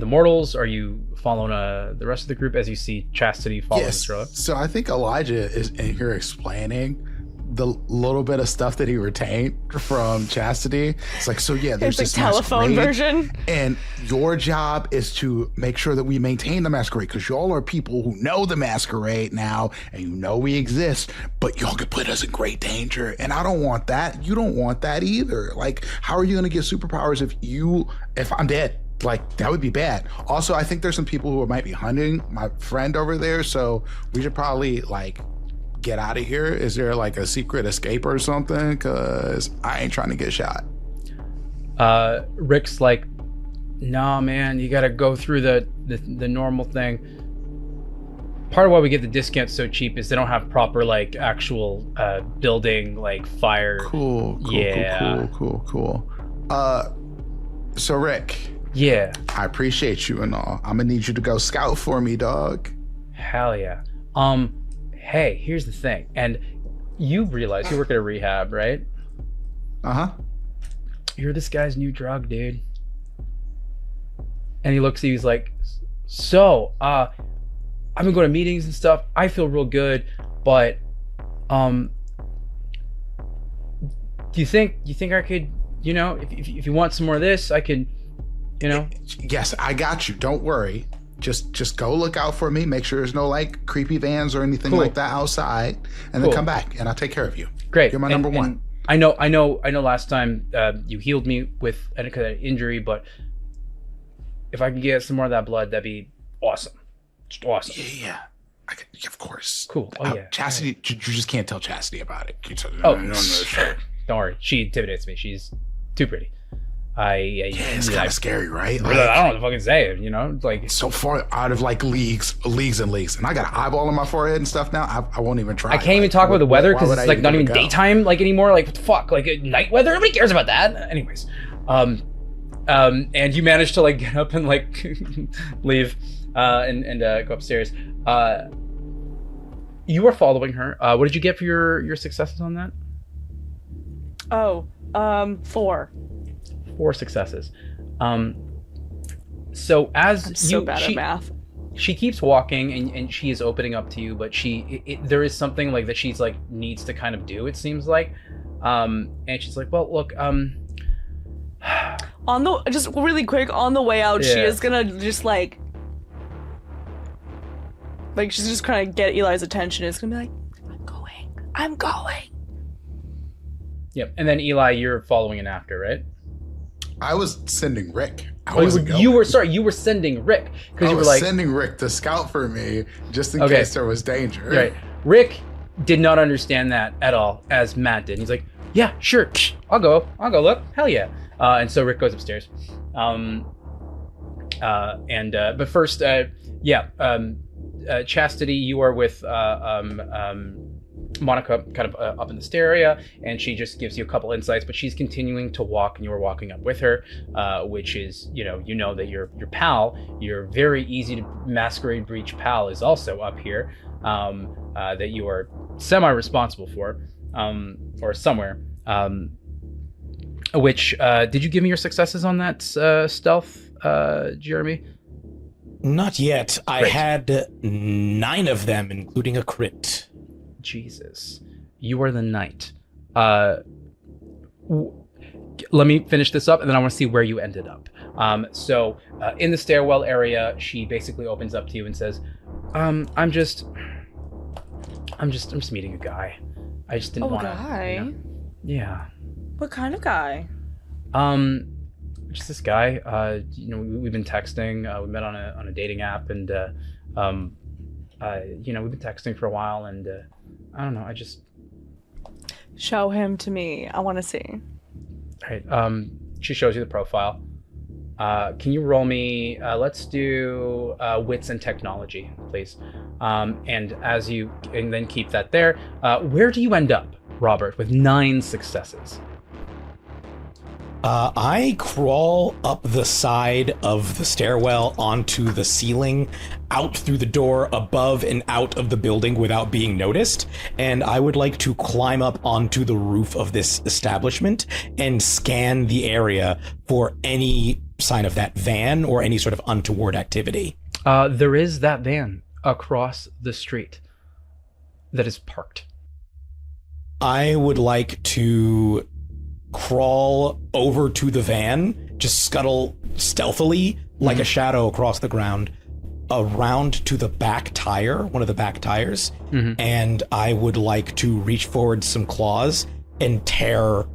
mortals? Are you following the rest of the group as you see Chastity following Estrella? So I think Elijah is in here explaining the little bit of stuff that he retained from Chastity. It's like, there's this telephone version, and your job is to make sure that we maintain the masquerade, because y'all are people who know the masquerade now, and you know we exist, but y'all could put us in great danger, and I don't want that. You don't want that either. Like, how are you going to get superpowers if I'm dead? Like, that would be bad. Also, I think there's some people who might be hunting my friend over there, so we should probably get out of here. Is there like a secret escape or something? Because I ain't trying to get shot. Rick's like, nah, man, you gotta go through the normal thing. Part of why we get the discount so cheap is they don't have proper actual building fire. Cool. So Rick. Yeah. I appreciate you and all. I'm gonna need you to go scout for me, dog. Hell yeah. hey, here's the thing. And you realize you work at a rehab, right? Uh-huh. You're this guy's new drug, dude. And he looks at you, he's like, so, I've been going to meetings and stuff. I feel real good, but, do you think I could, you know, if you want some more of this, I could, you know? Yes, I got you. Don't worry. Just go look out for me. Make sure there's no like creepy vans or anything like that outside, and then come back and I'll take care of you. Great. You're my number one. I know. Last time you healed me with an injury, but if I can get some more of that blood, that'd be awesome. Just awesome. Yeah. Of course. Cool. Oh yeah. Chastity, you just can't tell Chastity about it. Don't worry. She intimidates me. She's too pretty. It's kind of scary, right? Like, I don't know what to fucking say. You know, like it's so far out of like leagues and leagues, and I got an eyeball on my forehead and stuff now. I won't even try. I can't even talk about the weather because it's like not even daytime like anymore. Like what the fuck? Like night weather? Nobody cares about that. Anyways, and you managed to like get up and like leave, and go upstairs. You were following her. What did you get for your successes on that? 4. 4 successes. So as I'm so bad at math. She keeps walking and she is opening up to you, but there is something like that she's like needs to kind of do, it seems like. And she's like, well, look, just really quick on the way out, she is gonna just like she's just trying to get Eli's attention. It's gonna be like, I'm going. Yep. And then Eli, you're following in after, right? I was sending Rick. You were sending Rick because you were like sending Rick to scout for me just in case there was danger. Right. Rick did not understand that at all, as Matt did. He's like, yeah, sure, I'll go look. Hell yeah. And so Rick goes upstairs. But first, Chastity, you are with Monica kind of up in the stair area, and she just gives you a couple insights, but she's continuing to walk, and you are walking up with her, which is, you know that your pal, your very easy to masquerade breach pal, is also up here, that you are semi-responsible for, or somewhere. Which did you give me your successes on that stealth, Jeremy? Not yet. Great. I had 9 of them, including a crit. Jesus, you are the knight. Let me finish this up, and then I want to see where you ended up. So in the stairwell area, she basically opens up to you and says, I'm just meeting a guy. I just didn't want to. Guy? You know? Yeah. What kind of guy? Just this guy. We've been texting. We met on a dating app, and we've been texting for a while, and I don't know. I just show him to me. I want to see. All right. She shows you the profile. Can you roll me? Let's do wits and technology, please. And then keep that there. Where do you end up, Robert, with 9 successes? I crawl up the side of the stairwell onto the ceiling, out through the door, above and out of the building without being noticed, and I would like to climb up onto the roof of this establishment and scan the area for any sign of that van or any sort of untoward activity. There is that van across the street that is parked. I would like to crawl over to the van, just scuttle stealthily like a shadow across the ground, around to the back tire, one of the back tires, and I would like to reach forward some claws and tear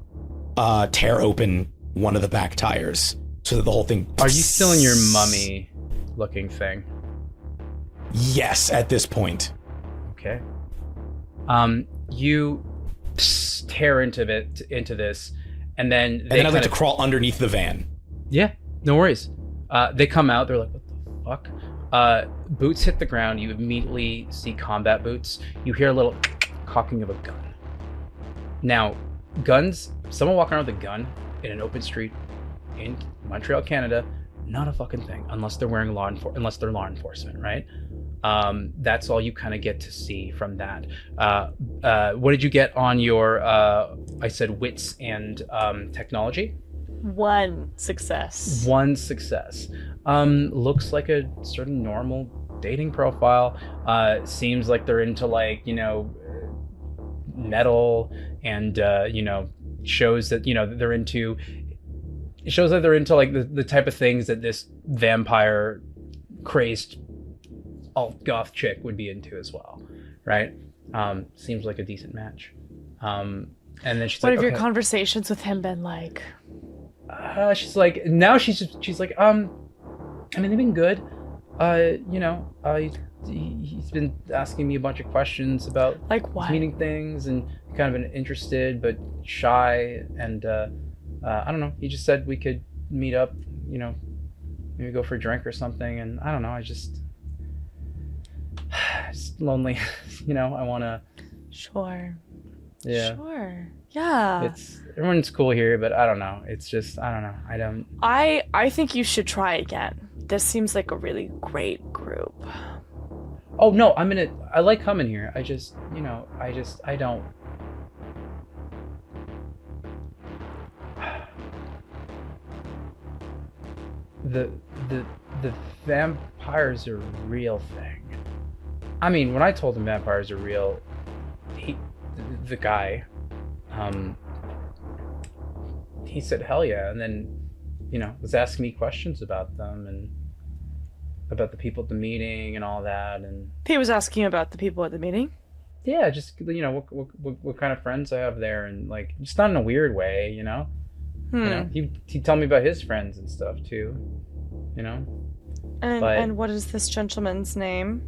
open one of the back tires so that the whole thing... Are you still in your mummy looking thing? Yes, at this point. Okay. You tear into this, and then I'd like to crawl underneath the van. Yeah, no worries. They come out. They're like, "What the fuck?" Boots hit the ground. You immediately see combat boots. You hear a little cocking of a gun. Now, guns. Someone walking around with a gun in an open street in Montreal, Canada, not a fucking thing unless they're wearing law enforcement, right? That's all you kind of get to see from that. What did you get on your, I said wits and technology? 1 success. 1 success. Looks like a sort of normal dating profile. Seems like they're into like, metal and, shows that, they're into, it shows that they're into like the type of things that this vampire crazed alt goth chick would be into as well, right? Seems like a decent match. And then she's what like, have your okay. conversations with him been like? She's like, now she's like, I mean, they've been good. He's been asking me a bunch of questions about Like what? meeting things, and kind of been interested but shy, and I don't know. He just said we could meet up, maybe go for a drink or something, and I don't know. It's lonely, I want to. Sure. Yeah. Sure. Yeah. Everyone's cool here, but I don't know. It's just, I don't know. I think you should try again. This seems like a really great group. Oh no, I like coming here. I just, I don't. The vampires are a real thing. I mean, when I told him vampires are real, the guy, he said hell yeah, and then, was asking me questions about them and about the people at the meeting and all that, and He was asking about the people at the meeting. yeah, just what kind of friends I have there, and like just not in a weird way, He'd tell me about his friends and stuff too, And what is this gentleman's name?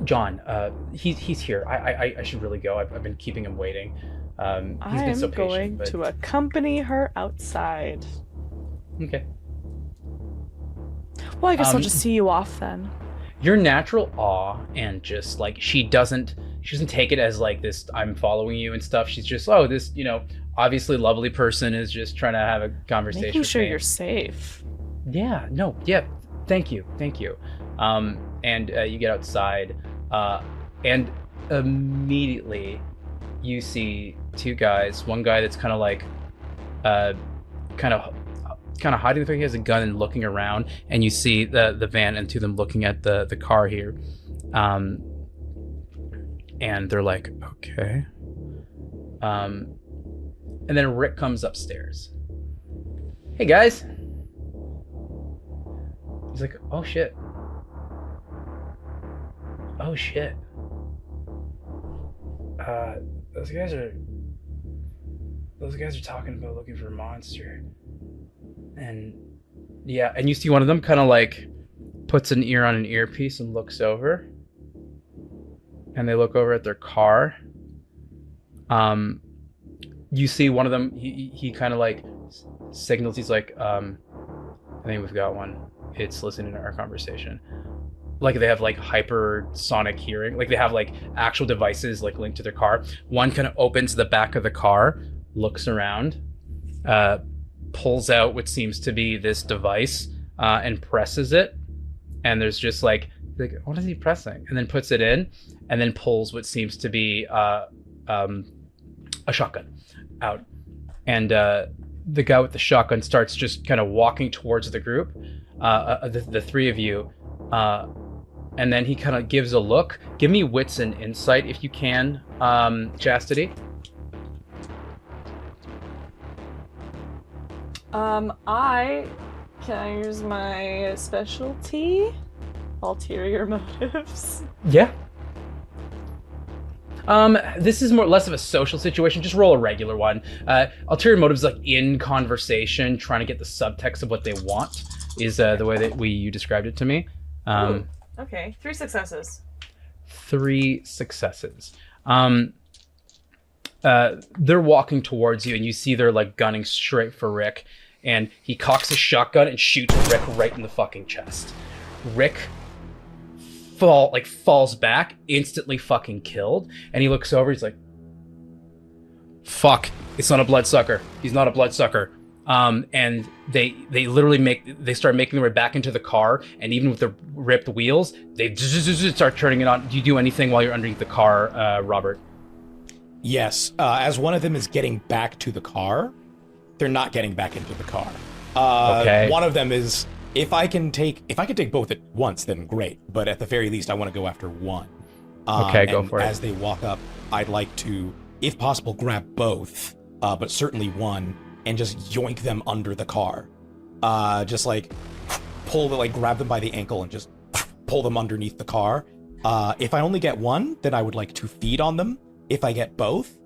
John. He's here. I should really go. I've been keeping him waiting. He's been so patient. I'm going to accompany her outside. Okay. Well, I guess I'll just see you off then. Your natural awe, and just like she doesn't take it as like this, I'm following you and stuff. She's just, oh, this, obviously lovely person is just trying to have a conversation. Making sure with me. you're safe. Yeah, no, yeah. Thank you. And you get outside, and immediately you see 2 guys. One guy that's kind of like, kind of hiding. He has a gun and looking around, and you see the van and 2 of them looking at the car here, and they're like, okay. And then Rick comes upstairs. Hey guys. He's like, oh shit. Those guys are talking about looking for a monster. And yeah, and you see one of them kind of like puts an ear on an earpiece and looks over. And they look over at their car. You see one of them, he kind of like signals, he's like, I think we've got one. It's listening to our conversation. Like they have like hypersonic hearing. Like they have like actual devices like linked to their car. One kind of opens the back of the car, looks around, pulls out what seems to be this device, and presses it. And there's just like, what is he pressing? And then puts it in, and then pulls what seems to be a shotgun out. And the guy with the shotgun starts just kind of walking towards the group, the 3 of you. And then he kind of gives a look. Give me wits and insight if you can, Chastity. Can I use my specialty? Ulterior motives. Yeah. This is less of a social situation. Just roll a regular one. Ulterior motives, like in conversation, trying to get the subtext of what they want, is the way that you described it to me. Okay, 3 successes. 3 successes. They're walking towards you, and you see they're like gunning straight for Rick, and he cocks a shotgun and shoots Rick right in the fucking chest. Rick falls back, instantly fucking killed, and he looks over, he's like, fuck, it's not a bloodsucker. He's not a bloodsucker. and they literally start making their way back into the car, and even with the ripped wheels, they start turning it on. Do you do anything while you're underneath the car, Robert? Yes. As one of them is getting back to the car, they're not getting back into the car. Okay. One of them is, if I can take both at once, then great. But at the very least, I want to go after one. Okay, go for it. As they walk up, I'd like to, if possible, grab both, but certainly one, and just yoink them under the car. Just like grab them by the ankle and just pull them underneath the car. If I only get one, then I would like to feed on them. If I get both,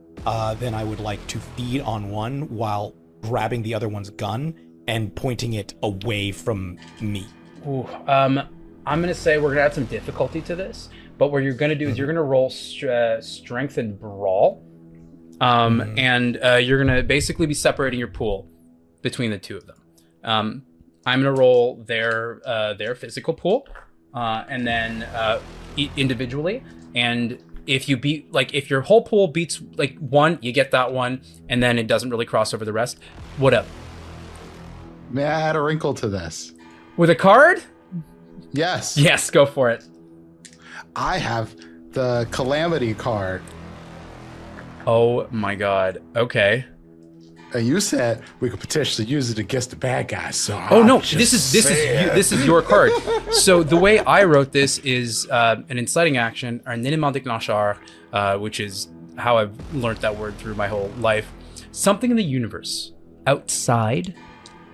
then I would like to feed on one while grabbing the other one's gun and pointing it away from me. Ooh, I'm gonna say we're gonna add some difficulty to this, but what you're gonna do is you're gonna roll strength and brawl, and you're gonna basically be separating your pool between the two of them. I'm gonna roll their physical pool, and then individually, and if you beat, like, if your whole pool beats like one, you get that one, and then it doesn't really cross over the rest. What up? May I add a wrinkle to this? With a card? Yes. Yes, go for it. I have the Calamity card. Oh my god. Okay. And you said we could potentially use it against the bad guys. So this is your card. So the way I wrote this is an inciting action, or un élément déclencheur, which is how I've learned that word through my whole life. Something in the universe outside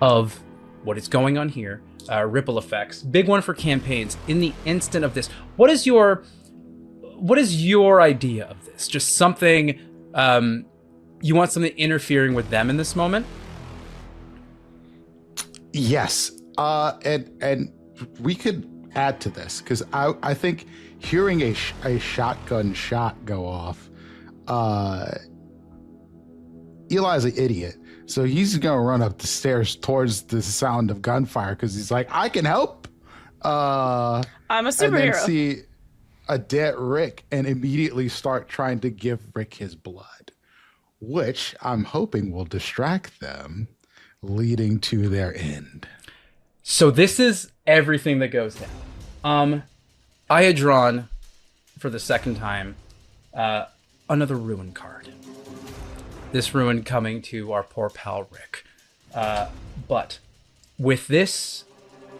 of what is going on here. Ripple effects, big one for campaigns. In the instant of this, what is your idea of this? Just something. You want something interfering with them in this moment? Yes. And we could add to this, because I think hearing a shotgun shot go off, Eli's an idiot. So he's going to run up the stairs towards the sound of gunfire because he's like, I can help. I'm a superhero. And then see a dead Rick and immediately start trying to give Rick his blood, which I'm hoping will distract them, leading to their end. So this is everything that goes down. I had drawn, for the second time, another ruin card. This ruin coming to our poor pal Rick. But with this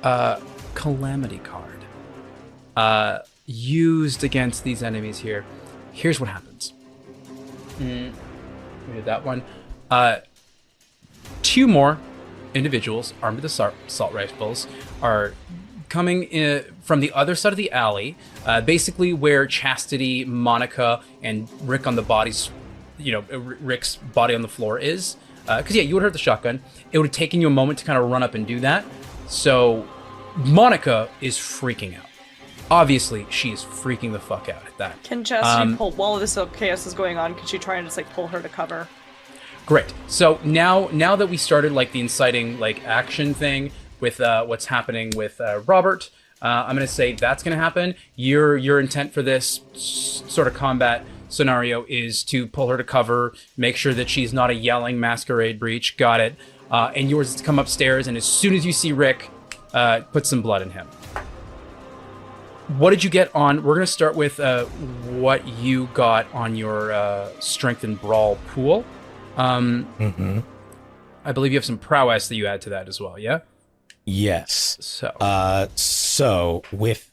Calamity card used against these enemies here, here's what happens. We did that one. Two more individuals armed with assault rifles are coming in from the other side of the alley, basically where Chastity, Monica, and Rick on the bodies, Rick's body on the floor is. Because, you would have heard the shotgun. It would have taken you a moment to kind of run up and do that. So Monica is freaking out. Obviously, she is freaking the fuck out at that. Can Chastity pull, while this chaos is going on, can she try and just pull her to cover? Great. So now that we started the inciting action thing with what's happening with Robert, I'm gonna say that's gonna happen. Your intent for this sort of combat scenario is to pull her to cover, make sure that she's not a yelling masquerade breach. Got it. And yours is to come upstairs, and as soon as you see Rick, put some blood in him. What did you get on? We're gonna start with what you got on your strength and brawl pool. I believe you have some prowess that you add to that as well. Yeah. Yes. So. So with,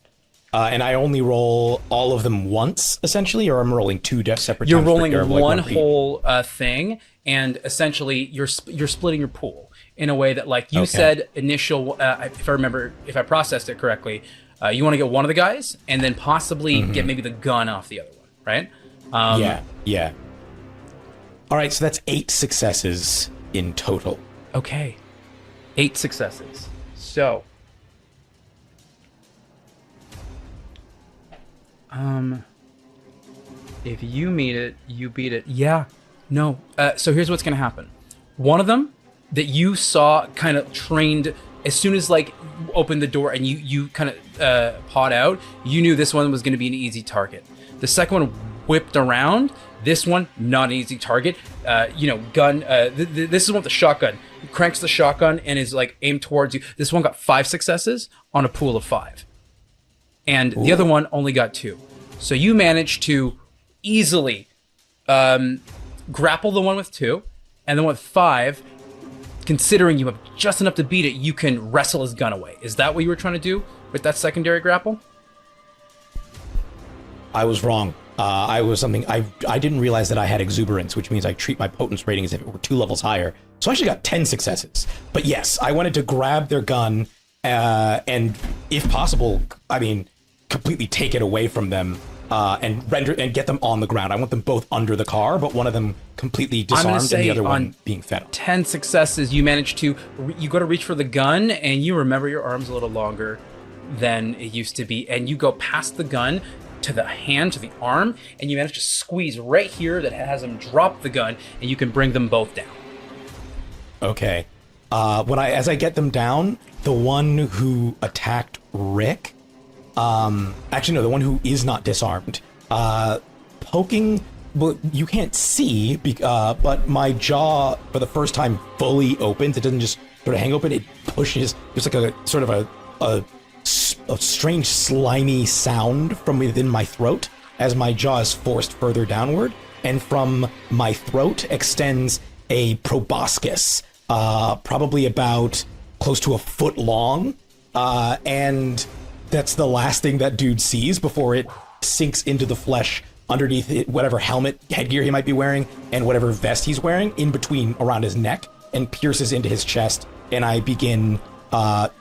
and I only roll all of them once, essentially, or I'm rolling two separate. You're rolling one whole thing, and essentially you're splitting your pool in a way that, you said, initial. If I processed it correctly, you want to get one of the guys, and then possibly get maybe the gun off the other one, right? Yeah. All right, so that's 8 successes in total. Okay, 8 successes. So, if you meet it, you beat it. Yeah, no. So here's what's gonna happen. One of them that you saw kind of trained as soon as opened the door and you kind of pawed out, you knew this one was gonna be an easy target. The second one whipped around. This one, not an easy target. Gun. This is one with the shotgun. cranks the shotgun and is like aimed towards you. This one got 5 successes on a pool of 5. And the other one only got 2. So you managed to easily grapple the one with 2, and then with 5, considering you have just enough to beat it, you can wrestle his gun away. Is that what you were trying to do with that secondary grapple? I was wrong. I didn't realize that I had exuberance, which means I treat my potence rating as if it were 2 levels higher. So I actually got 10 successes. But yes, I wanted to grab their gun and, if possible, completely take it away from them and get them on the ground. I want them both under the car, but one of them completely disarmed and the other one being fed. 10 successes, you manage to, you go to reach for the gun and you remember your arm's a little longer than it used to be, and you go past the gun to the hand, to the arm, and you manage to squeeze right here that has him drop the gun, and you can bring them both down. Okay. As I get them down, the one who attacked Rick, the one who is not disarmed, poking, well, you can't see, but my jaw, for the first time, fully opens. It doesn't just sort of hang open, it pushes. There's like a sort of a strange slimy sound from within my throat as my jaw is forced further downward, and from my throat extends a proboscis, probably about close to a foot long, and that's the last thing that dude sees before it sinks into the flesh underneath it, whatever helmet, headgear he might be wearing, and whatever vest he's wearing, in between around his neck, and pierces into his chest, and I begin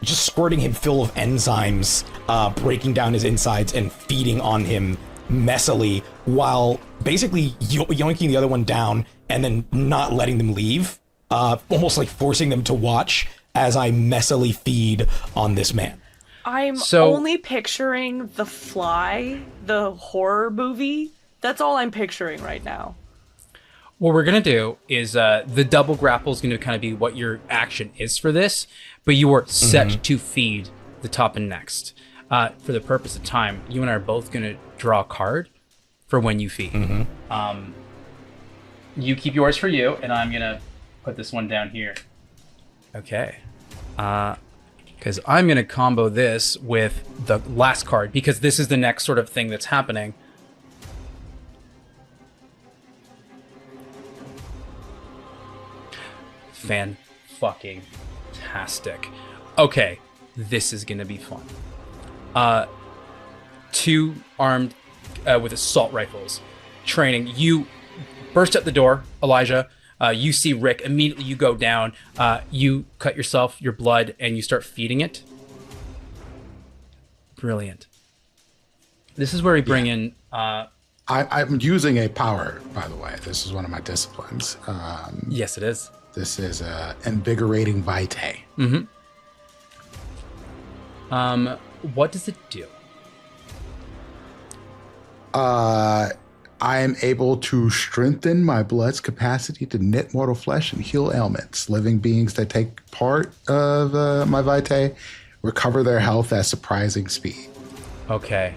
just squirting him full of enzymes, breaking down his insides and feeding on him messily, while basically yoinking the other one down and then not letting them leave, almost like forcing them to watch as I messily feed on this man. I'm only picturing The Fly, the horror movie. That's all I'm picturing right now. What we're going to do is the double grapple is going to kind of be what your action is for this, but you are set to feed the top and next. For the purpose of time, you and I are both going to draw a card for when you feed. You keep yours for you, and I'm going to put this one down here. Okay. Because I'm going to combo this with the last card, because this is the next sort of thing that's happening. Fan-fucking-tastic. Okay, this is gonna be fun. 2 armed with assault rifles, training. You burst at the door, Elijah. You see Rick. Immediately you go down. You cut yourself, your blood, and you start feeding it. Brilliant. This is where we bring in... I'm using a power, by the way. This is one of my disciplines. Yes, it is. This is invigorating vitae. What does it do? I am able to strengthen my blood's capacity to knit mortal flesh and heal ailments. Living beings that take part of my vitae recover their health at surprising speed. Okay.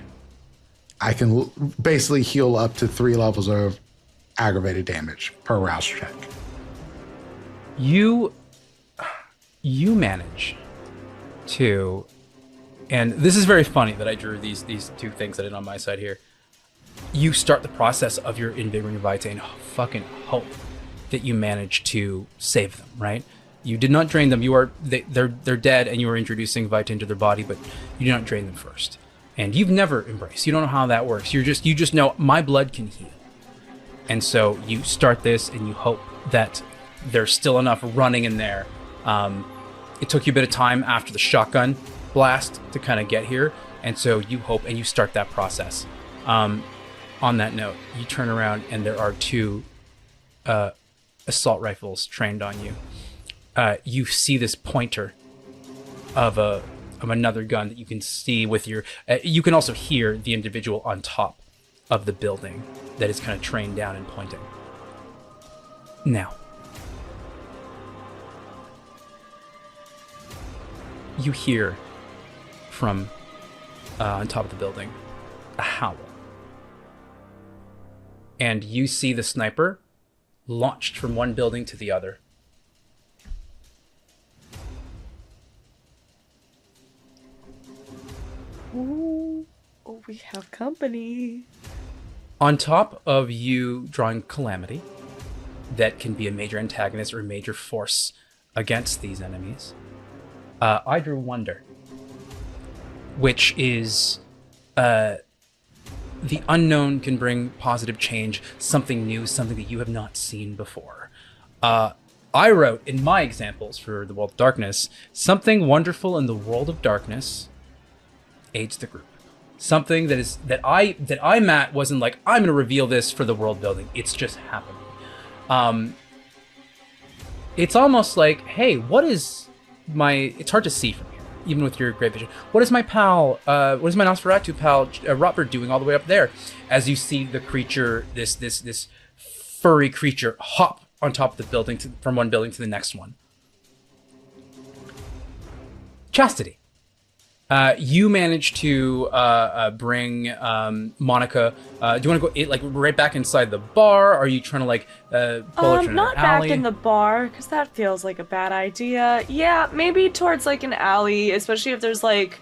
I can basically heal up to 3 levels of aggravated damage per rouse check. You manage to, and this is very funny that I drew these 2 things I did on my side here. You start the process of your invigorating vitae and fucking hope that you manage to save them, right? You did not drain them. They're dead, and you are introducing vitae into their body, but you do not drain them first. And you've never embraced. You don't know how that works. You just know my blood can heal. And so you start this, and you hope that there's still enough running in there. It took you a bit of time after the shotgun blast to kind of get here, and so you hope and you start that process. On that note, you turn around and there are 2 assault rifles trained on you. You see this pointer of another gun that you can see with your... you can also hear the individual on top of the building that is kind of trained down and pointing. Now, you hear from on top of the building a howl. And you see the sniper launched from one building to the other. We have company. On top of you drawing Calamity, that can be a major antagonist or a major force against these enemies, I drew Wonder, which is the unknown can bring positive change, something new, something that you have not seen before. I wrote in my examples for the World of Darkness, something wonderful in the world of darkness aids the group. Something that I Matt wasn't like, I'm gonna reveal this for the world building. It's just happening. It's almost like, hey, what is my? It's hard to see from here, even with your great vision. What is my pal? What is my Nosferatu pal Rotbird doing all the way up there? As you see the creature, this furry creature, hop on top of the building from one building to the next one. Chastity. You managed to bring Monica. Do you want to go right back inside the bar? Or are you trying to pull her to an not alley? back in the bar, because that feels like a bad idea. Yeah, maybe towards like an alley, especially if there's if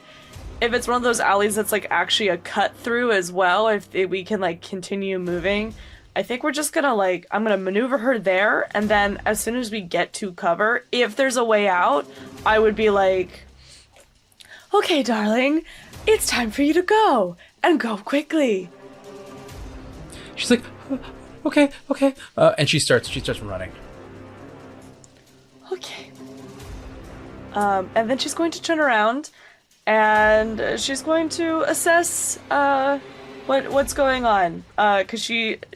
it's one of those alleys that's actually a cut through as well. If we can continue moving, I think we're just gonna I'm gonna maneuver her there, and then as soon as we get to cover, if there's a way out, I would be like, okay, darling, it's time for you to go, and go quickly. She's like, okay, and she starts running. Okay. And then she's going to turn around, and she's going to assess what's going on, because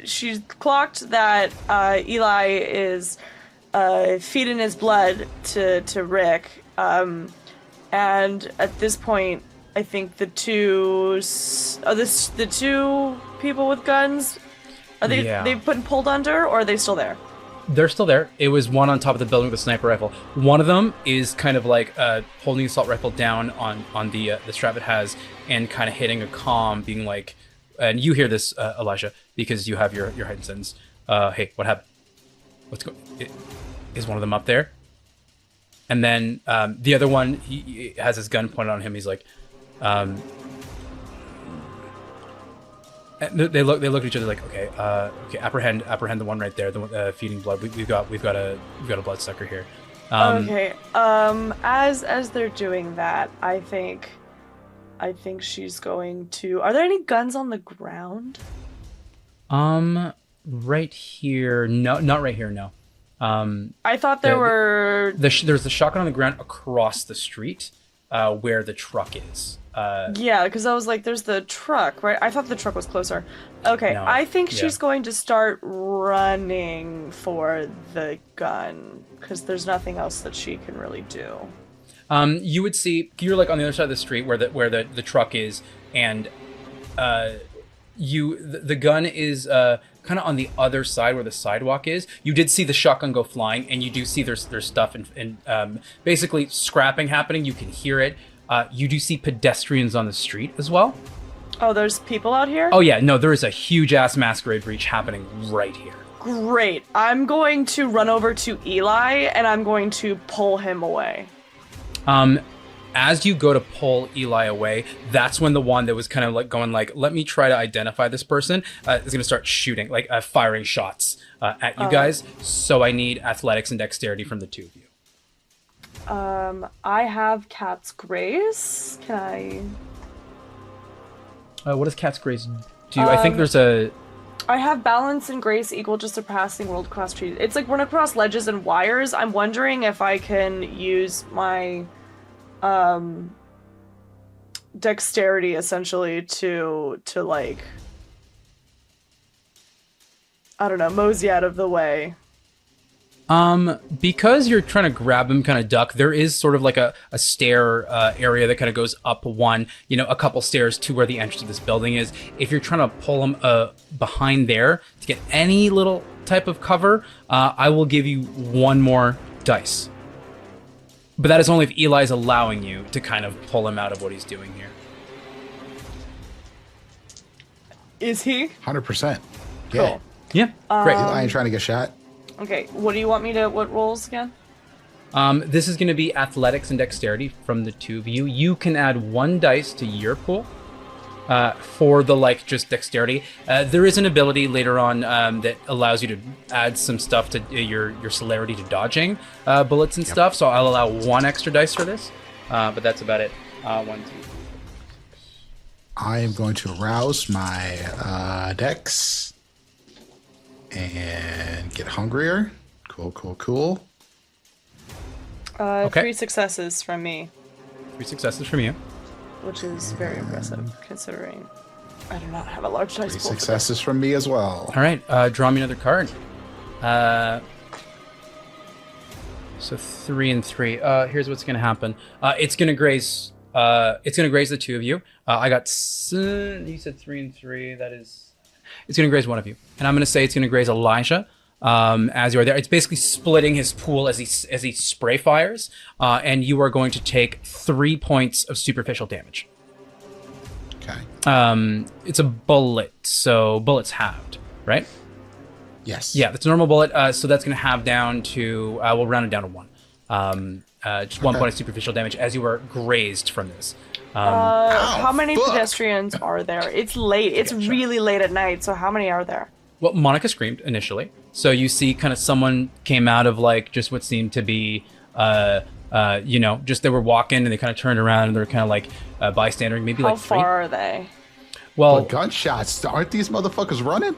she's clocked that Eli is feeding his blood to Rick. And at this point, I think the two people with guns, are they've been pulled under, or are they still there? They're still there. It was one on top of the building with a sniper rifle. One of them is kind of holding the assault rifle down on the strap it has, and kind of hitting a comm, being like, and you hear this, Elijah, because you have your heightened sense. Hey, what happened? What's going? Is one of them up there? And then the other one, he has his gun pointed on him. He's like, they look at each other like, okay, apprehend the one right there, the one feeding blood. We've got a bloodsucker here. Okay. As they're doing that, I think she's going to. Are there any guns on the ground? Right here, no, not right here, no. I thought there were. There's the shotgun on the ground across the street, where the truck is. Yeah, because I was like, there's the truck, right? I thought the truck was closer. Okay, no, I think she's going to start running for the gun, because there's nothing else that she can really do. You would see, you're on the other side of the street where the truck is, and the gun is kind of on the other side where the sidewalk is. You did see the shotgun go flying, and you do see there's stuff and basically scrapping happening. You can hear it. You do see pedestrians on the street as well. Oh, there's people out here? Oh yeah, no, there is a huge ass masquerade breach happening right here. Great. I'm going to run over to Eli, and I'm going to pull him away. As you go to pull Eli away, that's when the one that was kind of going let me try to identify this person, is going to start shooting, firing shots at you guys. So I need athletics and dexterity from the two of you. I have Cat's Grace. Can I? What does Cat's Grace do? I think there's a. I have balance and grace equal to surpassing world cross trees. It's run across ledges and wires. I'm wondering if I can use my dexterity essentially to I don't know, mosey out of the way. Because you're trying to grab him, kind of duck, there is sort of a stair area that kind of goes up a couple stairs to where the entrance of this building is. If you're trying to pull him behind there to get any little type of cover, I will give you one more dice. But that is only if Eli's allowing you to kind of pull him out of what he's doing here. Is he? 100%. Cool. Yeah. Yeah, great. Eli ain't trying to get shot. Okay, what do you want me to, what rolls again? This is going to be athletics and dexterity from the two of you. You can add one dice to your pool. for the like just dexterity. There is an ability later on that allows you to add some stuff to your celerity to dodging bullets and stuff. So I'll allow 1 extra dice for this, but that's about it. 1, 2. I am going to arouse my dex and get hungrier. Cool. Okay. 3 successes from me, 3 successes from you. which is very impressive considering I do not have a large dice 3 pool. successes from me as well. All right, draw me another card. So 3 and 3. Here's what's going to happen. It's going to graze. It's going to graze the 2 of you. I got. You said 3 and 3. That is. It's going to graze one of you, and I'm going to say it's going to graze Elijah. As you are there, it's basically splitting his pool as he spray fires, and you are going to take 3 points of superficial damage. Okay. It's a bullet, so bullets halved, right? Yes. Yeah, that's a normal bullet. So that's going to have down to, we'll round it down to 1. Just 1 point of superficial damage as you are grazed from this. How many pedestrians are there? It's late. It's really late at night. So how many are there? Well, Monica screamed initially. So you see kind of someone came out of like just what seemed to be, just they were walking and they kind of turned around and they're kind of like bystandering, maybe How like 3. far are they? Well, Gunshots. Aren't these motherfuckers running?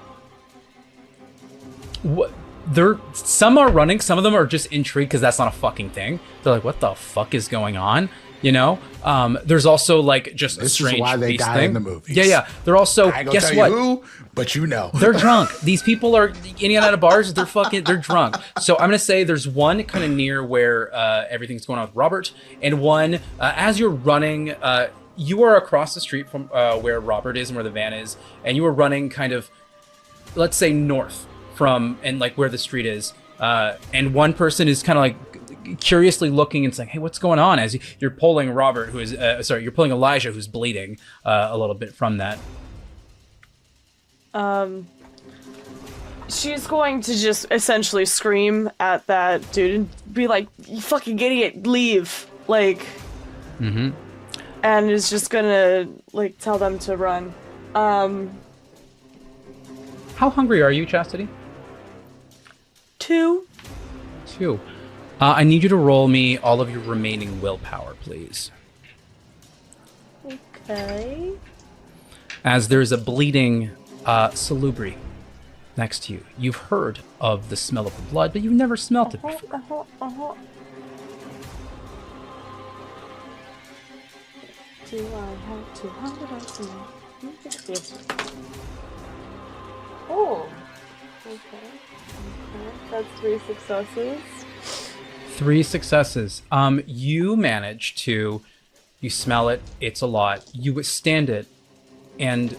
some are running, some of them are just intrigued because that's not a fucking thing. They're like, what the fuck is going on? There's also like just This a strange is why they beast die thing. in the movies. Yeah. They're also, I ain't gonna guess tell what? you who, but you know. They're drunk. These people are in and out of bars. They're drunk. So I'm going to say there's one kind of near where everything's going on with Robert, and one as you're running, you are across the street from where Robert is and where the van is, and you are running kind of, let's say north from, and like where the street is, and one person is kind of like curiously looking and saying, hey, what's going on? As you're pulling Robert, who is, you're pulling Elijah, who's bleeding a little bit from that. She's going to just essentially scream at that dude and be like, you fucking idiot, leave. Like, and is just gonna, like, tell them to run. How hungry are you, Chastity? 2. 2. I need you to roll me all of your remaining willpower, please. Okay. As there's a bleeding salubri next to you. You've heard of the smell of the blood, but you've never smelt it before. Do I have 200? Yes. Oh. Okay. That's 3 successes. 3 successes. You manage to, you smell it, it's a lot. You withstand it, and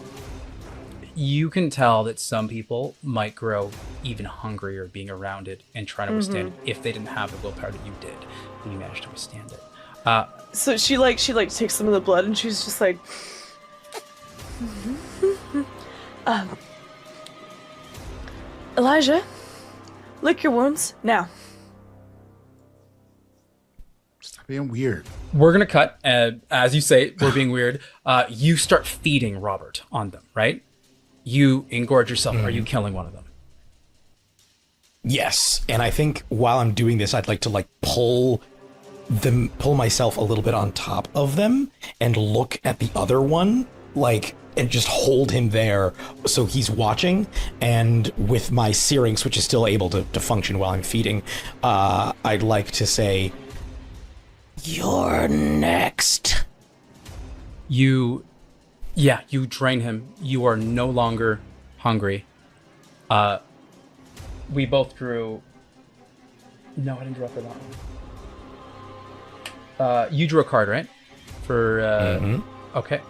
you can tell that some people might grow even hungrier being around it and trying to withstand it if they didn't have the willpower that you did, and you managed to withstand it. So she takes some of the blood and she's just like, Elijah, lick your wounds now. Stop being weird. We're gonna cut, as you say, we're being weird. You start feeding Robert on them, right? You engorge yourself. Are you killing one of them? Yes, and I think while I'm doing this, I'd like to pull myself a little bit on top of them and look at the other one, and just hold him there so he's watching. And with my syrinx, which is still able to function while I'm feeding, I'd like to say, "You're next." You drain him. You are no longer hungry. We both drew. No, I didn't draw for that one. You drew a card, right? For okay.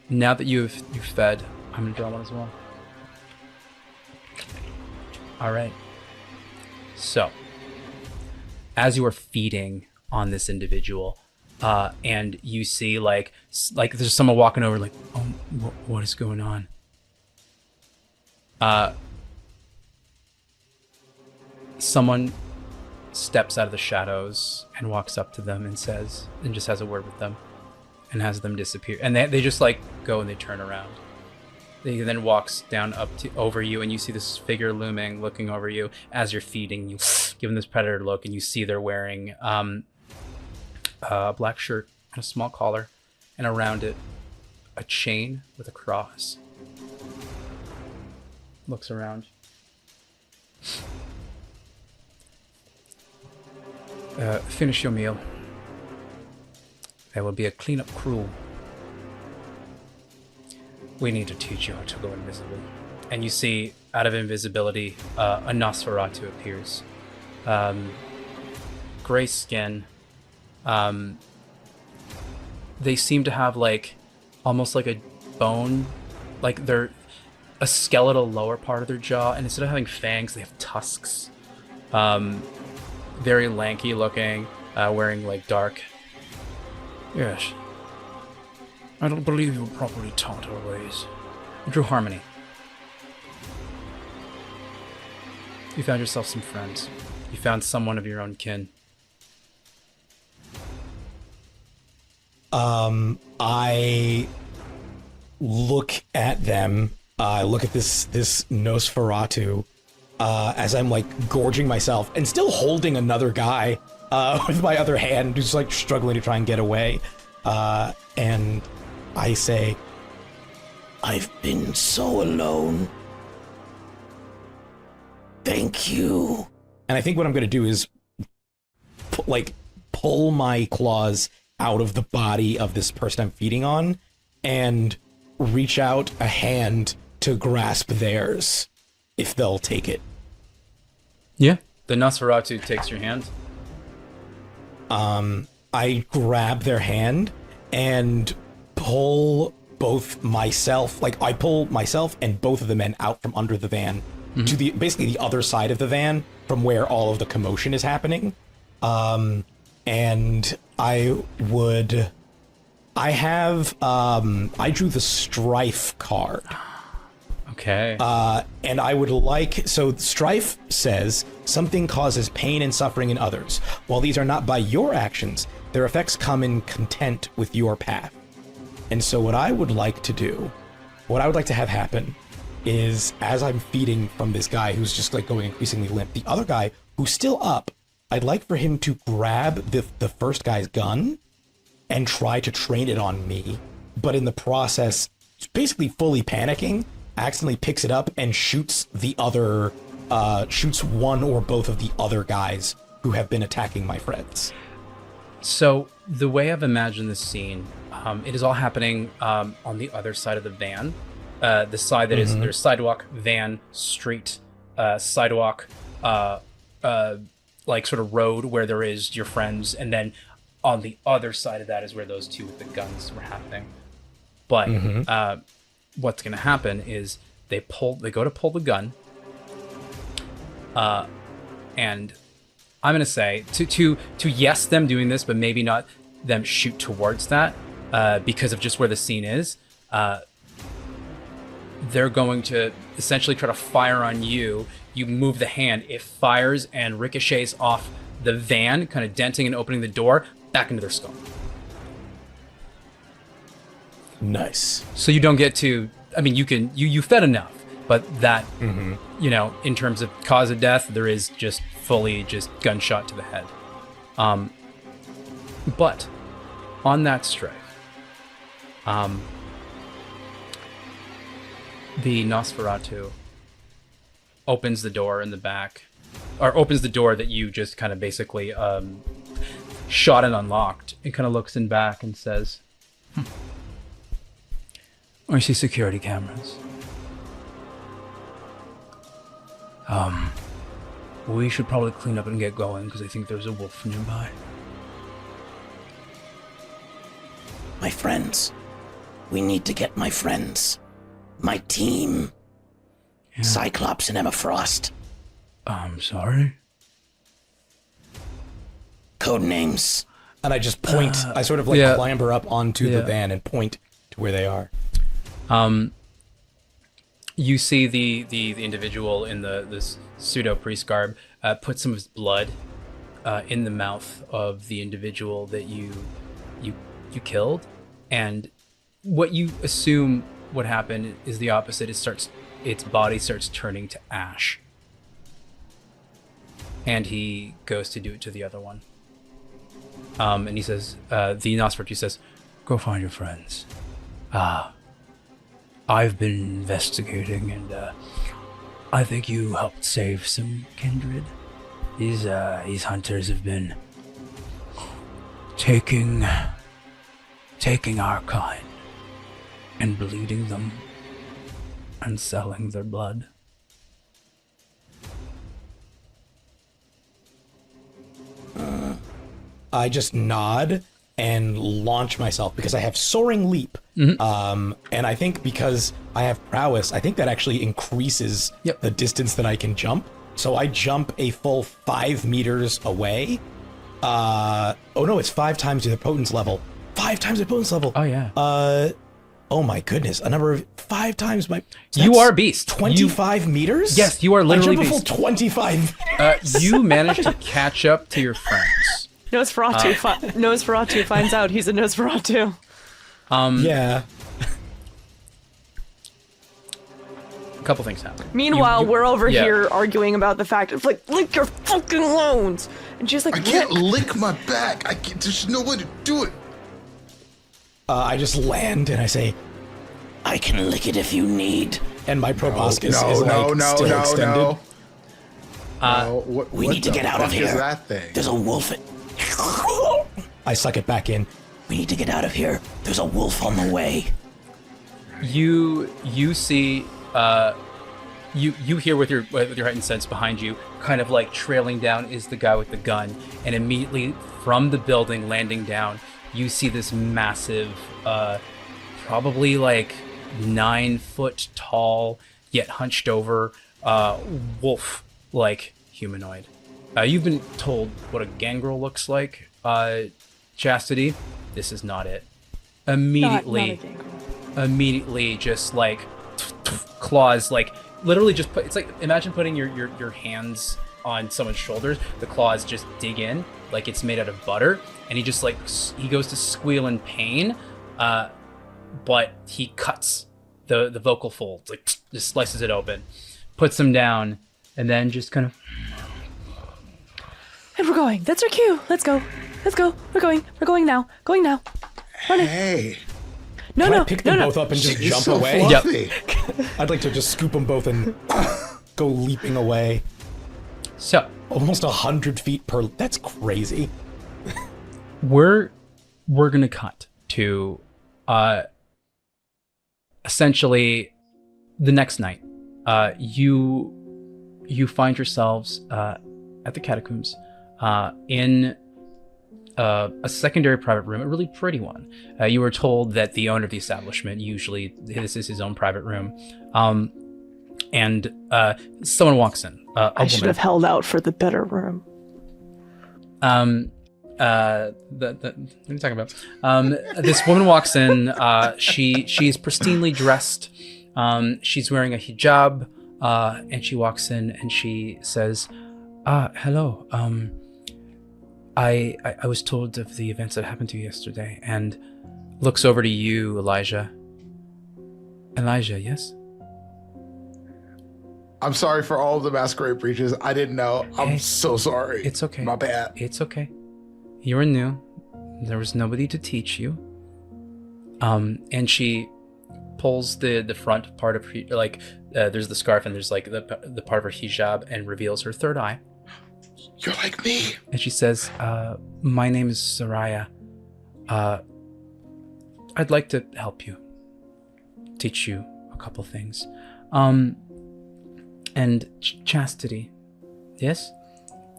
Now that you've fed, I'm gonna draw one as well. All right. So, as you are feeding on this individual, and you see like there's someone walking over, like, oh, what is going on? Someone steps out of the shadows and walks up to them and says, and just has a word with them. and has them disappear. And they just like go and they turn around. He then walks down over you, and you see this figure looming, looking over you as you're feeding. You give them this predator look, and you see they're wearing a black shirt and a small collar, and around it, a chain with a cross. Looks around. Finish your meal. There will be a cleanup crew. We need to teach you how to go invisible. And you see, out of invisibility, a Nosferatu appears. Gray skin. They seem to have like, almost like a bone, like they're a skeletal lower part of their jaw, and instead of having fangs, they have tusks. Very lanky looking, wearing like dark. Yes. I don't believe you were properly taught our ways. Drew Harmony. You found yourself some friends. You found someone of your own kin. I look at them. I look at this Nosferatu as I'm like gorging myself and still holding another guy with my other hand, who's like struggling to try and get away. And I say, I've been so alone. Thank you. And I think what I'm going to do is pull my claws out of the body of this person I'm feeding on and reach out a hand to grasp theirs if they'll take it. Yeah. The Nosferatu takes your hand. I grab their hand and pull both myself, like I pull myself and both of the men out from under the van to basically the other side of the van from where all of the commotion is happening. And I drew the Strife card. Okay. And I would like, so Strife says, something causes pain and suffering in others. While these are not by your actions, their effects come in content with your path. And so what I would like to do, what I would like to have happen is, as I'm feeding from this guy who's just like going increasingly limp, the other guy who's still up, I'd like for him to grab the first guy's gun and try to train it on me, but in the process, basically fully panicking, accidentally picks it up and shoots the other, shoots one or both of the other guys who have been attacking my friends. So the way I've imagined this scene, it is all happening on the other side of the van. The side that is, there's sidewalk, van, street, sidewalk, like sort of road where there is your friends, and then on the other side of that is where those two with the guns were happening. But what's going to happen is they go to pull the gun, and I'm going to say to yes them doing this, but maybe not them shoot towards that because of just where the scene is. They're going to essentially try to fire on you. You move the hand, it fires and ricochets off the van, kind of denting and opening the door back into their skull. Nice. So you don't get to, I mean, you fed enough, but that, you know, in terms of cause of death, there is just fully just gunshot to the head. But on that strike, the Nosferatu opens the door in the back, or opens the door that you just kind of basically shot and unlocked, and kind of looks in back and says, I see security cameras. We should probably clean up and get going because I think there's a wolf nearby. My friends. We need to get my friends. My team. Yeah. Cyclops and Emma Frost. I'm sorry? Code names. And I just point, I sort of like clamber up onto the van and point to where they are. You see the individual in this pseudo priest garb put some of his blood in the mouth of the individual that you killed, And what you assume would happen is the opposite. Its body starts turning to ash. And he goes to do it to the other one. And he says, the Nosferatu says, "Go find your friends. I've been investigating, and I think you helped save some kindred. These hunters have been taking our kind and bleeding them and selling their blood." I just nod and launch myself because I have soaring leap. And I think because I have prowess, I think that actually increases the distance that I can jump. So I jump a full 5 meters away. Oh no, it's 5 times the potence level. 5 times the potence level. Oh yeah. Oh my goodness, a number of 5 times my. You are a beast. 25 meters? Yes, you are literally I jump a beast. full 25. You managed to catch up to your friends. Nosferatu finds out he's a Nosferatu. Yeah. A couple things happen. Meanwhile, we're over yeah. here arguing about the fact of, like, lick your fucking wounds. And she's like, I can't lick my back. I can't. There's no way to do it. I just land and I say, I can lick it if you need. and my proboscis no, is like no, no, still no, extended. no. We need to get out of here. What is that thing? There's a wolf. I suck it back in. We need to get out of here. There's a wolf on the way. You see, you hear with your heightened sense behind you, kind of like trailing down is the guy with the gun, and immediately from the building landing down, you see this massive, probably like 9 foot tall yet hunched over wolf like humanoid. You've been told what a gangrel looks like, Chastity. This is not it. Immediately just like claws, like literally just put, it's like, imagine putting your hands on someone's shoulders. The claws just dig in like it's made out of butter, and he just like, he goes to squeal in pain, but he cuts the vocal folds, like just slices it open, puts them down, and then just kind of, and we're going. That's our cue. Let's go. We're going now. Running. Hey. Can I pick them both up and just She's jump so away? fluffy. I'd like to just scoop them both and go leaping away. so Almost 100 feet per. That's crazy. we're gonna cut to essentially the next night. You find yourselves at the catacombs in a secondary private room, a really pretty one. You were told that the owner of the establishment, usually this is his own private room, and someone walks in. I should have held out for the better room. What are you talking about? This woman walks in. She's pristinely dressed. She's wearing a hijab, and she walks in and she says, hello. I was told of the events that happened to you yesterday, and looks over to you, Elijah. Elijah, yes? I'm sorry for all of the masquerade breaches. I didn't know. I'm so sorry. It's okay. My bad. It's okay. You were new. There was nobody to teach you. And she pulls the front part of her, like, there's the scarf and there's like the part of her hijab, and reveals her third eye. You're like me. And she says, my name is Soraya. I'd like to help you. Teach you a couple things. And Chastity. Yes?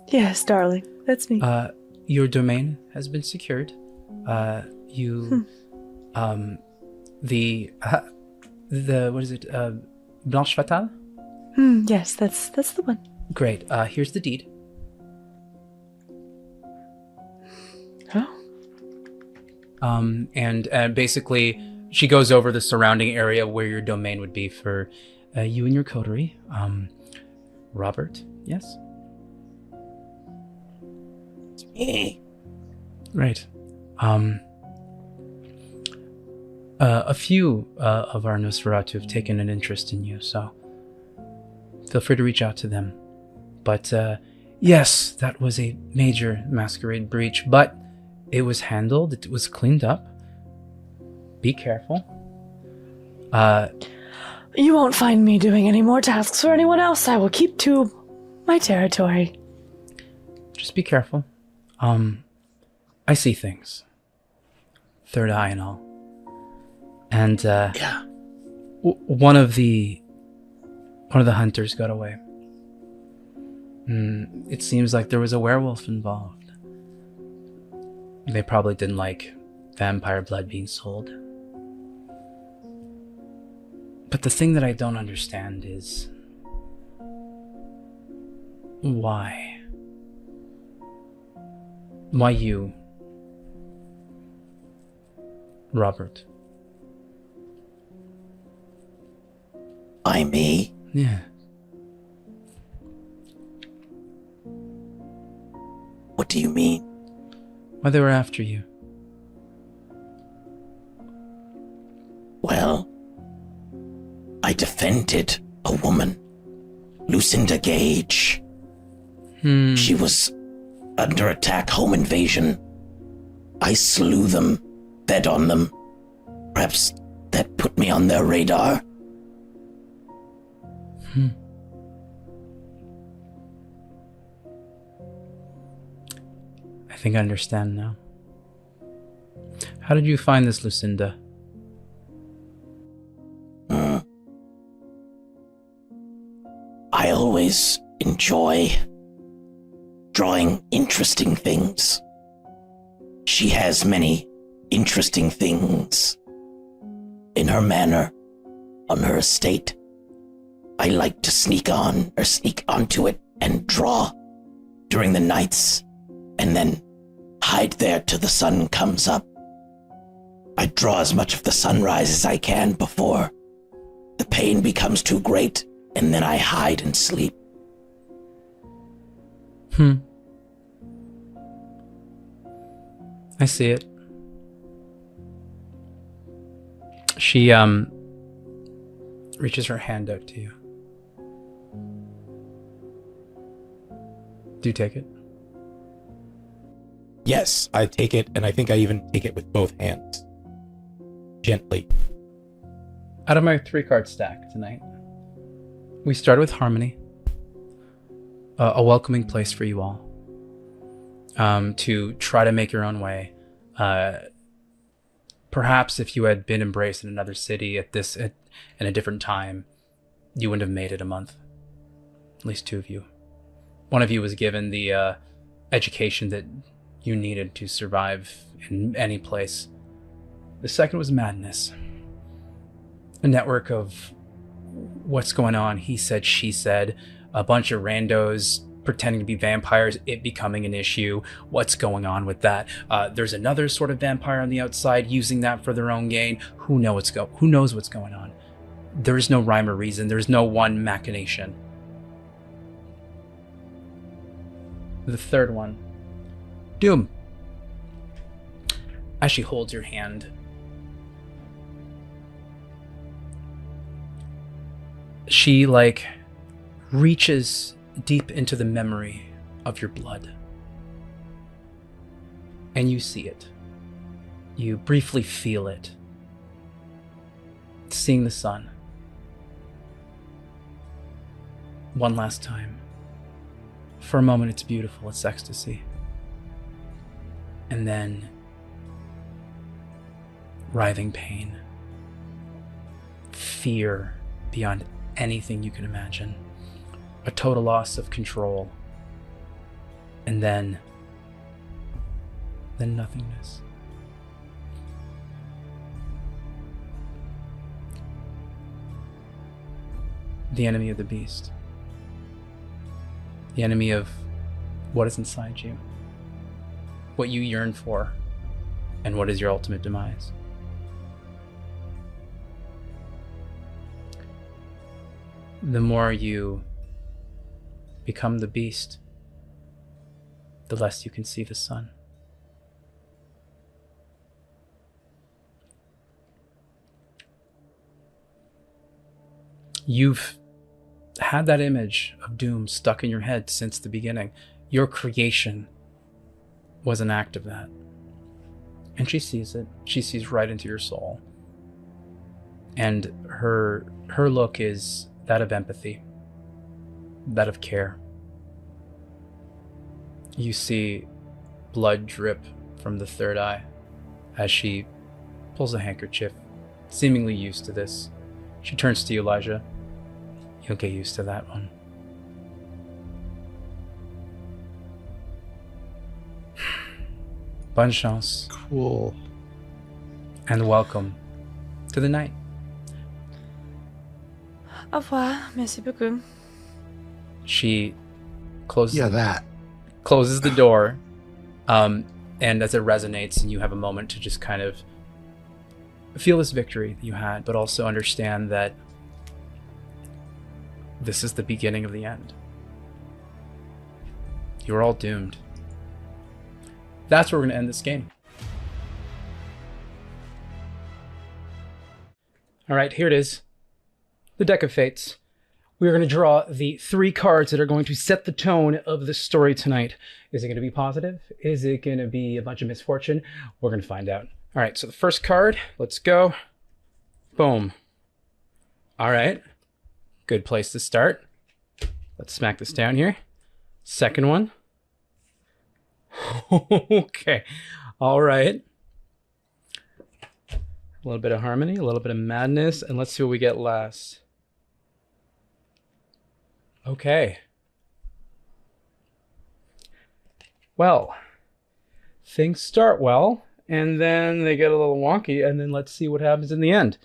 Yes, darling. That's me. Your domain has been secured. The what is it? Blanche Fatale? Yes, that's the one. Great. Here's the deed. Oh. And basically, she goes over the surrounding area where your domain would be for you and your coterie. Robert, yes? Me. Right. A few of our Nosferatu have taken an interest in you, so feel free to reach out to them. But yes, that was a major masquerade breach, but it was handled, it was cleaned up. Be careful. You won't find me doing any more tasks for anyone else. I will keep to my territory. Just be careful. I see things. Third eye and all. And Yeah. one of the hunters got away. It seems like there was a werewolf involved. They probably didn't like vampire blood being sold. But the thing that I don't understand is why? Why you, Robert? By me? Yeah. What do you mean? Why they were after you? Well, I defended a woman, Lucinda Gage. She was under attack, home invasion. I slew them, fed on them. Perhaps that put me on their radar. I think I understand now. How did you find this Lucinda? I always enjoy drawing interesting things. She has many interesting things in her manor, on her estate. I like to sneak onto it and draw during the nights, and then hide there till the sun comes up. I draw as much of the sunrise as I can before the pain becomes too great, and then I hide and sleep. I see it. She reaches her hand out to you. Do you take it? Yes, I take it, and I think I even take it with both hands. Gently. Out of my 3-card stack tonight, we start with Harmony, a welcoming place for you all, to try to make your own way. Perhaps if you had been embraced in another city in a different time, you wouldn't have made it a month. At least 2 of you. One of you was given the education that you needed to survive in any place. The second was madness. A network of what's going on, he said, she said, a bunch of randos pretending to be vampires, it becoming an issue. What's going on with that? There's another sort of vampire on the outside using that for their own gain. Who knows what's going on? There is no rhyme or reason. There's no one machination. The third one, Doom. As she holds your hand, she reaches deep into the memory of your blood. And you see it. You briefly feel it. Seeing the sun. One last time. For a moment, it's beautiful. It's ecstasy. And then writhing pain. Fear beyond anything you can imagine. A total loss of control. And then nothingness. The enemy of the beast. The enemy of what is inside you. What you yearn for. And what is your ultimate demise. The more you become the beast, the less you can see the sun. You've had that image of doom stuck in your head since the beginning. Your creation was an act of that. And she sees it. She sees right into your soul. And her look is that of empathy, that of care. You see blood drip from the third eye as she pulls a handkerchief, seemingly used to this. She turns to you, Elijah. You'll get used to that one. Bonne chance. Cool. And welcome to the night. Au revoir. Merci beaucoup. She closes closes the door, and as it resonates and you have a moment to just kind of feel this victory that you had, but also understand that this is the beginning of the end. You're all doomed. That's where we're going to end this game. All right, here it is. The Deck of Fates. We're going to draw the 3 cards that are going to set the tone of the story tonight. Is it going to be positive? Is it going to be a bunch of misfortune? We're going to find out. All right, so the first card, let's go. Boom. All right, good place to start. Let's smack this down here. Second one. Okay, all right. A little bit of harmony, a little bit of madness, and let's see what we get last. Okay. Well, things start well, and then they get a little wonky, and then let's see what happens in the end.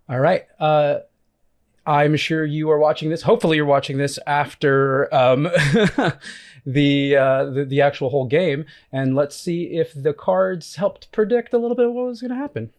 All right. I'm sure you are watching this. Hopefully you're watching this after the actual whole game. And let's see if the cards helped predict a little bit of what was going to happen.